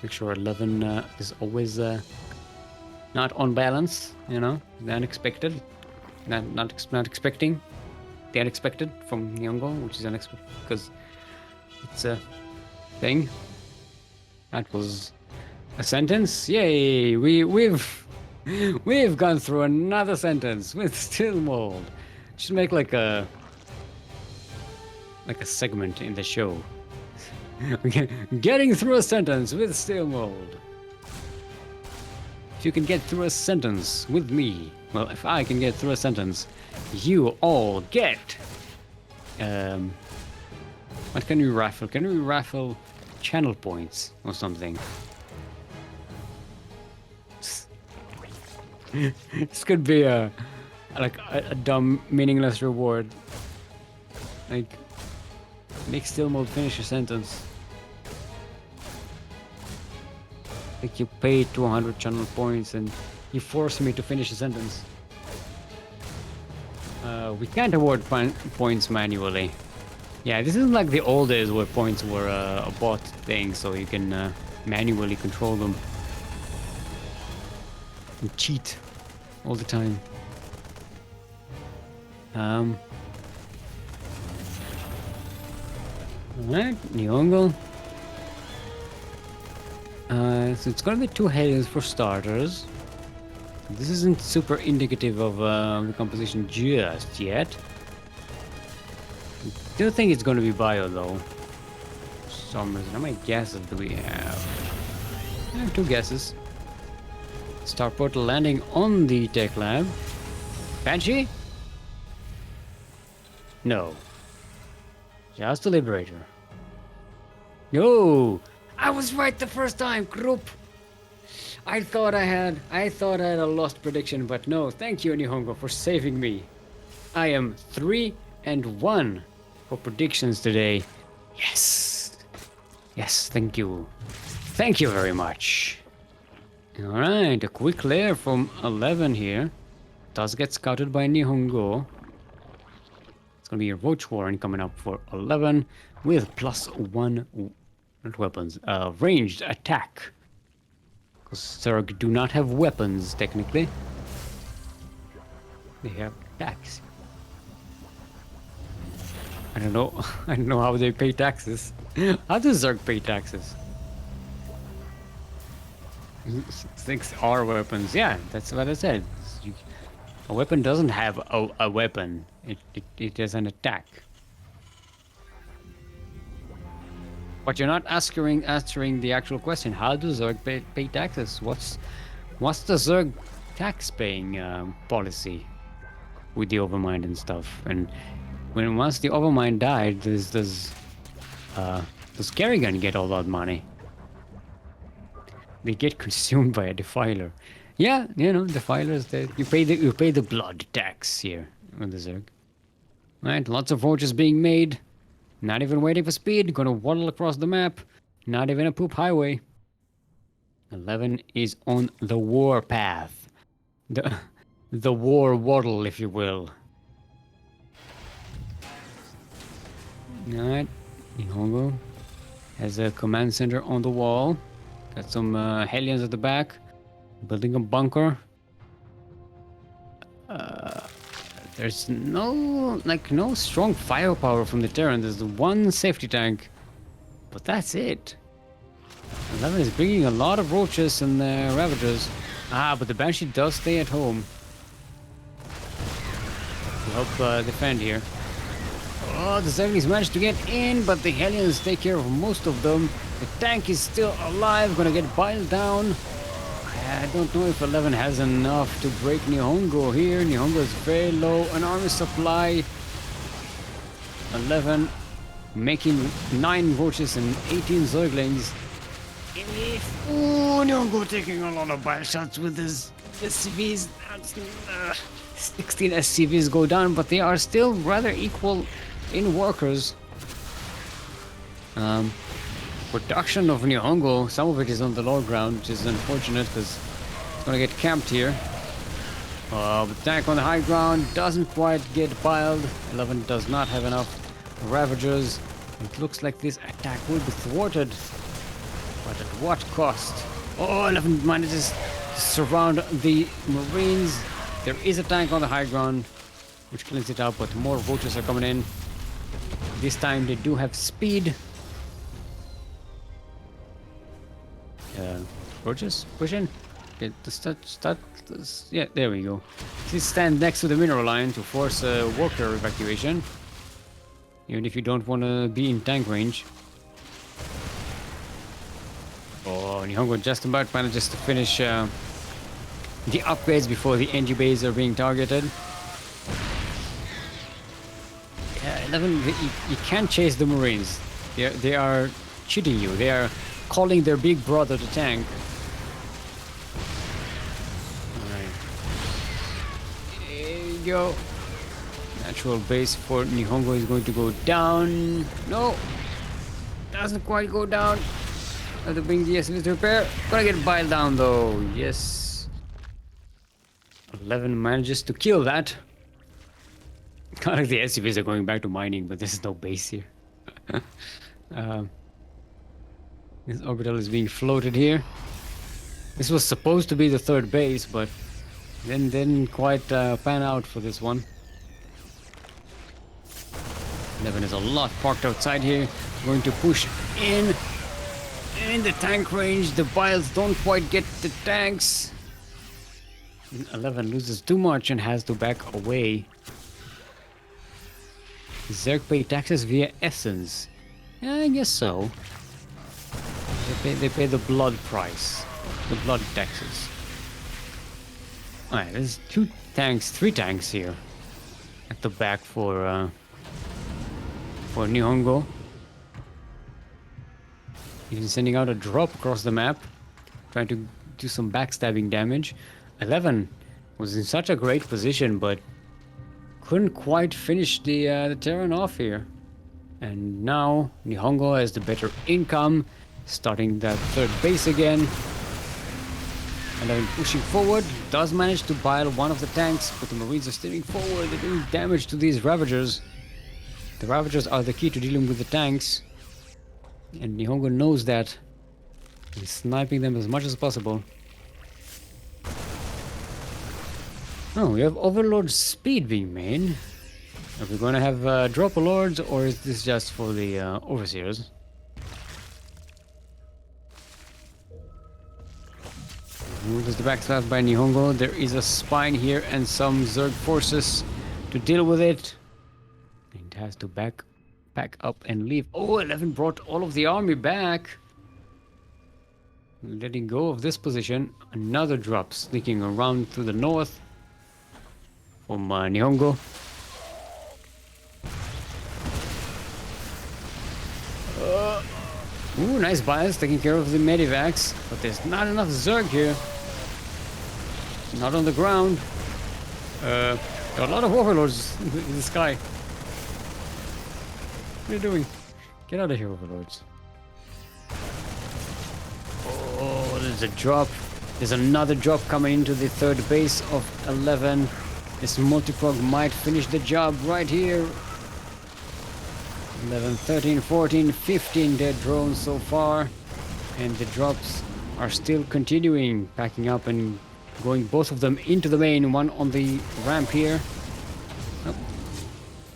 Make sure 11 is always not on balance, you know, the unexpected. Not expecting the unexpected from NihonGo, which is unexpected because it's a thing. That was a sentence. Yay! We've gone through another sentence with Steelmold. Should make like a segment in the show. Getting through a sentence with Steelmold. If you can get through a sentence with me, well, if I can get through a sentence, you all get. What can we raffle? Can we raffle channel points or something? This could be a dumb, meaningless reward. Like, make Steelmold finish a sentence. Like, you pay 200 channel points and you force me to finish a sentence. We can't award points manually. Yeah, this isn't like the old days where points were a bot thing, so you can manually control them. And cheat all the time. Alright, NihonGo. So it's gonna be 2 Helios for starters. This isn't super indicative of the composition just yet. I do think it's gonna be bio though. For some reason. How many guesses do we have? I have 2 guesses. Star Portal landing on the tech lab. Banshee? No. Just a Liberator. Yo! I was right the first time, group! I thought I had a lost prediction, but no, thank you NihonGo for saving me. I am 3-1 for predictions today. Yes! Yes, thank you. Thank you very much. Alright, a quick lair from 11 here. Does get scouted by NihonGo. It's gonna be a Roach Warren coming up for 11 with +1 weapons. Ranged attack. Because Zerg do not have weapons, technically. They have attacks. I don't know. I don't know how they pay taxes. How does Zerg pay taxes? 6 are weapons. Yeah, that's what I said. A weapon doesn't have a weapon. It is an attack. But you're not answering the actual question. How do Zerg pay taxes? What's the Zerg tax paying policy with the Overmind and stuff? And once the Overmind died, does Kerrigan get all that money? They get consumed by a defiler. Yeah, you know, defilers. You pay the blood tax here on the Zerg. Right, lots of roaches being made. Not even waiting for speed. Gonna waddle across the map. Not even a poop highway. 11 is on the war path. The war waddle, if you will. Alright, NihonGo has a command center on the wall. Got some Hellions at the back. Building a bunker. There's no strong firepower from the Terran. There's the one safety tank, but that's it. 11 is bringing a lot of roaches and Ravagers. But the Banshee does stay at home to help defend here. Oh, the Zerglings managed to get in, but the Hellions take care of most of them. The tank is still alive, gonna get piled down. I don't know if 11 has enough to break NihonGo here. NihonGo is very low on army supply. 11 making 9 roaches and 18 Zerglings. Oh, NihonGo taking a lot of bile shots with his SCVs. 16 SCVs go down, but they are still rather equal in workers. Production of NihonGo, some of it is on the lower ground, which is unfortunate because it's gonna get camped here. The tank on the high ground doesn't quite get piled. 11 does not have enough Ravagers. It looks like this attack will be thwarted. But at what cost? Oh, 11 manages to surround the Marines. There is a tank on the high ground, which cleans it up, but more vultures are coming in. This time they do have speed. Vultures, push in. Okay, yeah, there we go. Please stand next to the mineral line to force a worker evacuation. Even if you don't want to be in tank range. Oh, NihonGo just about manages to finish the upgrades before the NG bays are being targeted. Yeah, 11, you can't chase the Marines. They are cheating you. They are calling their big brother the tank. Alright. There you go. Natural base for NihonGo is going to go down. No! Doesn't quite go down. Have to bring the SLS to repair. Gonna get piled down though. Yes. 11 manages to kill that. Kind of like the SCVs are going back to mining, but there's no base here. This orbital is being floated here. This was supposed to be the third base, but then didn't quite pan out for this one. 11 is a lot parked outside here. Going to push in the tank range. The biles don't quite get the tanks. 11 loses too much and has to back away. Zerg pay taxes via essence. Yeah, I guess so. They pay the blood price. The blood taxes. Alright, there's 3 tanks here. At the back for NihonGo. Even sending out a drop across the map. Trying to do some backstabbing damage. 11 was in such a great position, but couldn't quite finish the Terran off here. And now NihonGo has the better income, starting that third base again. 11 pushing forward, does manage to pile one of the tanks, but the Marines are steering forward. They're doing damage to these Ravagers. The Ravagers are the key to dealing with the tanks, and NihonGo knows that. He's sniping them as much as possible. Oh, we have Overlord speed being made. Are we gonna have Dropper Lords, or is this just for the Overseers? There's the backstab by NihonGo. There is a spine here and some Zerg forces to deal with it. It has to back up and leave. Oh, 11 brought all of the army back. Letting go of this position. Another drop sneaking around to the north from NihonGo. Ooh, nice bias, taking care of the medivacs, but there's not enough Zerg here. Not on the ground. There are a lot of Overlords in the sky. What are you doing? Get out of here, Overlords. Oh, there's a drop. There's another drop coming into the third base of 11. This multiprog might finish the job right here. 11, 13, 14, 15 dead drones so far. And the drops are still continuing, packing up and going both of them into the main. One on the ramp here. Nope.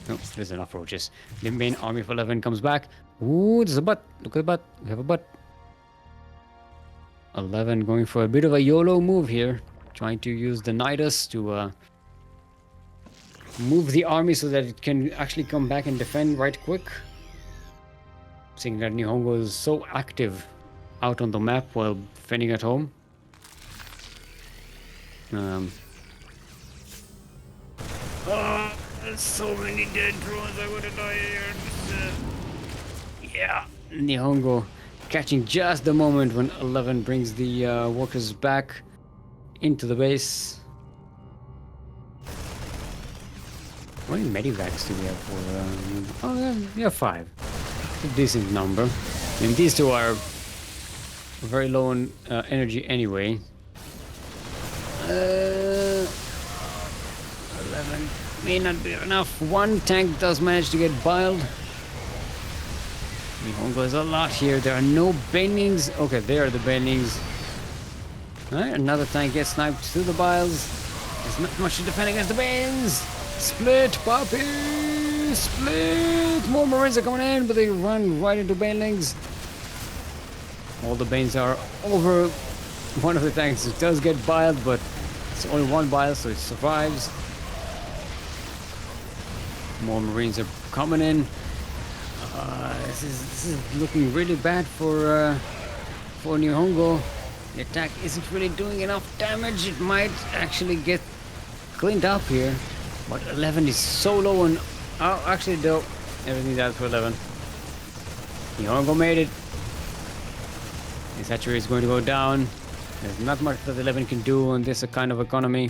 Nope, there's enough roaches. The main army of 11 comes back. Ooh, there's a butt. Look at the butt. We have a butt. 11 going for a bit of a YOLO move here. Trying to use the Nidus to move the army so that it can actually come back and defend right quick. Seeing that NihonGo is so active out on the map while defending at home. Oh, there's so many dead drones. I would have died here. Yeah, NihonGo catching just the moment when 11 brings the workers back into the base. How many medivacs do we have for... oh, yeah, we have 5. a decent number. I mean, these two are very low on energy anyway. 11 may not be enough. One tank does manage to get biled. NihonGo is a lot here. There are no banelings. Okay, there are the banelings. Alright, another tank gets sniped through the biles. There's not much to defend against the banes. Split, puppy! Split! More marines are coming in, but they run right into banelings. All the banes are over. One of the tanks does get biled, but it's only one bile, so it survives. More marines are coming in. This is looking really bad for NihonGo. The attack isn't really doing enough damage. It might actually get cleaned up here, but 11 is so low on. Oh, actually, though, everything died for 11. NihonGo made it. His hatchery is going to go down. There's not much that 11 can do on this kind of economy.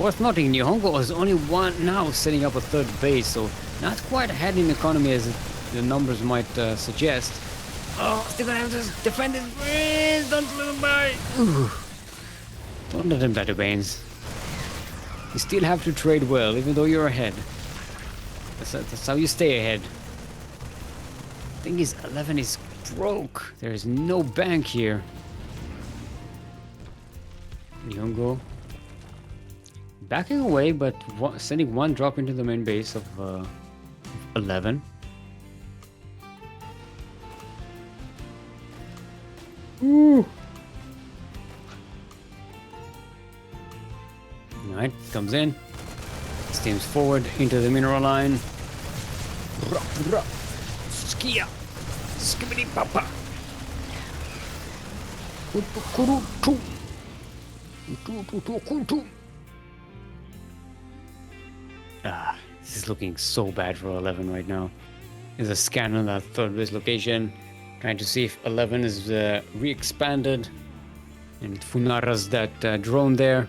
Worth noting, NihonGo is only one now setting up a third base, so not quite ahead in economy as the numbers might suggest. Oh, still gonna have to defend his brains! Don't let him die! Ooh. Don't let him die to Banes. You still have to trade well, even though you're ahead. That's how you stay ahead. Thing is, 11 is broke. There is no bank here. NihonGo backing away, but sending one drop into the main base of 11. Ooh. Alright, comes in. Steams forward into the mineral line. Skia! Skibbity papa! This is looking so bad for 11 right now. There's a scan on that third base location, trying to see if 11 is re-expanded, and Funara's that drone there.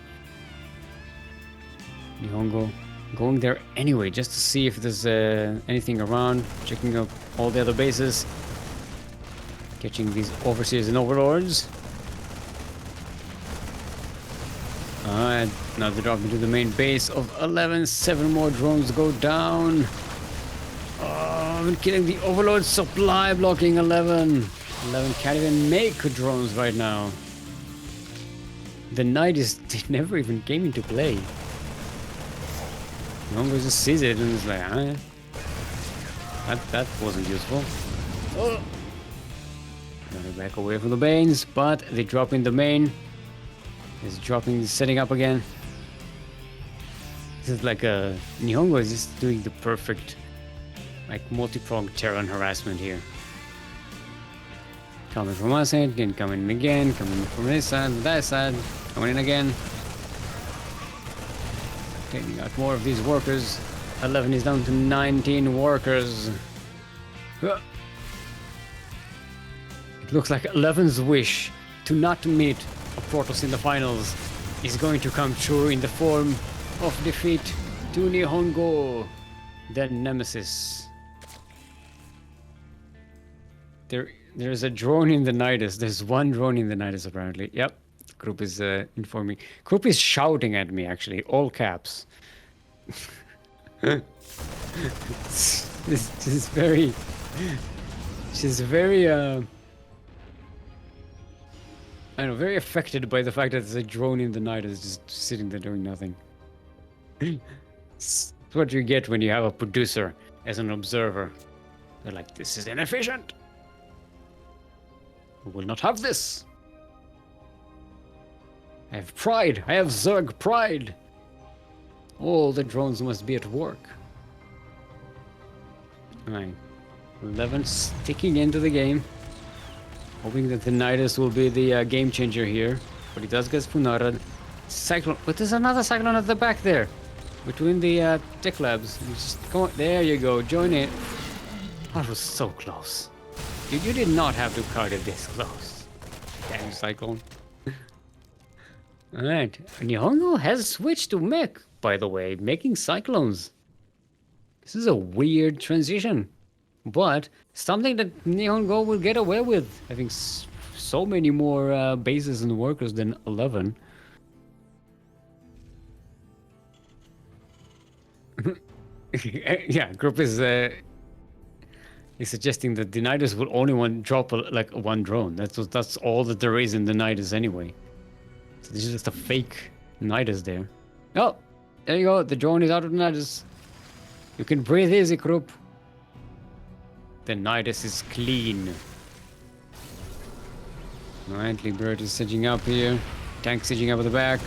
NihonGo going there anyway, just to see if there's anything around, checking up all the other bases, catching these overseers and overlords. Alright, now they drop into the main base of 11. 7 more drones go down. Oh, I'm killing the overlord supply, blocking 11. 11 can't even make drones right now. The knight is never even came into play. NihonGo just sees it and is like, ah, that wasn't useful. Oh. Gotta back away from the banes, but they drop in the main. Is dropping, setting up again. This is like NihonGo is just doing the perfect, like, multi-pronged Terran harassment here. Coming from one side, then coming in again, coming from this side, that side, coming in again. Taking out more of these workers. 11 is down to 19 workers. It looks like 11's wish to not meet Protoss in the finals is going to come true in the form of defeat to NihonGo, the nemesis. There's a drone in the Nidus. There's one drone in the Nidus apparently. Yep, Group is informing. Group is shouting at me actually, all caps. She's very I know, very affected by the fact that there's a drone in the night is just sitting there doing nothing. It's what you get when you have a producer as an observer. They're like, this is inefficient. We will not have this. I have pride. I have Zerg pride. All the drones must be at work. Alright. 11 sticking into the game. Hoping that the Nidus will be the game changer here. But he does get Funara. Cyclone. But there's another Cyclone at the back there. Between the tech labs. Just come on. There you go. Join it. That was so close. You did not have to cut it this close. Damn Cyclone. Alright. NihonGo has switched to mech, by the way. Making Cyclones. This is a weird transition. but something that NihonGo will get away with, having so many more bases and workers than 11. Yeah, group is suggesting that the Nidus will only drop like one drone. That's all that there is in the Nidus anyway. So this is just a fake Nidus there. Oh, there you go. The drone is out of the Nidus. You can breathe easy, group. The Nidus is clean. Alright, Libert is sieging up here. Tank sieging up at the back.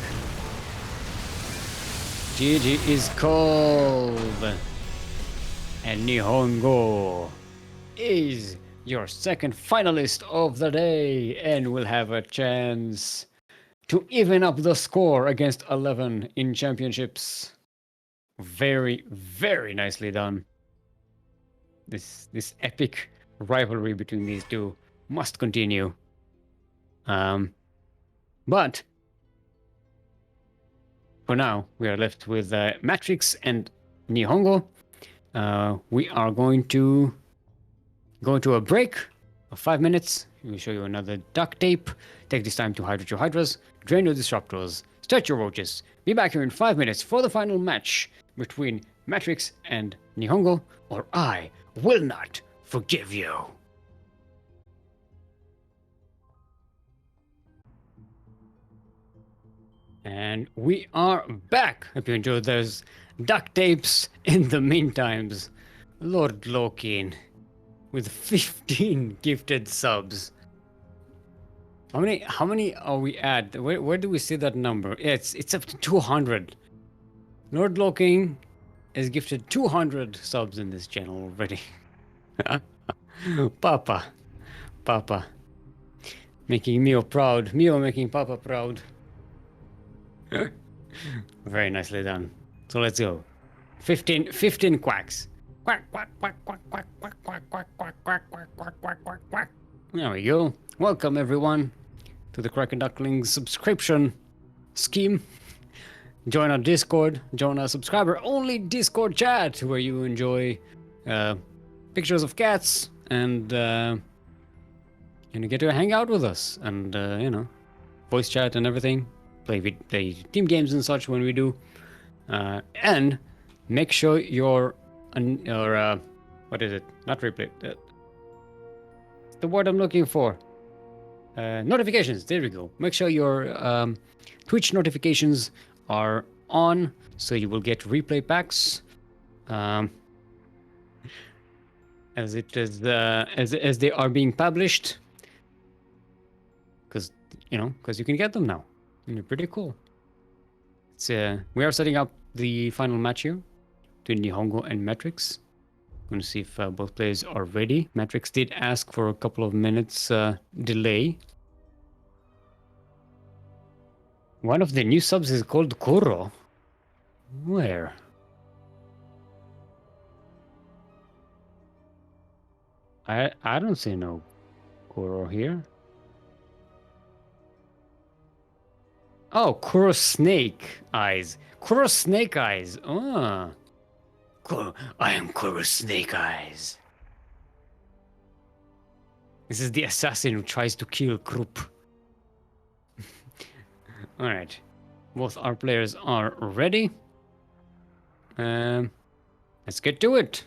GG is called. And NihonGo is your second finalist of the day and will have a chance to even up the score against 11 in championships. Very, very nicely done. This epic rivalry between these two must continue. But for now, we are left with Matrixx and NihonGo. We are going to go into a break of 5 minutes. We'll show you another duct tape. Take this time to hydrate your hydras, drain your disruptors, stretch your roaches. Be back here in 5 minutes for the final match between Matrixx and NihonGo, or I will not forgive you. And we are back. Hope you enjoyed those duct tapes in the meantimes. Lord Lokin with 15 gifted subs. How many are we at? Where do we see that number? It's up to 200. Lord Lokin has gifted 200 subs in this channel already. Papa. Making Mio proud. Mio making Papa proud. Very nicely done. So let's go. 15 quacks. Quack, quack, quack, quack, quack, quack, quack, quack, quack, quack, quack, quack, quack, quack, quack. There we go. Welcome everyone to the Ducklings subscription scheme. Join our Discord. Join our subscriber-only Discord chat where you enjoy pictures of cats and you get to hang out with us and voice chat and everything. Play team games and such when we do. And make sure your what is it? Not replay. The word I'm looking for. Notifications. There we go. Make sure your Twitch notifications are on, so you will get replay packs as it is as they are being published. Because you can get them now. And they're pretty cool. It's we are setting up the final match here between NihonGo and Matrixx. Going to see if both players are ready. Matrixx did ask for a couple of minutes delay. One of the new subs is called Kuro. Where? I don't see no Kuro here. Oh, Kuro Snake Eyes. Kuro Snake Eyes. Ah. I am Kuro Snake Eyes. This is the assassin who tries to kill Krupp. Alright. Both our players are ready. Let's get to it.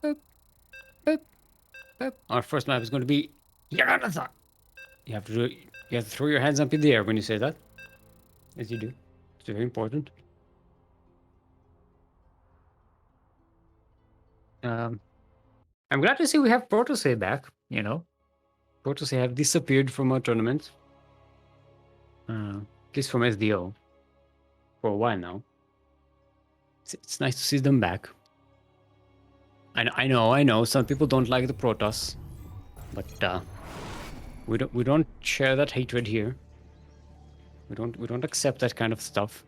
Boop, boop, boop. Our first map is going to be Yakuzaku. You have to throw your hands up in the air when you say that. As you do. It's very important. I'm glad to see we have Protosay back, Protosay have disappeared from our tournament. At least from SDO. For a while now. It's nice to see them back. I know, some people don't like the Protoss. But we don't share that hatred here. We don't accept that kind of stuff.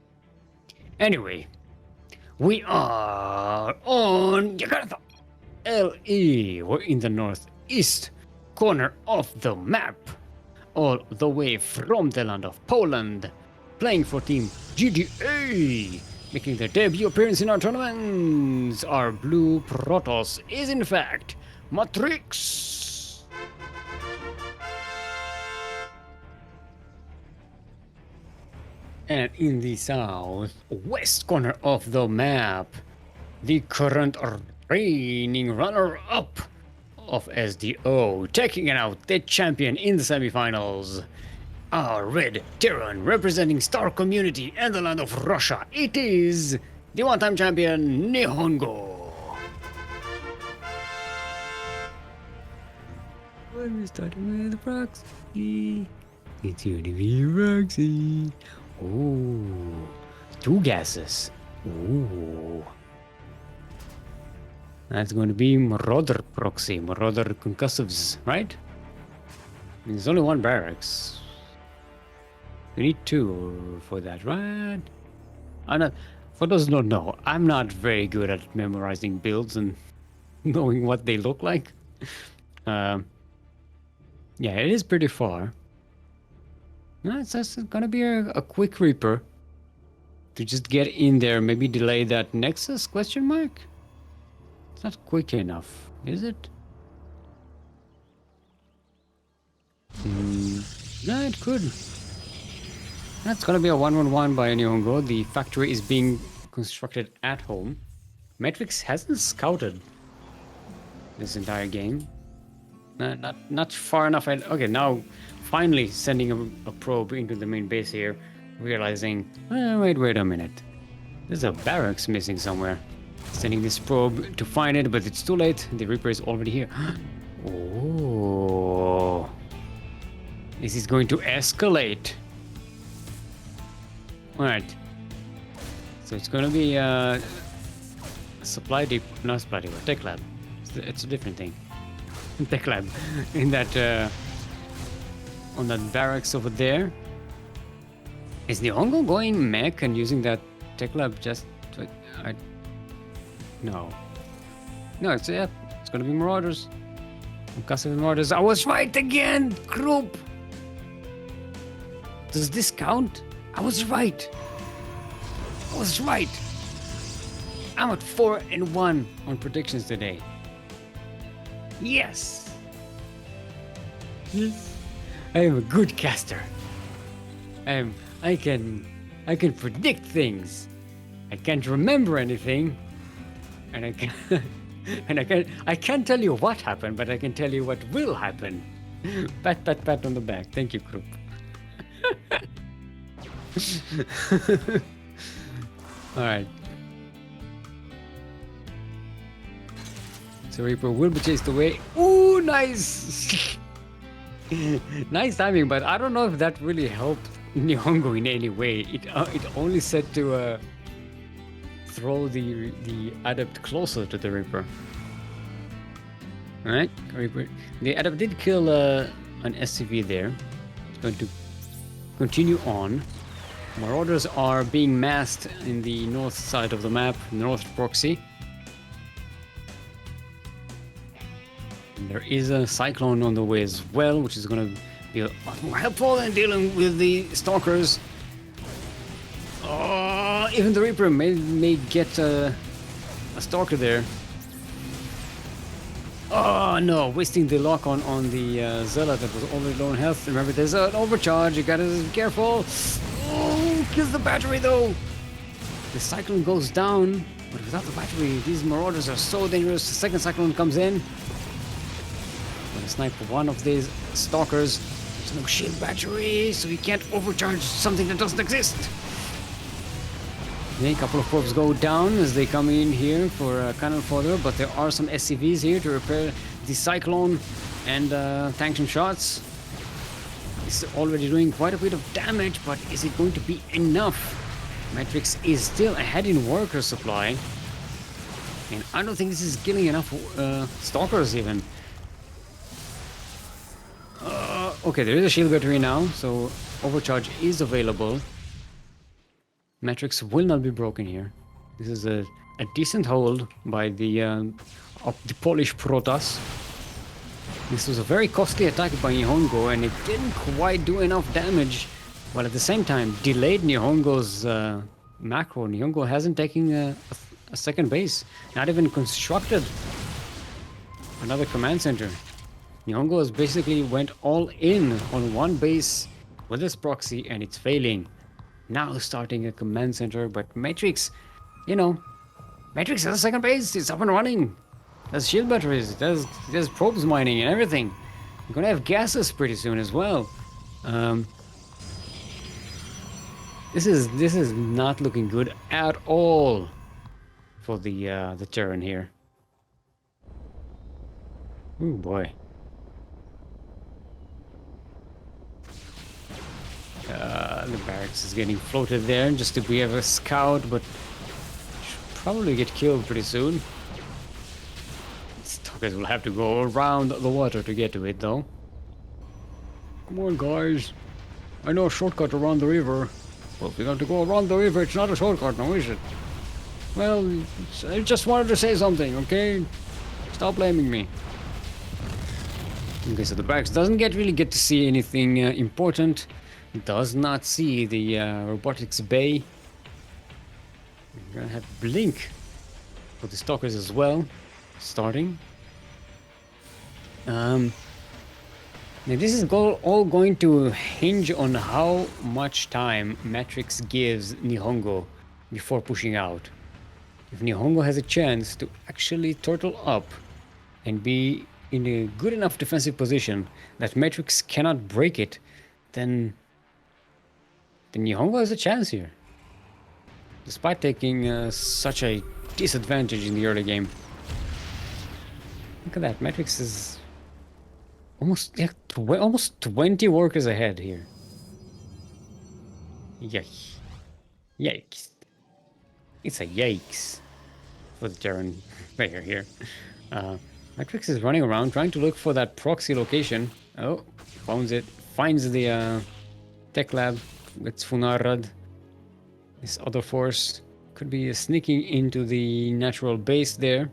Anyway, we are on Jakarta, LE. We're in the northeast corner of the map, all the way from the land of Poland, playing for team GDA. making their debut appearance in our tournaments. Our blue Protoss is in fact Matrixx. And in the southwest corner of the map, the current reigning runner-up of SDO, taking out the champion in the semifinals. Our red Terran representing Star Community and the land of Russia. It is the one-time champion NihonGo. When we starting with proxy, it's going to be proxy. Oh, 2 gases. Oh. That's going to be Marauder proxy, Marauder concussives, right? There's only 1 barracks. We need 2 for that, right? I'm not. For those who don't know, I'm not very good at memorizing builds and knowing what they look like. Yeah, it is pretty far. That's gonna be a quick Reaper to just get in there. Maybe delay that Nexus? Question mark. It's not quick enough, is it? No, it could. That's gonna be a 1-1-1 by NihonGo. The factory is being constructed at home. Matrixx hasn't scouted this entire game. Not far enough. Okay, now finally sending a probe into the main base here, realizing, wait a minute. There's a barracks missing somewhere. Sending this probe to find it, but it's too late. The Reaper is already here. Oh, this is going to escalate. Alright. So it's gonna be supply depot, not supply depot, tech lab. It's a different thing. Tech lab. In that on that barracks over there. Is NihonGo going mech and using that tech lab just to, no. No, it's gonna be Marauders. Concussive Marauders. I was right again, group. Does this count? I was right. I was right. I'm at 4-1 on predictions today. Yes. Yes. I am a good caster. I can predict things. I can't remember anything, and I can't tell you what happened, but I can tell you what will happen. Pat on the back. Thank you, group. All right. So Reaper will be chased away. Ooh, nice. Nice timing, but I don't know if that really helped NihonGo in any way. It only said to throw the adept closer to the Reaper. All right, Reaper. The adept did kill an SCV there. It's going to continue on. Marauders are being massed in the north side of the map, north proxy. And there is a cyclone on the way as well, which is going to be a lot more helpful in dealing with the stalkers. Oh, even the Reaper may get a stalker there. Oh no, wasting the lock on the Zealot that was already low on health. Remember, there's an overcharge, you gotta be careful. Oh, kills the battery though. The cyclone goes down, but without the battery, these Marauders are so dangerous. The second cyclone comes in. Gonna snipe one of these stalkers. There's no shield battery, so he can't overcharge something that doesn't exist. A couple of probes go down as they come in here for cannon fodder, but there are some SCVs here to repair the cyclone and tank some shots. It's already doing quite a bit of damage, but is it going to be enough? Matrixx is still ahead in worker supply, and I don't think this is killing enough stalkers even. Okay, there is a shield battery now, so overcharge is available. Matrixx will not be broken here. This is a decent hold by the Polish Protoss. This was a very costly attack by NihonGo, and it didn't quite do enough damage, while at the same time delayed NihonGo's macro, NihonGo hasn't taken a second base, not even constructed another command center. NihonGo has basically went all in on one base with this proxy and it's failing. Now starting a command center, but Matrixx, you know, Matrixx has a second base, it's up and running. There's shield batteries, there's probes mining and everything. We're gonna have gases pretty soon as well. This is not looking good at all for the turn here. Oh boy. The barracks is getting floated there just to be a scout, but should probably get killed pretty soon. Stalkers will have to go around the water to get to it, though. Come on, guys. I know a shortcut around the river. Well, if we have to go around the river, it's not a shortcut now, is it? Well, I just wanted to say something, okay? Stop blaming me. Okay, so the barracks doesn't really get to see anything important. Does not see the robotics bay. We're gonna have blink for the stalkers as well. Starting. Now this is all going to hinge on how much time Matrixx gives NihonGo before pushing out. If NihonGo has a chance to actually turtle up and be in a good enough defensive position that Matrixx cannot break it, then NihonGo has a chance here. Despite taking such a disadvantage in the early game. Look at that, Matrixx is almost 20 workers ahead here. Yikes. Yikes. It's a yikes for the Terran player here. Matrixx is running around trying to look for that proxy location. Oh, finds it. Finds the tech lab. It's Funarad. This other force could be sneaking into the natural base there.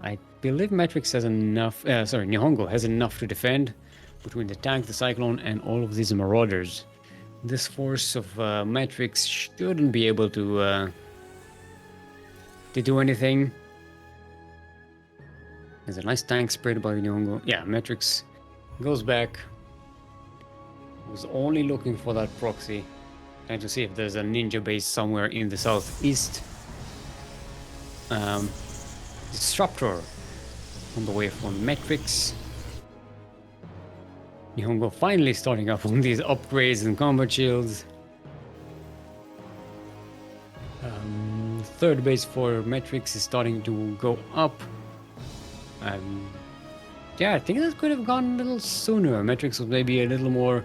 I believe Matrixx has enough. NihonGo has enough to defend between the tank, the cyclone, and all of these marauders. This force of Matrixx shouldn't be able to do anything. There's a nice tank spread by NihonGo. Yeah, Matrixx goes back. Was only looking for that proxy. Trying to see if there's a ninja base somewhere in the southeast. Disruptor on the way from Matrixx. NihonGo finally starting up on these upgrades and combat shields. Third base for Matrixx is starting to go up. Yeah, I think that could have gone a little sooner. Matrixx was maybe a little more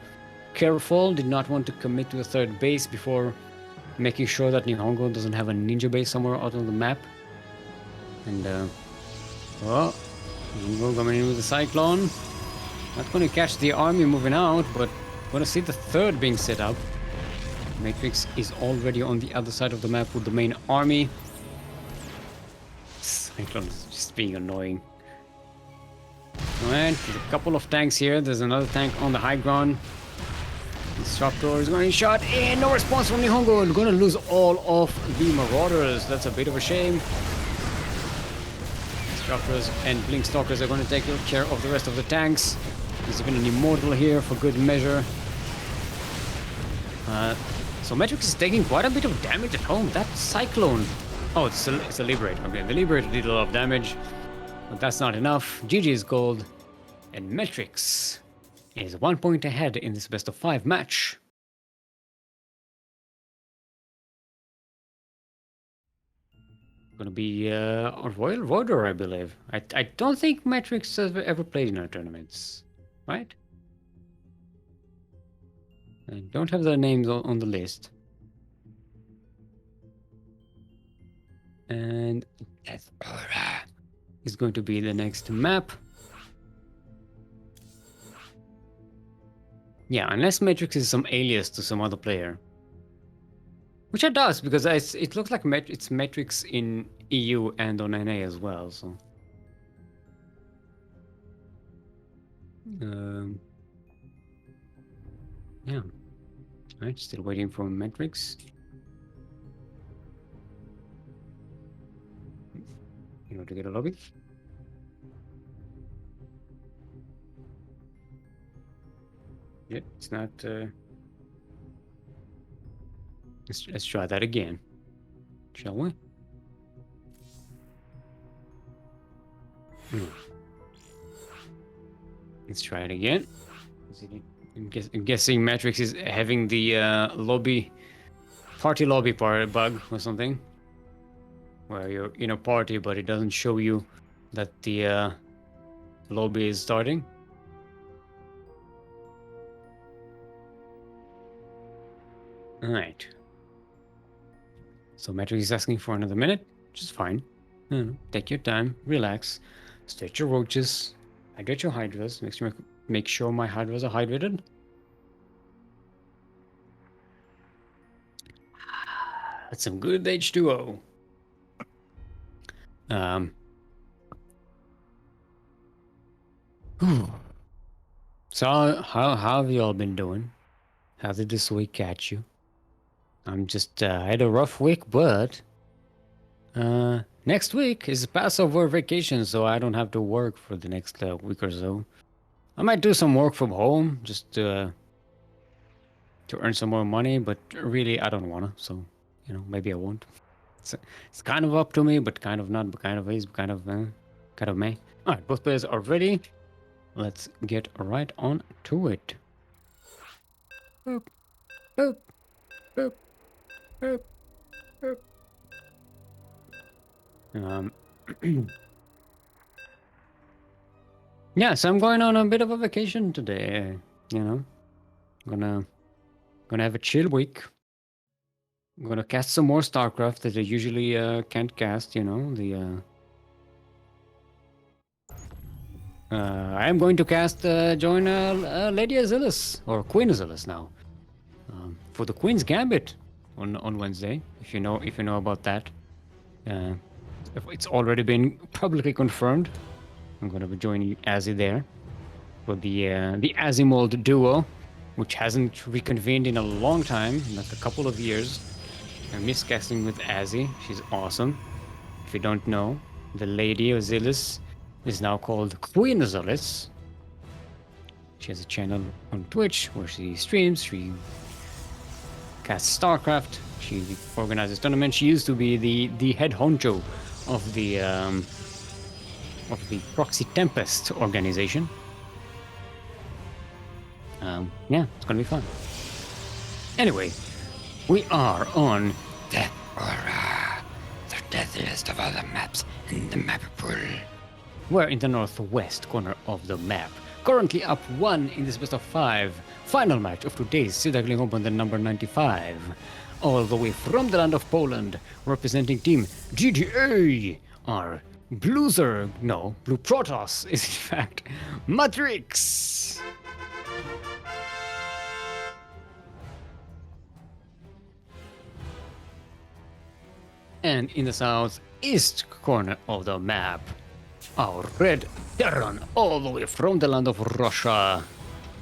careful, did not want to commit to a third base before making sure that NihonGo doesn't have a ninja base somewhere out on the map. And, well, NihonGo coming in with the Cyclone. Not going to catch the army moving out, but going to see the third being set up. Matrixx is already on the other side of the map with the main army. Cyclone is just being annoying. Alright, there's a couple of tanks here. There's another tank on the high ground. Disruptor is going shot in. No response from NihonGo. We're going to lose all of the Marauders. That's a bit of a shame. Disruptors and Blink Stalkers are going to take care of the rest of the tanks. There's even an Immortal here for good measure. So Matrixx is taking quite a bit of damage at home. That Cyclone. Oh, it's a Liberator. Okay, the Liberator did a lot of damage. But that's not enough. GG's gold. And Matrixx is 1 point ahead in this best of 5 match. Gonna be a Royal Voidor, I believe. I don't think Matrixx has ever played in our tournaments, right? I don't have their names on the list. And Death Aura is going to be the next map. Yeah, unless Matrixx is some alias to some other player. Which it does, because it looks like it's Matrixx in EU and on NA as well, so... yeah. Alright, still waiting for Matrixx. in order to get a lobby. Yeah, it's not. Let's try that again, shall we? Let's try it again. I'm guessing Matrixx is having the party lobby bug or something, where you're in a party but it doesn't show you that the lobby is starting. All right. So Matrixx is asking for another minute, which is fine. Take your time, relax, stretch your roaches, hydrate your hydras. Make sure my hydras are hydrated. That's some good H2O. So how have you all been doing? How did this week catch you? I'm just I had a rough week, but next week is Passover vacation, so I don't have to work for the next week or so. I might do some work from home just to earn some more money, but really I don't wanna. So maybe I won't. It's kind of up to me, but kind of not, but kind of is, kind of me. All right, both players are ready. Let's get right on to it. Boop, boop, boop, boop, boop. Yeah, so I'm going on a bit of a vacation today. Gonna have a chill week. I'm gonna cast some more StarCraft that I usually can't cast. I am going to join Lady Azilus, or Queen Azilus now, for the Queen's Gambit on Wednesday. If you know about that, it's already been publicly confirmed. I'm going to be joining Azzy there for the Azimold duo, which hasn't reconvened in a long time, like a couple of years. I miss casting with Azzy. She's awesome. If you don't know, the Lady Azilus is now called Queen Azilus. She has a channel on Twitch where she streams, she casts StarCraft, she organizes tournaments. She used to be the head honcho of the Proxy Tempest organization. Yeah, it's gonna be fun. Anyway, we are on Death Aura, the deadliest of all the maps in the map pool. We're in the northwest corner of the map. Currently up 1 in this best of 5 final match of today's Sea Duckling Open, the number 95. All the way from the land of Poland, representing team GGA, are Blue Protoss is in fact Matrixx. And in the southeast corner of the map, our Red Terran, all the way from the land of Russia,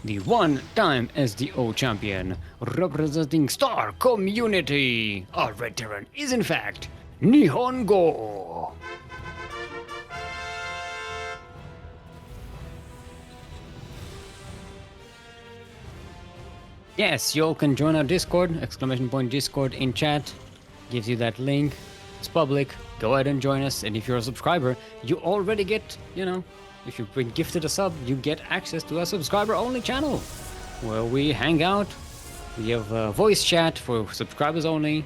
the one-time SDO champion, representing Star Community. Our Red Terran is in fact NihonGo. Yes, you all can join our Discord, !Discord in chat. Gives you that link. It's public. Go ahead and join us. And if you're a subscriber, you already get, if you've been gifted a sub, you get access to a subscriber-only channel where we hang out. We have a voice chat for subscribers only,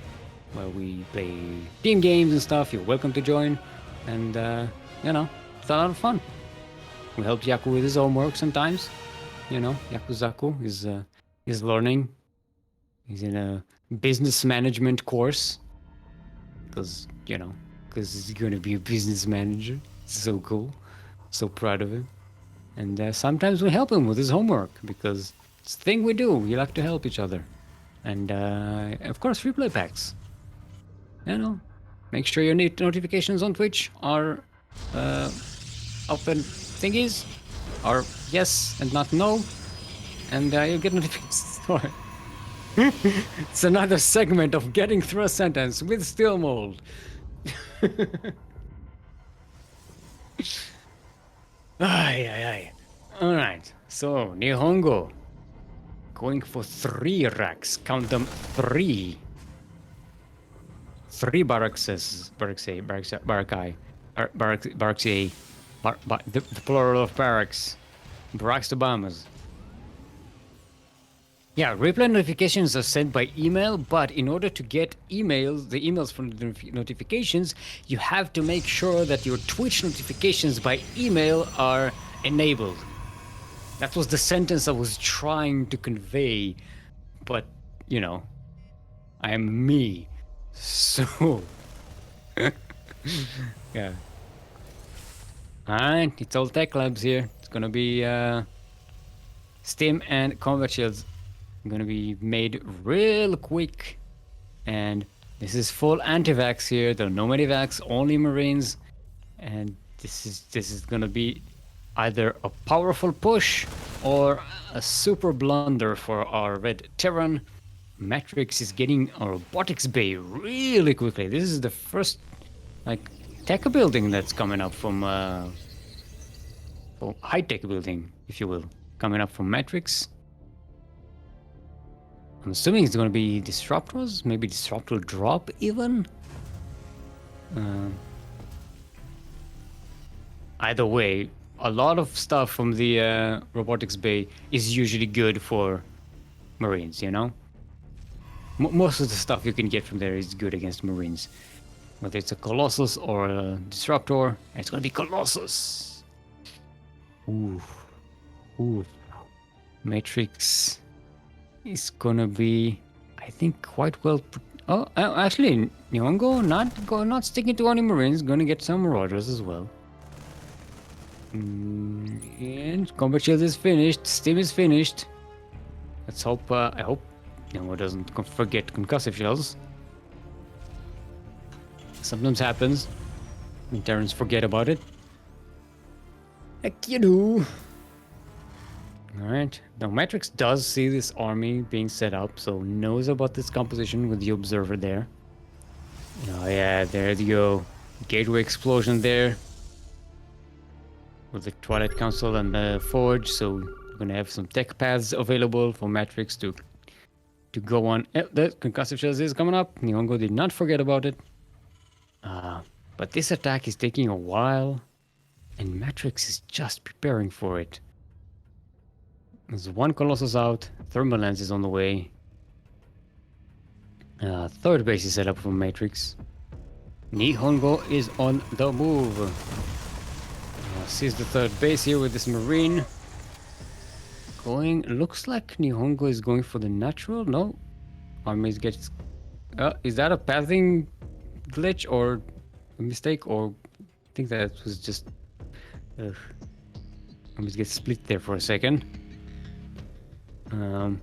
where we play team games and stuff. You're welcome to join. And, it's a lot of fun. We help Yaku with his homework sometimes. Yakuzaku is learning. He's in a business management course. Because he's going to be a business manager. So cool. So proud of him. And sometimes we help him with his homework because it's the thing we do. We like to help each other. And of course, free play packs. Make sure your notifications on Twitch are open thingies, are yes and not no. And you'll get notifications for it. It's another segment of getting through a sentence with Steelmold. Ay, ay, ay. Alright, so NihonGo going for 3 racks. Count them 3. 3 barracks, the plural of barracks. Barracks to bombers. Yeah, replay notifications are sent by email, but in order to get emails, the emails from the notifications, you have to make sure that your Twitch notifications by email are enabled. That was the sentence I was trying to convey, but, you know, I am me. So, yeah. Alright, it's all Tech Labs here. It's gonna be Steam and Combat Shields. Gonna be made real quick. And this is full anti-vax here. There are no medivacs, only Marines. And this is gonna be either a powerful push or a super blunder for our red Terran. Matrixx is getting a robotics bay really quickly. This is the first like tech building that's coming up from high tech building, if you will, coming up from Matrixx. I'm assuming it's going to be disruptors, maybe disruptor drop even. Either way, a lot of stuff from the robotics bay is usually good for Marines, you know? Most of the stuff you can get from there is good against Marines. Whether it's a Colossus or a Disruptor, it's gonna be Colossus! Ooh. Ooh. Matrixx is gonna be, I think, quite well... actually, NihonGo not sticking to any Marines, gonna get some Marauders as well. And Combat Shield is finished, Steam is finished. Let's hope, I hope NihonGo doesn't forget concussive shells. Sometimes happens when Terrans forget about it. Heck you do. Alright, now Matrixx does see this army being set up, so knows about this composition with the observer there. Oh yeah, there you go. Gateway explosion there. With the Twilight Council and the Forge, so we're gonna have some tech paths available for Matrixx to go on. The concussive shells is coming up. NihonGo did not forget about it. But this attack is taking a while, and Matrixx is just preparing for it. There's one Colossus out, Thermal Lens is on the way. Third base is set up for Matrixx. NihonGo is on the move. Sees the third base here with this Marine. Looks like NihonGo is going for the natural. No, armies gets. Is that a pathing glitch or a mistake? Or I think that was just. Armies get split there for a second. Alright,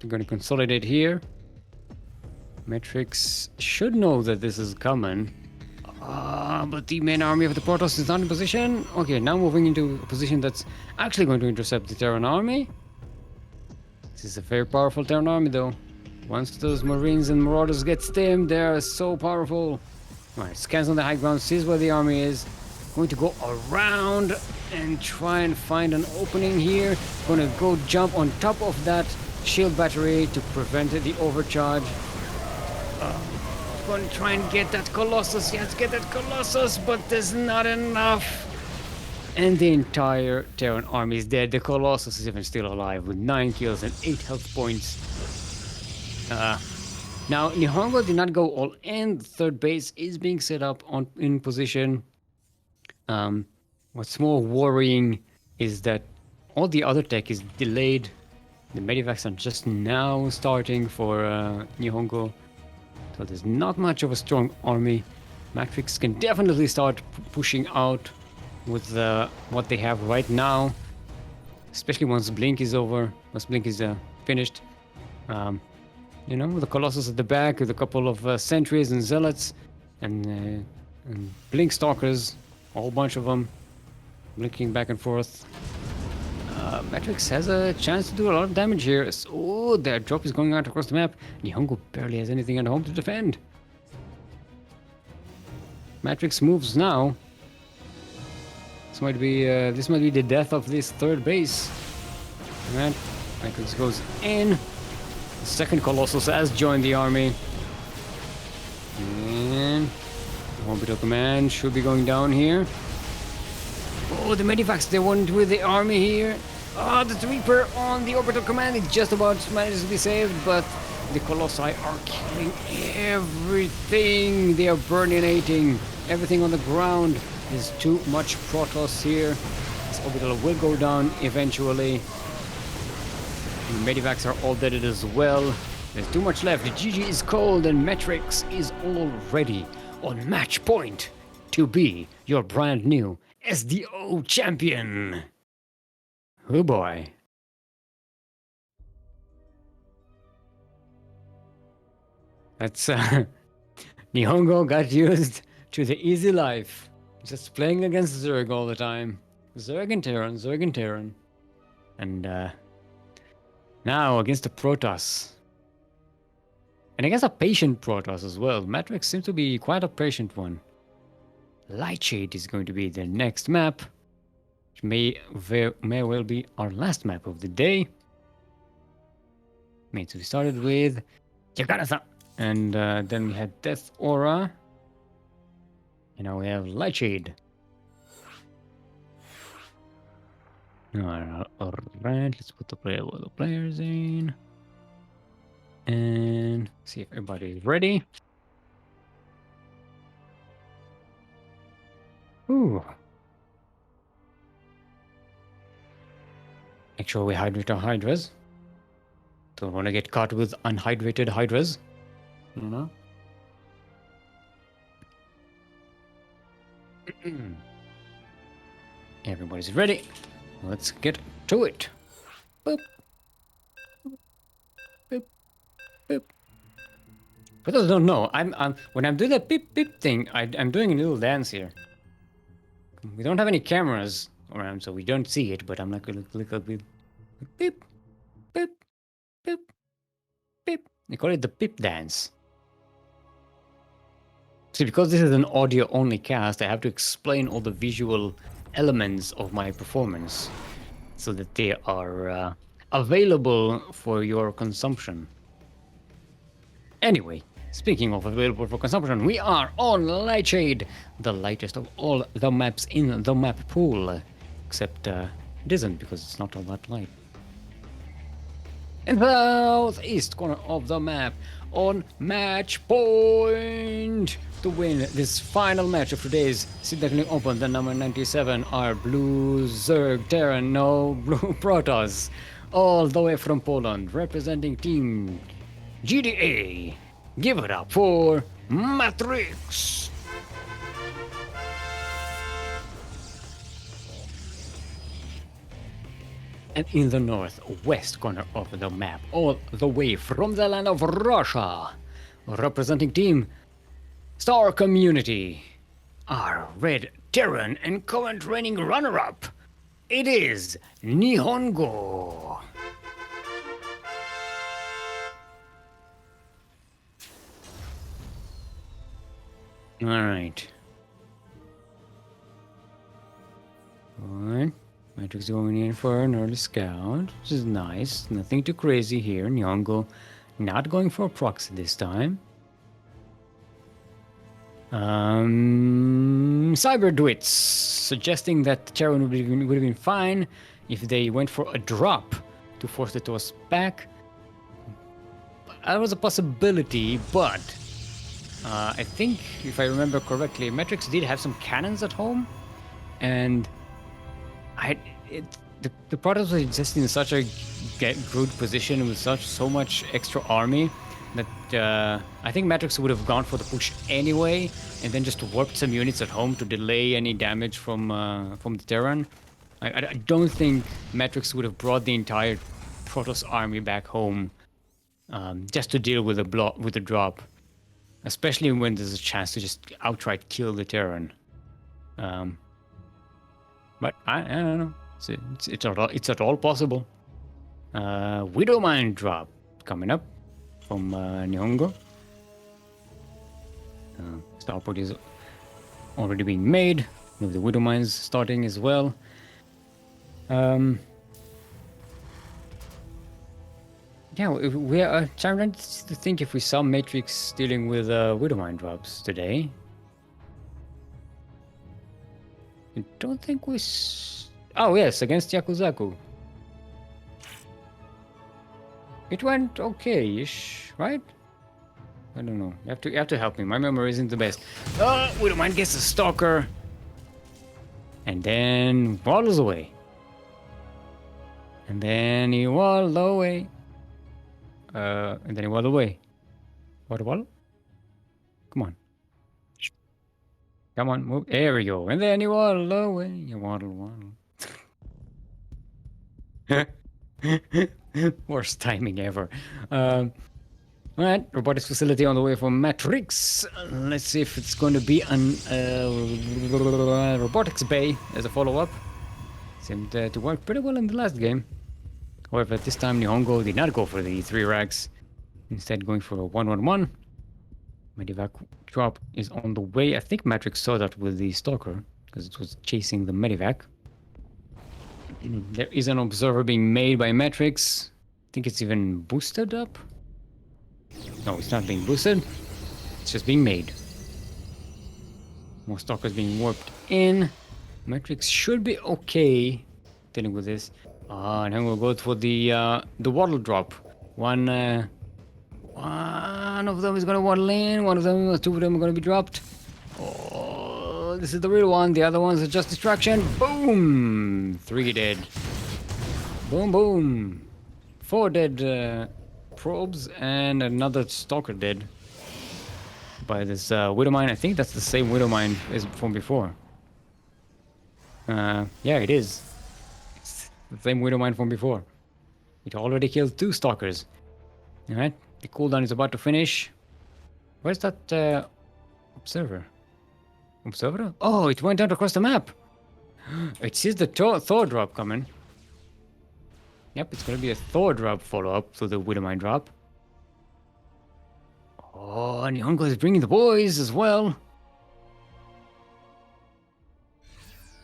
we're going to consolidate here. Matrixx should know that this is coming. But the main army of the Protoss is not in position. Okay, now moving into a position that's actually going to intercept the Terran army. This is a very powerful Terran army though. Once those Marines and Marauders get stemmed, they are so powerful. Alright, scans on the high ground, sees where the army is. Going to go around and try and find an opening here. Going to go jump on top of that shield battery to prevent the overcharge. Going to try and get that Colossus. Yes, get that Colossus, but there's not enough. And the entire Terran army is dead. The Colossus is even still alive with 9 kills and 8 health points. Now, NihonGo did not go all in. The third base is being set up in position. What's more worrying is that all the other tech is delayed. The medivacs are just now starting for NihonGo. So there's not much of a strong army. Matrixx can definitely start pushing out with what they have right now. Especially once Blink is over. Once Blink is finished. You know, with the Colossus at the back, with a couple of sentries and zealots. And Blink Stalkers. A whole bunch of them. Blinking back and forth. Matrixx has a chance to do a lot of damage here. Oh, their drop is going out across the map. NihonGo barely has anything at home to defend. Matrixx moves now. This might be the death of this third base. And Matrixx goes in. The second Colossus has joined the army. And Orbital Command should be going down here. Oh, the Medivacs, they went with the army here. Oh, the Reaper on the Orbital Command, it just about manages to be saved, but the Colossi are killing everything. They are burninating everything on the ground. There's too much Protoss here. This Orbital will go down eventually. The Medivacs are all dead as well. There's too much left. The GG is cold and Matrixx is already on match point to be your brand new SDO champion. Oh boy. That's NihonGo got used to the easy life. Just playing against Zerg all the time. Zerg and Terran, Zerg and Terran. And now against the Protoss. And against a patient Protoss as well. Matrixx seems to be quite a patient one. Lightshade is going to be the next map. Which may well be our last map of the day. So we started with Yakuzaku. And then we had Death Aura. And now we have Lightshade. Alright, let's put the players in. And see if everybody's ready. Ooh. Make sure we hydrate our Hydras. Don't want to get caught with unhydrated Hydras. You know? Everybody's ready. Let's get to it. Boop. Boop. Boop. For those who don't know, I'm when I'm doing that beep beep thing, I'm doing a little dance here. We don't have any cameras around, so we don't see it. But I'm like a little bit beep, beep, beep, beep. They call it the beep dance. See, because this is an audio-only cast, I have to explain all the visual elements of my performance so that they are available for your consumption. Anyway, speaking of available for consumption, we are on Lightshade, the lightest of all the maps in the map pool. Except it isn't, because it's not all that light. In the southeast corner of the map, on match point to win this final match of today's Sea Duckling Open, the number 97 are Blue Zerg Terran, no Blue Protoss, all the way from Poland, representing Team GDA. Give it up for Matrixx. And in the northwest corner of the map, all the way from the land of Russia, representing Team Star Community, our Red Terran and current reigning runner-up, it is NihonGo. Alright. Alright. Matrixx going in for an early scout, which is nice. Nothing too crazy here. NihonGo not going for a proxy this time. Cyberdwits suggesting that Terran would have been fine if they went for a drop to force the toss back. That was a possibility, but I think, if I remember correctly, Matrixx did have some cannons at home, and the Protoss was just in such a good position with so much extra army that I think Matrixx would have gone for the push anyway, and then just warped some units at home to delay any damage from the Terran. I don't think Matrixx would have brought the entire Protoss army back home just to deal with the drop, especially when there's a chance to just outright kill the Terran. But I don't know. It's at all possible. Widowmine drop coming up from NihonGo. Starport is already being made. With the Widow Mines starting as well. Yeah, we are trying to think if we saw Matrixx dealing with Widow Mine drops today. I don't think we... Oh, yes, against Yakuzaku. It went okay-ish, right? I don't know. You have to help me. My memory isn't the best. Widow Mine gets a Stalker. And then waddles away. And then he waddled away. And then he waddled away. Waddle? Come on. Come on, move. There we go. And then he waddled away. You waddle. Worst timing ever. Alright, robotics facility on the way from Matrixx. Let's see if it's going to be an robotics bay as a follow-up. Seemed to work pretty well in the last game. However, this time NihonGo did not go for the 3 racks, instead going for a 1-1-1. Medivac drop is on the way. I think Matrixx saw that with the Stalker, because it was chasing the Medivac. There is an observer being made by Matrixx. I think it's even boosted up. No, it's not being boosted. It's just being made. More Stalkers being warped in. Matrixx should be okay dealing with this. And then we'll go for the waddle drop. One of them is gonna waddle in. Two of them are gonna be dropped. Oh, this is the real one. The other ones are just distraction. Boom! 3 dead. Boom. 4 dead probes and another Stalker dead by this Widow Mine. I think that's the same Widow Mine as from before. Yeah, it is. It's the same Widow Mine from before. It already killed 2 Stalkers. Alright, the cooldown is about to finish. Where's that observer? Observer? Oh, it went out across the map. It sees the Thor drop coming. Yep, it's gonna be a Thor drop follow-up to the Widow Mine drop. Oh, and NihonGo is bringing the boys as well.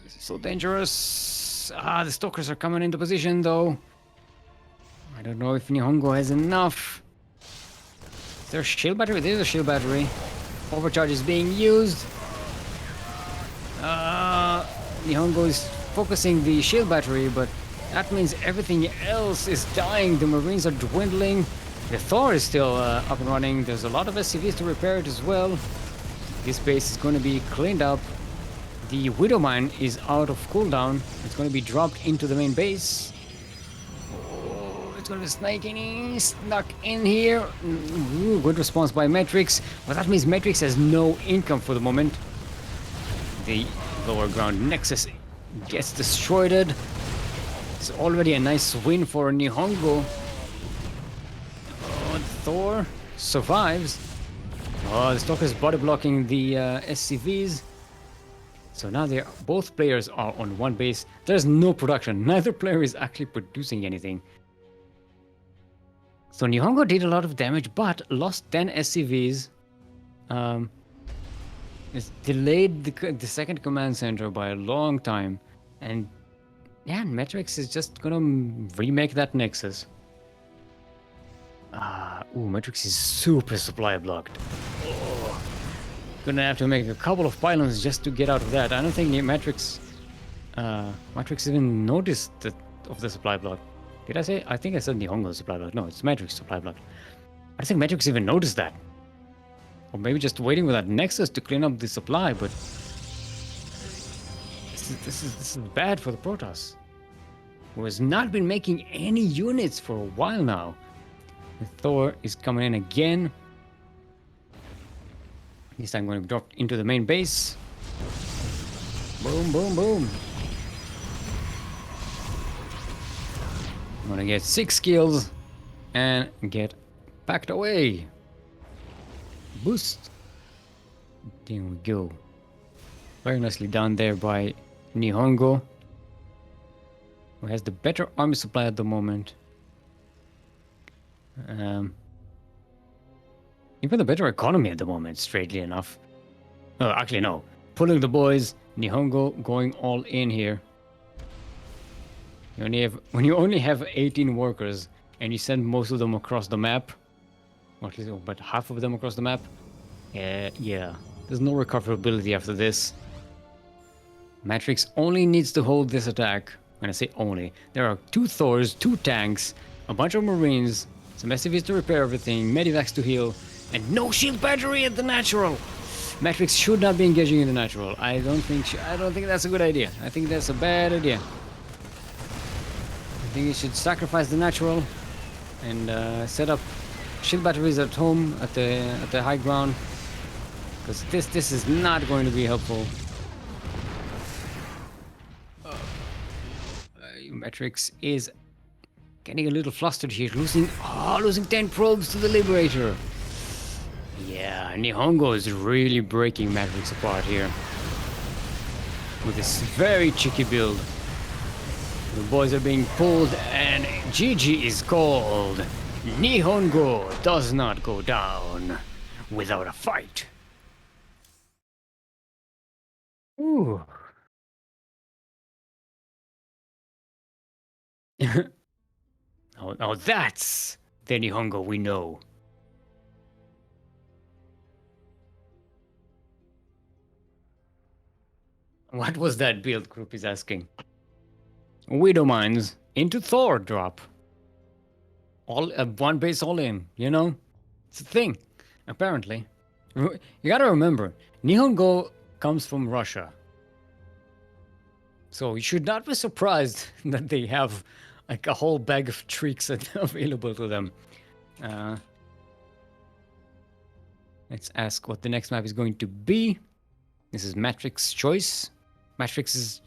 This is so dangerous. The Stalkers are coming into position though. I don't know if NihonGo has enough. Is there a shield battery? There's a shield battery. Overcharge is being used. NihonGo is focusing the shield battery, but that means everything else is dying. The Marines are dwindling. The Thor is still up and running. There's a lot of SCVs to repair it as well. This base is going to be cleaned up. The Widow Mine is out of cooldown. It's going to be dropped into the main base. Oh, it's going to be snuck in here. Ooh, good response by Matrixx. But that means Matrixx has no income for the moment. The lower ground Nexus gets destroyed. It's already a nice win for NihonGo. Oh, Thor survives. Oh, the Stalker is body blocking the SCVs. So now both players are on one base. There's no production. Neither player is actually producing anything. So NihonGo did a lot of damage, but lost 10 SCVs. It's delayed the second command center by a long time. And yeah, Matrixx is just gonna remake that Nexus. Matrixx is super supply blocked. Oh, gonna have to make a couple of pylons just to get out of that. I don't think Matrixx even noticed of the supply block. Did I say? I think I said NihonGo supply block. No, it's Matrixx supply block. I don't think Matrixx even noticed that. Or maybe just waiting with that Nexus to clean up the supply, but this is bad for the Protoss, who has not been making any units for a while now. The Thor is coming in again. This time I'm going to drop into the main base. Boom. I'm going to get 6 kills and get packed away. Boost. There we go. Very nicely done there by NihonGo, who has the better army supply at the moment. Even the better economy at the moment, strangely enough. Oh, actually no. pulling the boys. NihonGo going all in here. When you only have 18 workers and you send most of them across the map, or at least about half of them across the map, yeah, there's no recoverability after this. Matrixx only needs to hold this attack. When I say only, there are 2 Thors, 2 tanks, a bunch of Marines, some SCVs to repair everything, Medivacs to heal, and no shield battery at the natural. Matrixx should not be engaging in the natural. I don't think that's a good idea. I think that's a bad idea. I think he should sacrifice the natural and set up shield batteries at home at the high ground, because this is not going to be helpful. Matrixx is getting a little flustered here, losing 10 probes to the Liberator. Yeah, NihonGo is really breaking Matrixx apart here with this very cheeky build. The boys are being pulled and GG is called. NihonGo does not go down without a fight. Ooh. Now that's the NihonGo we know. What was that build, group is asking. Widow Mines into Thor drop. All one base all in, you know? It's a thing, apparently. You gotta remember, NihonGo comes from Russia. So you should not be surprised that they have like a whole bag of tricks available to them. Let's ask what the next map is going to be. This is Matrixx choice. Matrixx is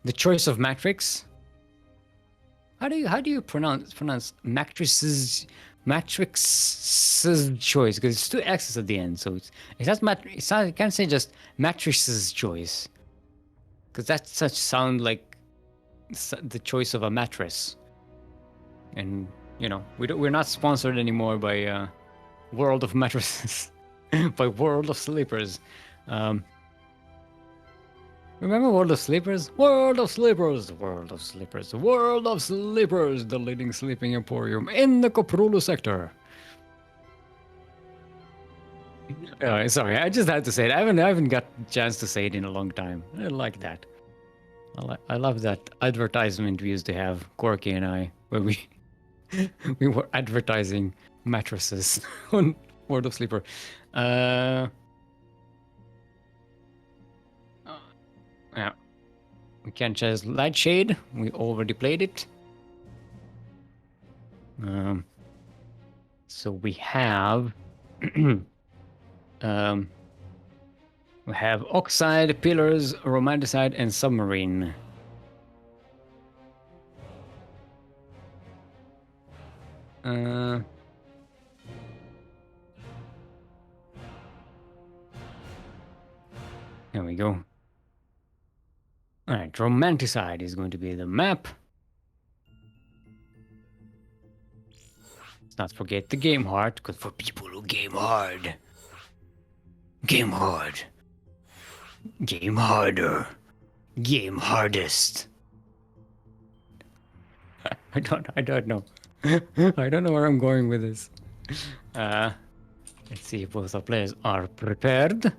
the choice of Matrixx. How do you pronounce Matrixx's choice? Because it's 2 X's at the end, so it's not. You can't say just Matrixx's choice, because that such sound like the choice of a mattress. And you know, we're not sponsored anymore by World of Mattresses, by World of Sleepers. Remember World of Sleepers? World of Sleepers, World of Sleepers, World of Sleepers, the leading sleeping emporium in the Koprulu sector. Sorry, I just had to say it. I haven't got a chance to say it in a long time. I like that. I love that advertisement we used to have, Corky and I, where we were advertising mattresses on World of Sleeper. Yeah, we can't just light shade. We already played it. So we have we have Oxide, Pillars, Romanticide, and Submarine. There we go. Alright, Romanticide is going to be the map. Let's not forget the game hard, because for people who game hard. Game hard. Game harder. Game hardest. I don't know. I don't know where I'm going with this. Let's see if both our players are prepared.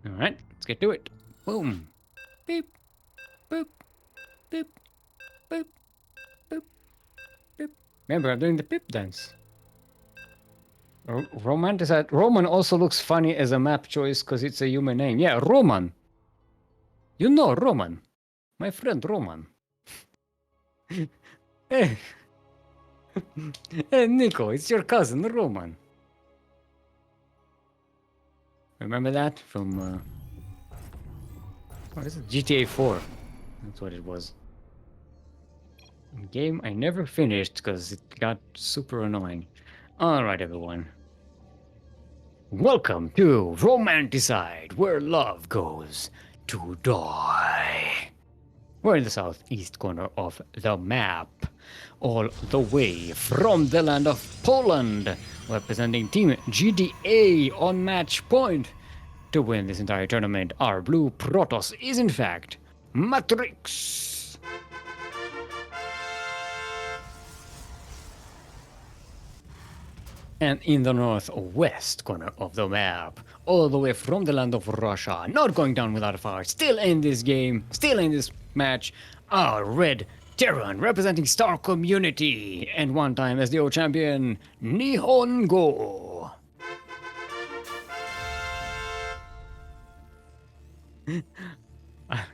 Alright, let's get to it. Boom. Beep. Boop. Beep. Boop. Boop. Beep. Remember, I'm doing the pip dance. Romanticide. Roman also looks funny as a map choice because it's a human name. Yeah, Roman. You know Roman. My friend Roman. Hey. Hey, Nico, it's your cousin Roman. Remember that from what is it? GTA 4. That's what it was. A game I never finished because it got super annoying. Alright, everyone. Welcome to Romanticide, where love goes to die. We're in the southeast corner of the map, all the way from the land of Poland, representing Team GDA on match point. To win this entire tournament, our blue Protoss is in fact Matrixx. And in the northwest corner of the map, all the way from the land of Russia, not going down without a fight, still in this game, still in this match, our red Terran representing Star Community, and one time SDO champion, NihonGo.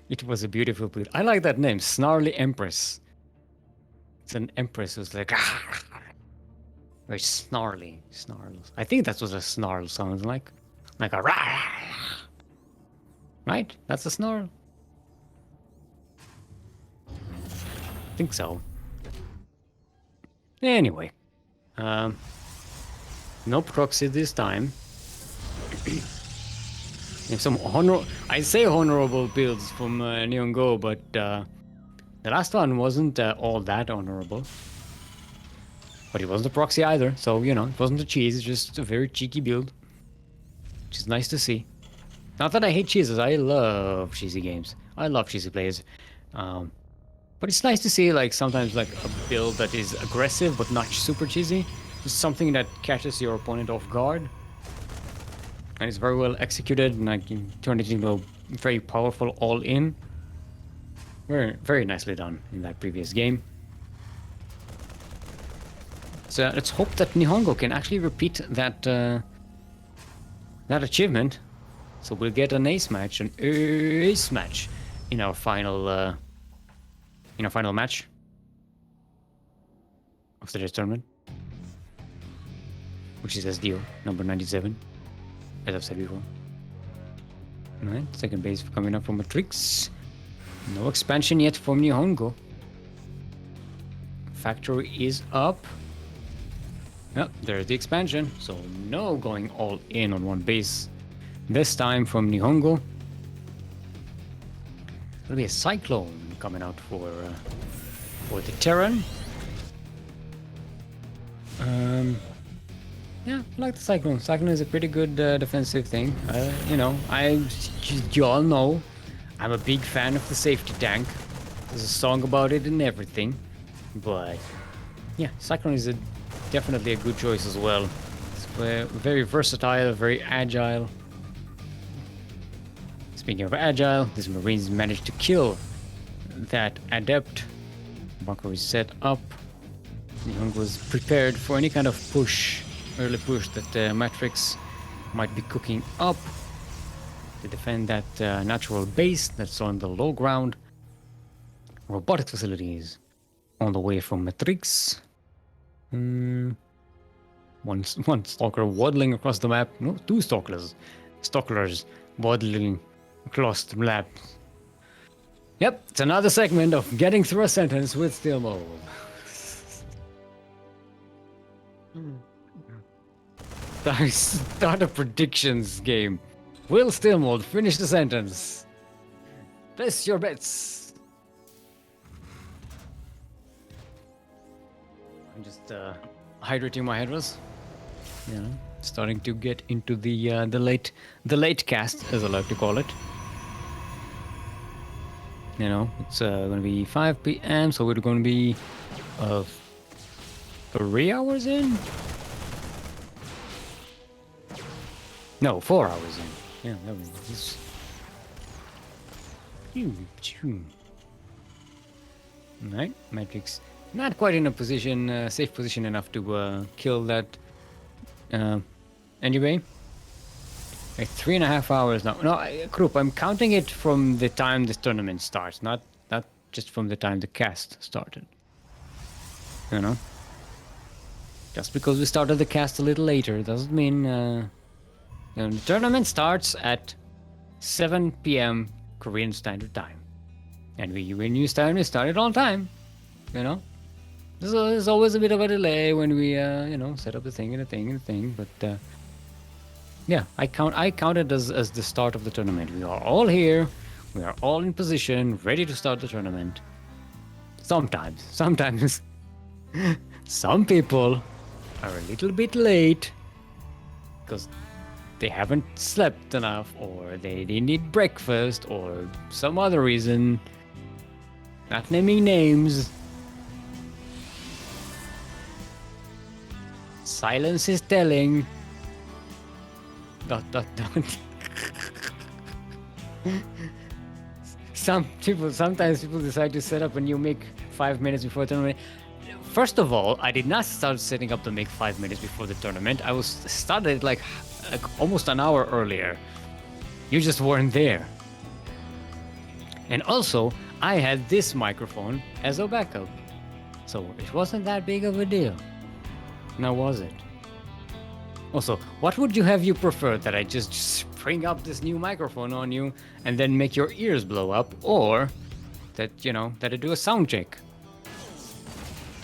It was a beautiful build. I like that name, Snarly Empress. It's an empress who's like... Very snarly. Snarls. I think that's what a snarl sounds like. Like a... Right? That's a snarl? I think so. Anyway. No proxy this time. Some I say honorable builds from NihonGo, but the last one wasn't all that honorable. But it wasn't a proxy either, so you know, it wasn't a cheese, it's just a very cheeky build. Which is nice to see. Not that I hate cheeses, I love cheesy games. I love cheesy plays. But it's nice to see like sometimes like a build that is aggressive but not super cheesy. Just something that catches your opponent off guard. And it's very well executed, and I can turn it into a very powerful all-in. Very, very nicely done in that previous game. So let's hope that NihonGo can actually repeat that that achievement. So we'll get an ace match in our final match of today's tournament, which is SDO number 97. As I've said before. Alright, second base coming up from Matrixx. No expansion yet from NihonGo. Factory is up. Yep, there's the expansion. So no going all in on one base. This time from NihonGo. There'll be a Cyclone coming out for the Terran. Yeah, I like the Cyclone. Cyclone is a pretty good defensive thing. You know, you all know, I'm a big fan of the safety tank. There's a song about it and everything. But yeah, Cyclone is definitely a good choice as well. It's very versatile, very agile. Speaking of agile, these Marines managed to kill that Adept. Bunker is set up. NihonGo was prepared for any kind of push. Early push that Matrixx might be cooking up to defend that natural base that's on the low ground. Robotic facilities on the way from Matrixx. One stalker waddling across the map. No, two stalkers waddling across the map. Yep, it's another segment of getting through a sentence with Steelmold. Start a predictions game. Will Steelmold finish the sentence? Place your bets. I'm just hydrating my headers. You know, starting to get into the late cast, as I like to call it. You know, it's gonna be 5 p.m., so we're gonna be 3 hours in. No, 4 hours in. Yeah, that was Alright, Matrixx not quite in a position, safe position enough to kill that anyway. Like 3.5 hours now. No, Krupp, I'm counting it from the time this tournament starts, not just from the time the cast started. You know? Just because we started the cast a little later doesn't mean the tournament starts at 7 p.m. Korean Standard Time. And when you start, we start it on time. You know? There's always a bit of a delay when we, you know, set up the thing. But, yeah, I count it as the start of the tournament. We are all here. We are all in position, ready to start the tournament. Sometimes some people are a little bit late because they haven't slept enough, or they didn't eat breakfast, or some other reason. Not naming names. Silence is telling. Dot dot dot. Sometimes people decide to set up a new make 5 minutes before the tournament. First of all, I did not start setting up the make 5 minutes before the tournament. I was started like almost an hour earlier. You just weren't there. And also, I had this microphone as a backup. So it wasn't that big of a deal. Now was it? Also, what would you have you prefer? That I just spring up this new microphone on you and then make your ears blow up, or that, you know, that I do a sound check?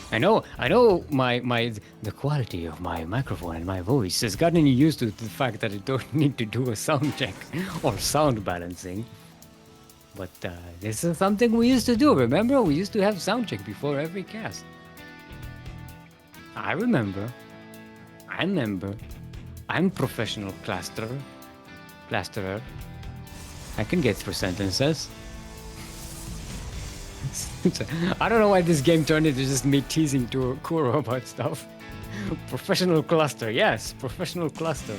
I know the quality of my microphone and my voice has gotten you used to the fact that I don't need to do a sound check or sound balancing. But this is something we used to do, remember? We used to have sound check before every cast. I remember. I'm professional plasterer. I can get through sentences. I don't know why this game turned into just me teasing to Kuro about stuff. Professional cluster, yes, professional cluster.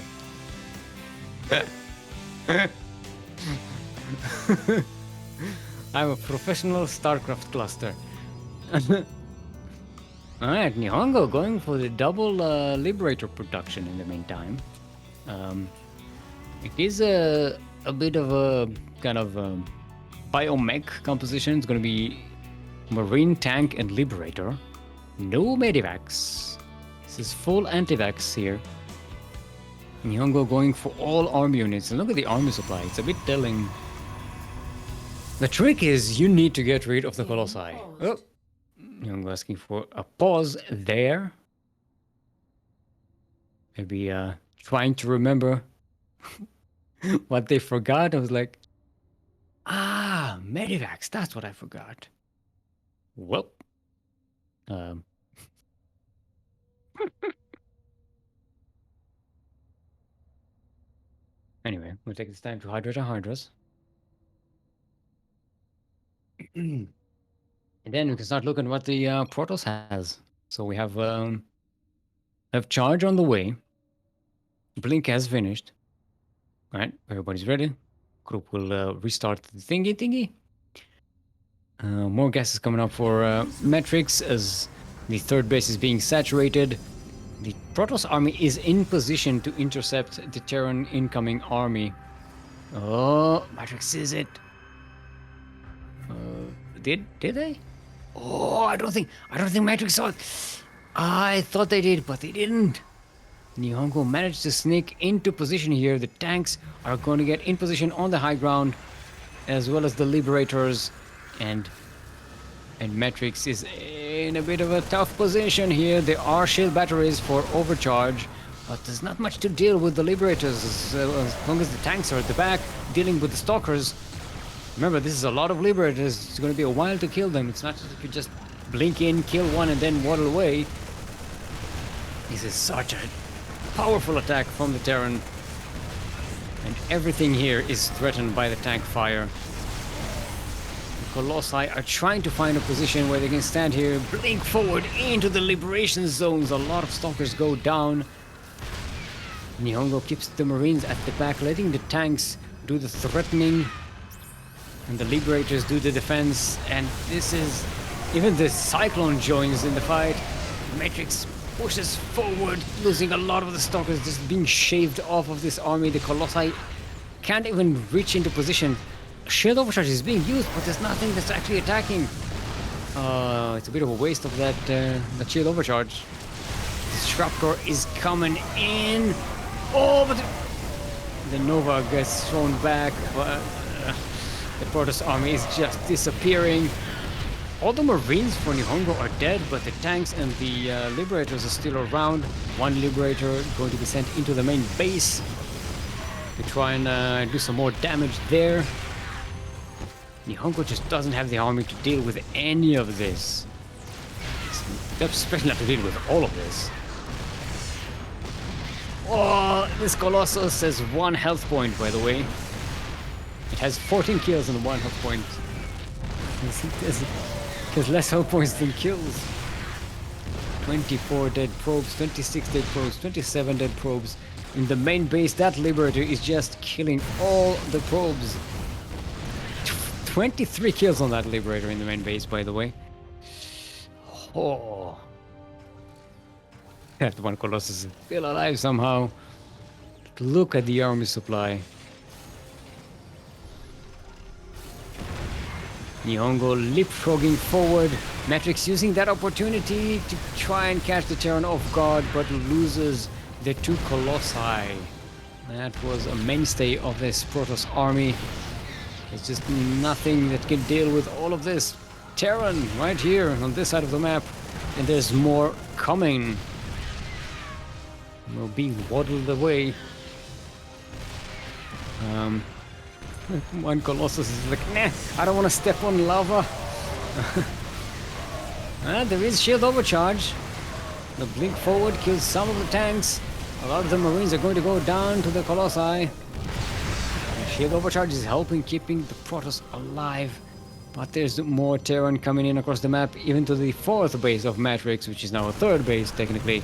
I'm a professional StarCraft cluster. Alright, NihonGo going for the double Liberator production in the meantime. It is a bit of a kind of biomech composition. It's going to be Marine, Tank, and Liberator. No Medivacs. This is full anti-vax here. NihonGo going for all army units. And look at the army supply. It's a bit telling. The trick is you need to get rid of the Colossi. Oh. NihonGo asking for a pause there. Maybe trying to remember what they forgot. I was like, Medivacs, that's what I forgot. Well, anyway, we'll take this time to hydrate our Hydras. And then we can start looking what the Protoss has. So we have charge on the way. Blink has finished. All right, everybody's ready. Group will restart the thingy. More gases coming up for Matrixx as the third base is being saturated. The Protoss army is in position to intercept the Terran incoming army. Oh, Matrixx sees it. Did they? Oh, I don't think Matrixx saw it. I thought they did, but they didn't. NihonGo managed to sneak into position here. The tanks are going to get in position on the high ground, as well as the Liberators, and Matrixx is in a bit of a tough position here. There are shield batteries for overcharge, but there's not much to deal with the Liberators as long as the tanks are at the back dealing with the Stalkers. Remember, this is a lot of Liberators. It's going to be a while to kill them. It's not just if you just blink in, kill one, and then waddle away. This is such a powerful attack from the Terran. And everything here is threatened by the tank fire. The Colossi are trying to find a position where they can stand here, blink forward into the liberation zones. A lot of Stalkers go down. NihonGo keeps the Marines at the back, letting the tanks do the threatening. And the Liberators do the defense, and this is... Even the Cyclone joins in the fight. Matrixx pushes forward, losing a lot of the Stalkers, just being shaved off of this army. The Colossi can't even reach into position. Shield overcharge is being used, but there's nothing that's actually attacking. It's a bit of a waste of that shield overcharge. The Shrapcore is coming in. Oh, but the Nova gets thrown back, but... the Protoss army is just disappearing. All the Marines for NihonGo are dead, but the tanks and the Liberators are still around. One Liberator going to be sent into the main base to try and do some more damage there. NihonGo just doesn't have the army to deal with any of this. Especially not to deal with all of this. Oh, this Colossus has 1 health point, by the way. It has 14 kills and 1 health point. It has less health points than kills. 24 dead probes, 26 dead probes, 27 dead probes. In the main base, that Liberator is just killing all the probes. 23 kills on that Liberator in the main base, by the way. Oh. That one Colossus is still alive somehow. Look at the army supply. NihonGo leapfrogging forward. Matrixx using that opportunity to try and catch the Terran off guard, but loses the 2 Colossi. That was a mainstay of this Protoss army. There's just nothing that can deal with all of this Terran right here on this side of the map. And there's more coming. Will be waddled away. One Colossus is like, nah, I don't want to step on lava. There is shield overcharge. The blink forward kills some of the tanks. A lot of the Marines are going to go down to the Colossi. The shield overcharge is helping keeping the Protoss alive. But there's more Terran coming in across the map, even to the 4th base of Matrixx, which is now a 3rd base technically.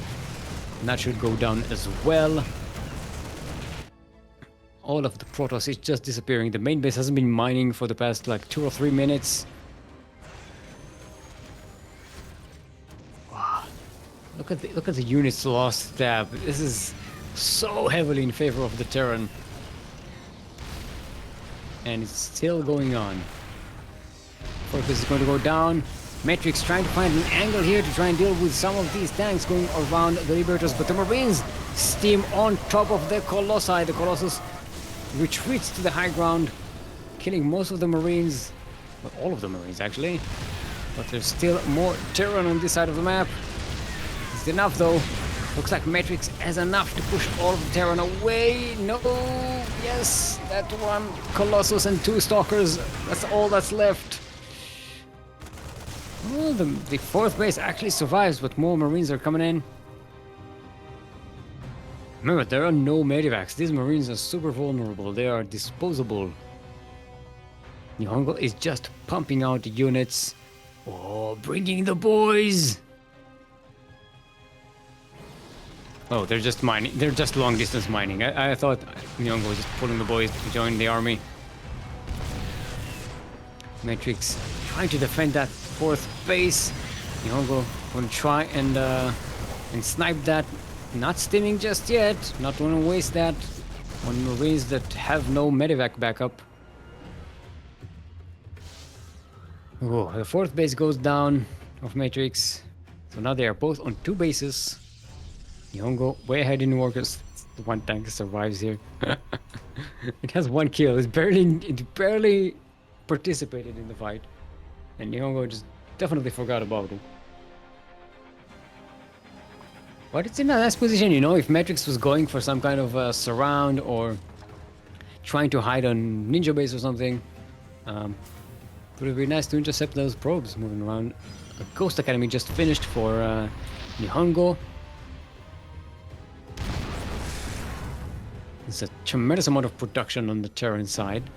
And that should go down as well. All of the Protoss is just disappearing. The main base hasn't been mining for the past like 2 or 3 minutes. Wow. Look at the units lost tab. This is so heavily in favor of the Terran. And it's still going on. Focus is going to go down. Matrixx trying to find an angle here to try and deal with some of these tanks going around the Liberators, but the Marines steam on top of the Colossi. The Colossus retreats to the high ground, killing most of the Marines, well, all of the Marines actually, but there's still more Terran on this side of the map. It's enough though. Looks like Matrixx has enough to push all of the Terran away. No, yes, that one Colossus and 2 Stalkers, that's all that's left. Oh, the 4th base actually survives, but more Marines are coming in. Remember, there are no Medivacs. These Marines are super vulnerable. They are disposable. NihonGo is just pumping out units. Oh, bringing the boys! Oh, they're just mining. They're just long distance mining. I thought NihonGo was just pulling the boys to join the army. Matrixx trying to defend that 4th base. NihonGo gonna try and snipe that. Not stimming just yet. Not gonna waste that on Marines that have no Medivac backup. Oh, the 4th base goes down of Matrixx. So now they are both on 2 bases. NihonGo way ahead in workers. The one tank survives here. It has 1 kill. It barely participated in the fight. And NihonGo just definitely forgot about it. But it's in a nice position, you know, if Matrixx was going for some kind of surround or trying to hide on ninja base or something, it would be nice to intercept those probes moving around. A Ghost Academy just finished for NihonGo. There's a tremendous amount of production on the Terran side.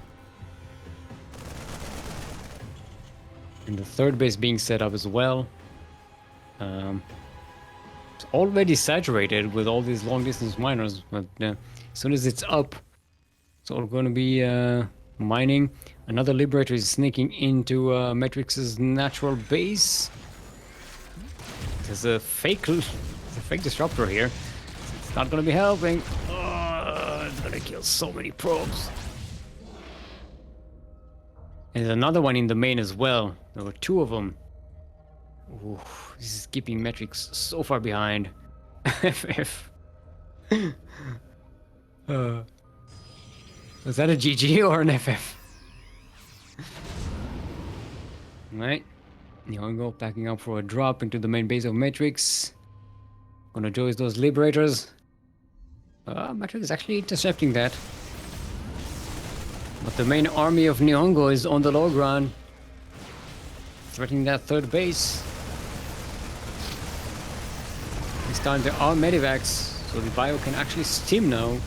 And the 3rd base being set up as well. It's already saturated with all these long distance miners, but as soon as it's up, it's all going to be mining. Another Liberator is sneaking into Matrixx's natural base. There's a fake disruptor here. It's not going to be helping. Oh, it's going to kill so many probes. And there's another one in the main as well. There were 2 of them. Ooh, this is keeping Matrixx so far behind. FF. Was that a GG or an FF? Right. NihonGo packing up for a drop into the main base of Matrixx. Gonna join those Liberators. Matrixx is actually intercepting that. But the main army of NihonGo is on the low ground, threatening that third base. This time there are medivacs, so the bio can actually steam now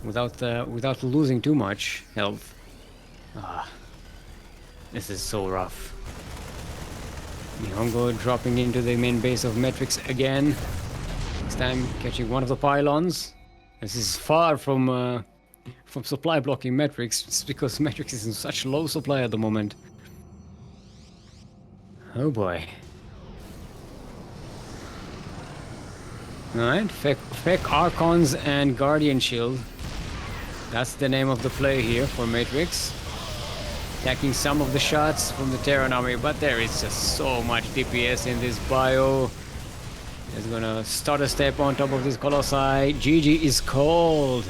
without losing too much health. This is so rough. NihonGo dropping into the main base of Matrixx again. This time catching one of the pylons. This is far from supply blocking Matrixx. It's because Matrixx is in such low supply at the moment. Oh boy. Alright, Fek Archons and Guardian Shield. That's the name of the play here for Matrixx. Attacking some of the shots from the Terran army, but there is just so much DPS in this bio. It's gonna start a step on top of this Colossi. GG is called.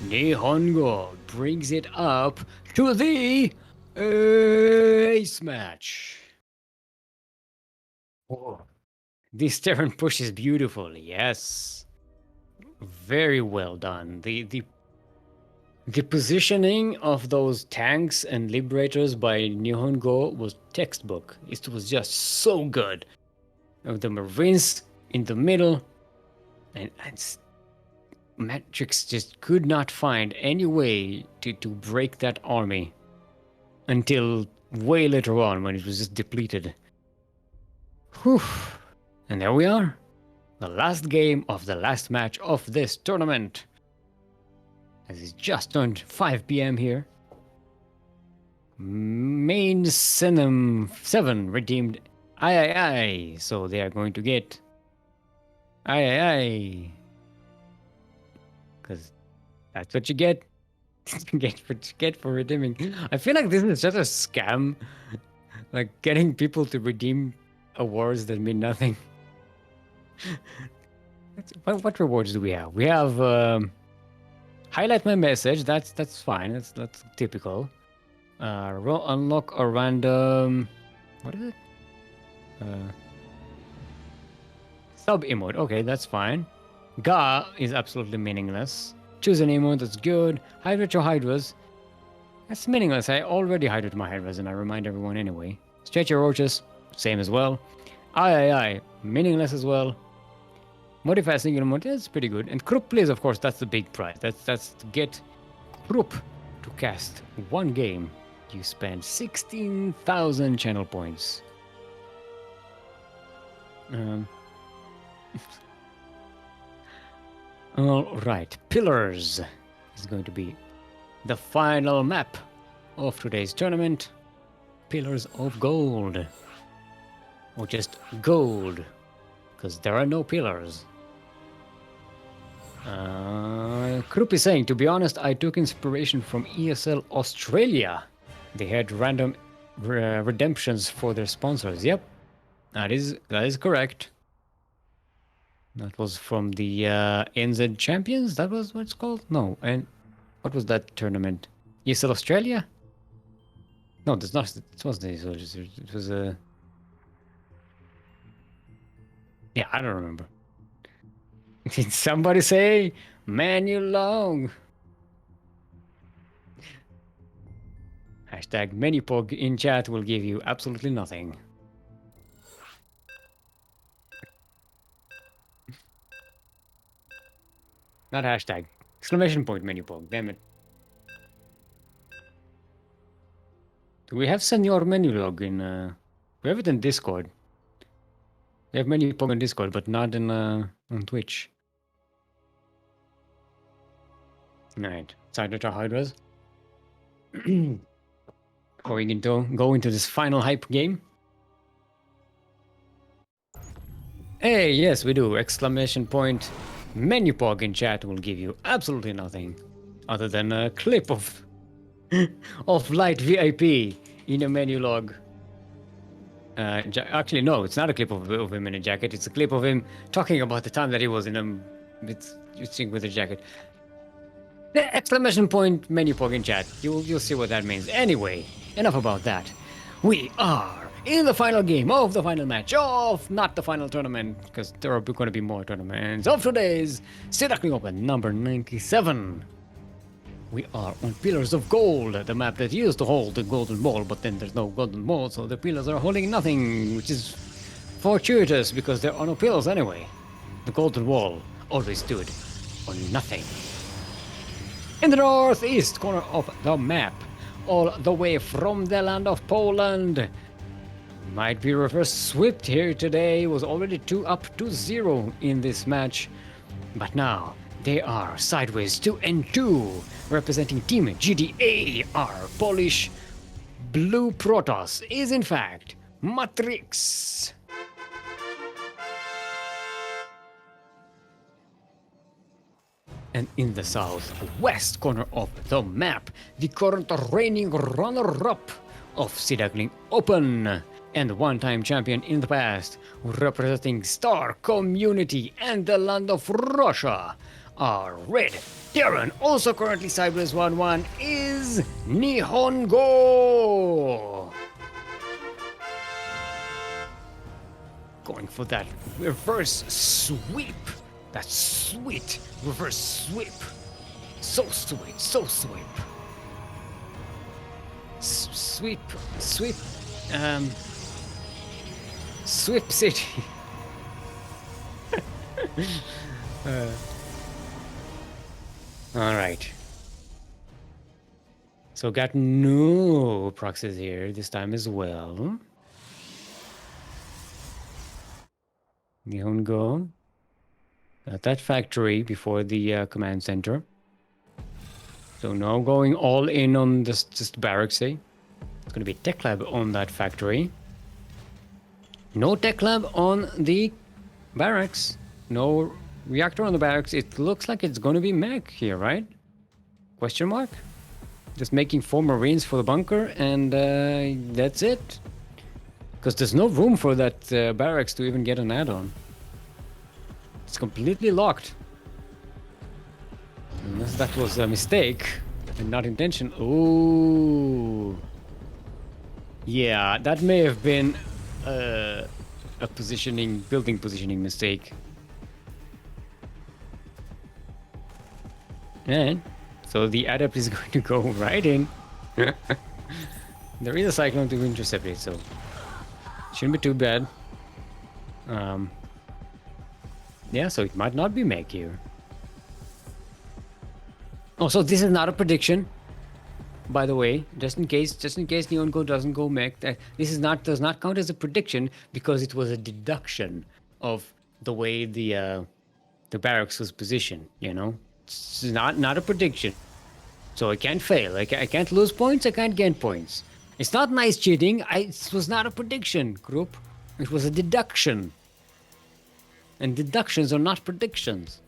NihonGo brings it up to the ace match. Oh. This Terran push is beautiful, yes. Very well done. The positioning of those tanks and liberators by NihonGo was textbook. It was just so good. The Marines in the middle, and Matrixx just could not find any way to break that army until way later on when it was just depleted. Whew. And there we are. The last game of the last match of this tournament. As it's just turned 5 p.m. here. Main Senem 7 redeemed I. So they are going to get I. Because that's what you get. get for redeeming. I feel like this is just a scam. Like getting people to redeem awards that mean nothing. What rewards do we have? We have highlight my message. That's fine. That's typical. Unlock a random. What is it? Sub emote. Okay, that's fine. Ga is absolutely meaningless. Choose an emote. That's good. Hydrate your hydras. That's meaningless. I already hydrate my hydras, and I remind everyone anyway. Stretch your roaches. Same as well. I. Meaningless as well. Modify a single emote. That's pretty good. And Krupp, please, of course, that's the big prize. That's to get Krupp to cast one game. You spend 16,000 channel points. All right, Pillars is going to be the final map of today's tournament. Pillars of Gold. Or just gold, because there are no pillars. Krupp is saying, to be honest, I took inspiration from ESL Australia. They had random redemptions for their sponsors. Yep, that is correct. That was from the NZ Champions. That was what it's called. No, and what was that tournament? ESL Australia? No, that's not. It wasn't ESL. It was a. Yeah, I don't remember. Did somebody say Manu Long? Hashtag Menupog in chat will give you absolutely nothing. Not hashtag. Exclamation point Menupog, damn it. Do we have Senor Menulog in we have it in Discord. We have Menupog on Discord, but not in on Twitch. Alright, side data hydras. Going into this final hype game. Hey, yes, we do. Exclamation point Menupog in chat will give you absolutely nothing other than a clip of of Light VIP in a menu log. Actually, no, it's not a clip of him in a jacket. It's a clip of him talking about the time that he was in with a jacket. The exclamation point Menupog in chat. You'll see what that means. Anyway, enough about that. We are in the final game of the final match of not the final tournament, because there are going to be more tournaments of today's Sea Duckling Open number 97. We are on Pillars of Gold, the map that used to hold the golden ball, but then there's no golden ball, so the pillars are holding nothing, which is fortuitous because there are no pillars anyway. The golden wall always stood on nothing. In the northeast corner of the map, all the way from the land of Poland. Might be reverse swept here today, was already 2-0 in this match. But now they are sideways 2-2, representing Team GDA. Our Polish Blue Protoss is in fact Matrixx. And in the southwest corner of the map, the current reigning runner-up of Sea Duckling Open and one-time champion in the past, representing Star Community and the land of Russia, our Red Terran, also currently sideways 1-1, is NihonGo. Going for that reverse sweep. That sweet reverse sweep. So sweet, so sweet. Sweep, sweep, Sweep City. Alright. So got no proxies here this time as well. NihonGo. Got that factory before the command center. So now going all in on this just barracks, eh? It's gonna be tech lab on that factory. No tech lab on the barracks. No reactor on the barracks. It looks like it's gonna be mech here, right? Question mark? Just making 4 Marines for the bunker and that's it. Because there's no room for that barracks to even get an add-on. It's completely locked. Unless that was a mistake and not intention. Ooh. Yeah, that may have been a building positioning mistake. And so the adept is going to go right in. There is a cyclone to intercept it, so shouldn't be too bad. Yeah, so it might not be mech here. Oh, so this is not a prediction, by the way. Just in case NihonGo doesn't go mech, this does not count as a prediction because it was a deduction of the way the barracks was positioned. You know, it's not a prediction, so I can't fail. I can't lose points. I can't gain points. It's not nice cheating. It was not a prediction, group. It was a deduction. And deductions are not predictions.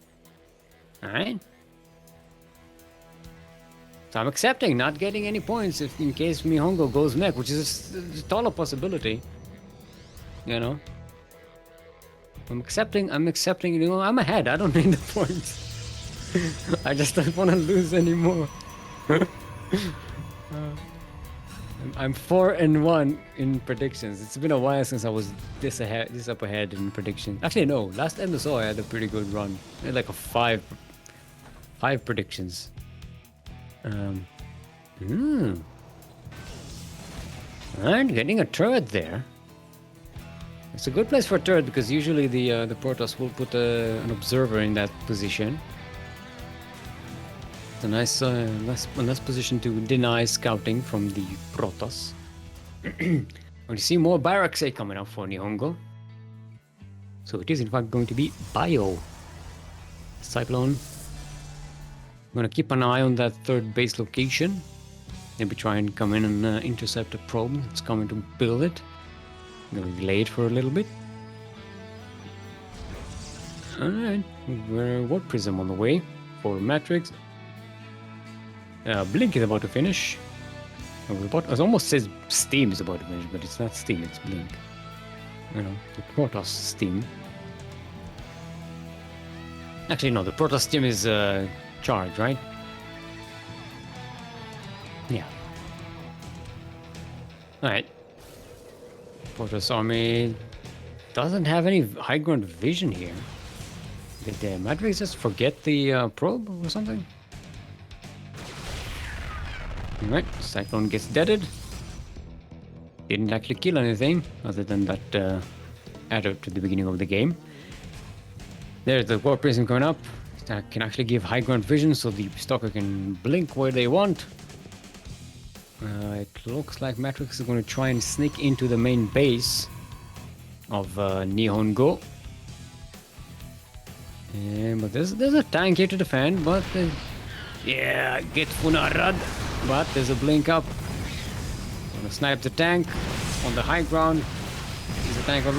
Alright? So I'm accepting not getting any points if in case NihonGo goes mech, which is a total possibility. You know? I'm accepting, you know, I'm ahead. I don't need the points. I just don't want to lose anymore. I'm 4-1 in predictions. It's been a while since I was this up ahead in predictions. Actually, no. Last MSO I had a pretty good run. I had like a five predictions. Alright, getting a turret there. It's a good place for a turret because usually the Protoss will put an observer in that position. It's a nice position to deny scouting from the Protoss. And you see more barracks coming up for NihonGo. So it is in fact going to be Bio. Cyclone. I'm gonna keep an eye on that third base location. Maybe try and come in and intercept a probe that's coming to build it. I'm gonna be delayed for a little bit. Alright, Warp Prism on the way for Matrixx. Blink is about to finish. It almost says Steam is about to finish, but it's not Steam, it's Blink. You know, the Protoss Steam. Actually, no, the Protoss Steam is charged, right? Yeah. Alright. Protoss army doesn't have any high ground vision here. Did the Matrixx just forget the probe or something? Alright, Cyclone gets deaded. Didn't actually kill anything other than that arrow to the beginning of the game. There's the Warp Prism coming up. That can actually give high ground vision so the stalker can blink where they want. It looks like Matrixx is going to try and sneak into the main base of NihonGo. But there's a tank here to defend, but yeah, get Funarad. But there's a blink up. Gonna snipe the tank on the high ground. He's a tank on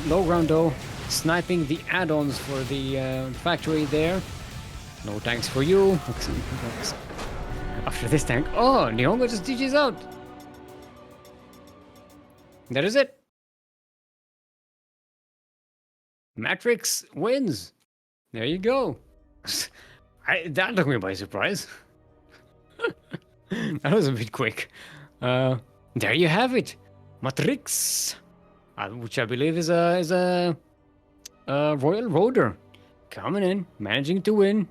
low ground though. Sniping the add-ons for the factory there. No tanks for you. After this tank, oh, NihonGo just DGs out. That is it. Matrixx wins. There you go. That took me by surprise. That was a bit quick. There you have it. Matrixx, which I believe is a Royal Roader, coming in, managing to win,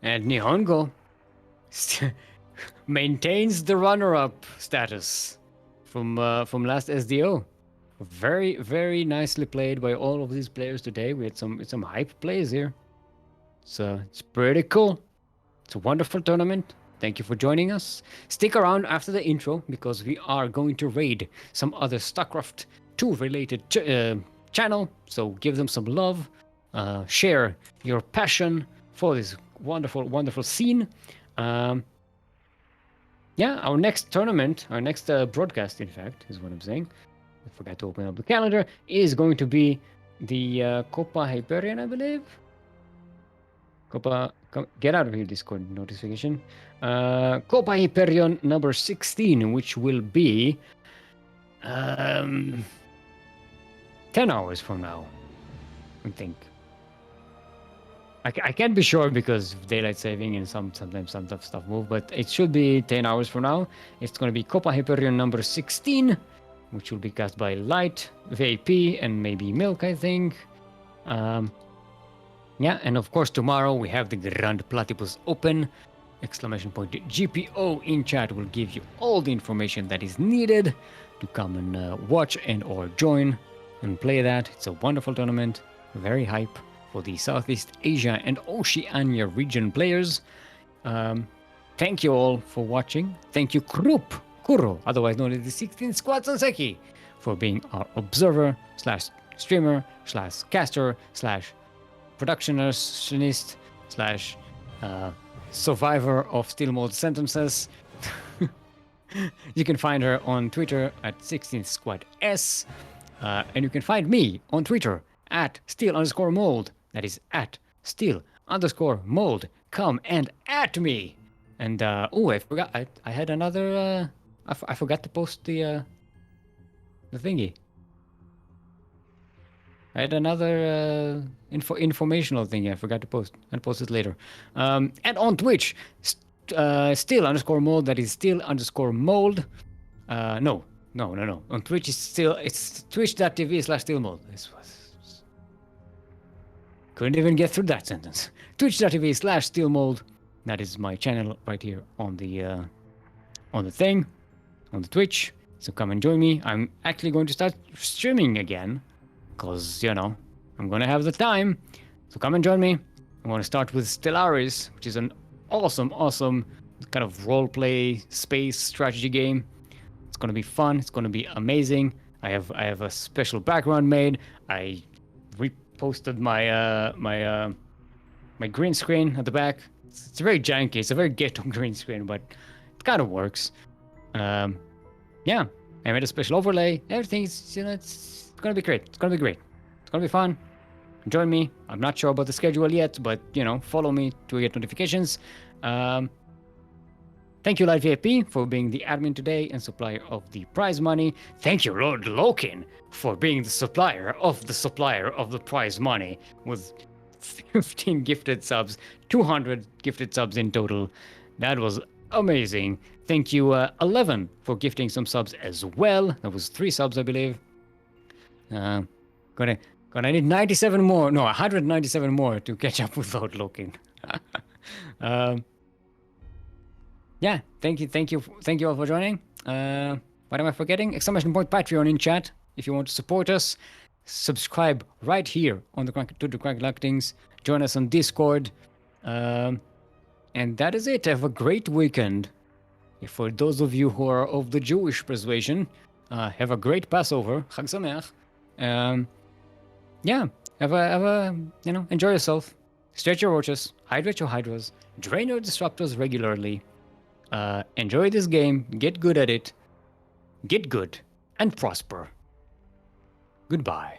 and NihonGo maintains the runner-up status from last SDO. Very, very nicely played by all of these players today. We had some hype plays here. So it's pretty cool. It's a wonderful tournament. Thank you for joining us. Stick around after the intro because we are going to raid some other StarCraft 2 related channel. So give them some love. Share your passion for this wonderful, wonderful scene. Yeah, our next tournament, our next broadcast, in fact, is what I'm saying. I forgot to open up the calendar. Is going to be the Copa Hyperion, I believe. Get out of here, Discord notification. Copa Hyperion number 16, which will be 10 hours from now, I think. I can't be sure because of daylight saving and sometimes some stuff move, but it should be 10 hours from now. It's going to be Copa Hyperion number 16, which will be cast by Light, VAP, and maybe Milk, I think. Yeah, and of course tomorrow we have the Grand Platypus Open! GPO in chat will give you all the information that is needed to come and watch and or join and play that. It's a wonderful tournament, very hype for the Southeast Asia and Oceania region players. Thank you all for watching. Thank you Kuro, otherwise known as the 16th Squad Sanseki, for being our observer / streamer / caster / productionist / survivor of Steelmold sentences. You can find her on Twitter at 16th Squad S, and you can find me on Twitter at Steel_mold. That is at Steel_mold. Come and at me. And I forgot. I had another. I forgot to post the thingy. I had another informational thing I forgot to post. I'll post it later. And on Twitch, Steel_mold. That is Steel_mold. No. On Twitch it's twitch.tv/Steelmold. This was couldn't even get through that sentence. Twitch.tv/Steelmold. That is my channel right here on the thing, on the Twitch. So come and join me. I'm actually going to start streaming again, because, I'm going to have the time. So come and join me. I'm going to start with Stellaris, which is an awesome kind of roleplay space strategy game. It's going to be fun. It's going to be amazing. I have a special background made. I reposted my my green screen at the back. It's very janky. It's a very ghetto green screen, but it kind of works. Yeah, I made a special overlay. Everything's, it's gonna be great. It's gonna be great. It's gonna be fun. Join me. I'm not sure about the schedule yet, but follow me to get notifications. Thank you, Light VIP, for being the admin today and supplier of the prize money. Thank you, Lord Lokin, for being the supplier of the prize money with 15 gifted subs, 200 gifted subs in total. That was amazing. Thank you, 11, for gifting some subs as well. That was 3 subs, I believe. Gonna need 97 more. No, 197 more to catch up with Lord Lokin. yeah, thank you all for joining. What am I forgetting? Exclamation point Patreon in chat if you want to support us. Subscribe right here on the to the CranKy. Join us on Discord. And that is it. Have a great weekend. For those of you who are of the Jewish persuasion, have a great Passover. Chag Sameach. Yeah, have a enjoy yourself. Stretch your roaches, hydrate your hydras, drain your disruptors regularly. Enjoy this game, get good at it, get good, and prosper. Goodbye.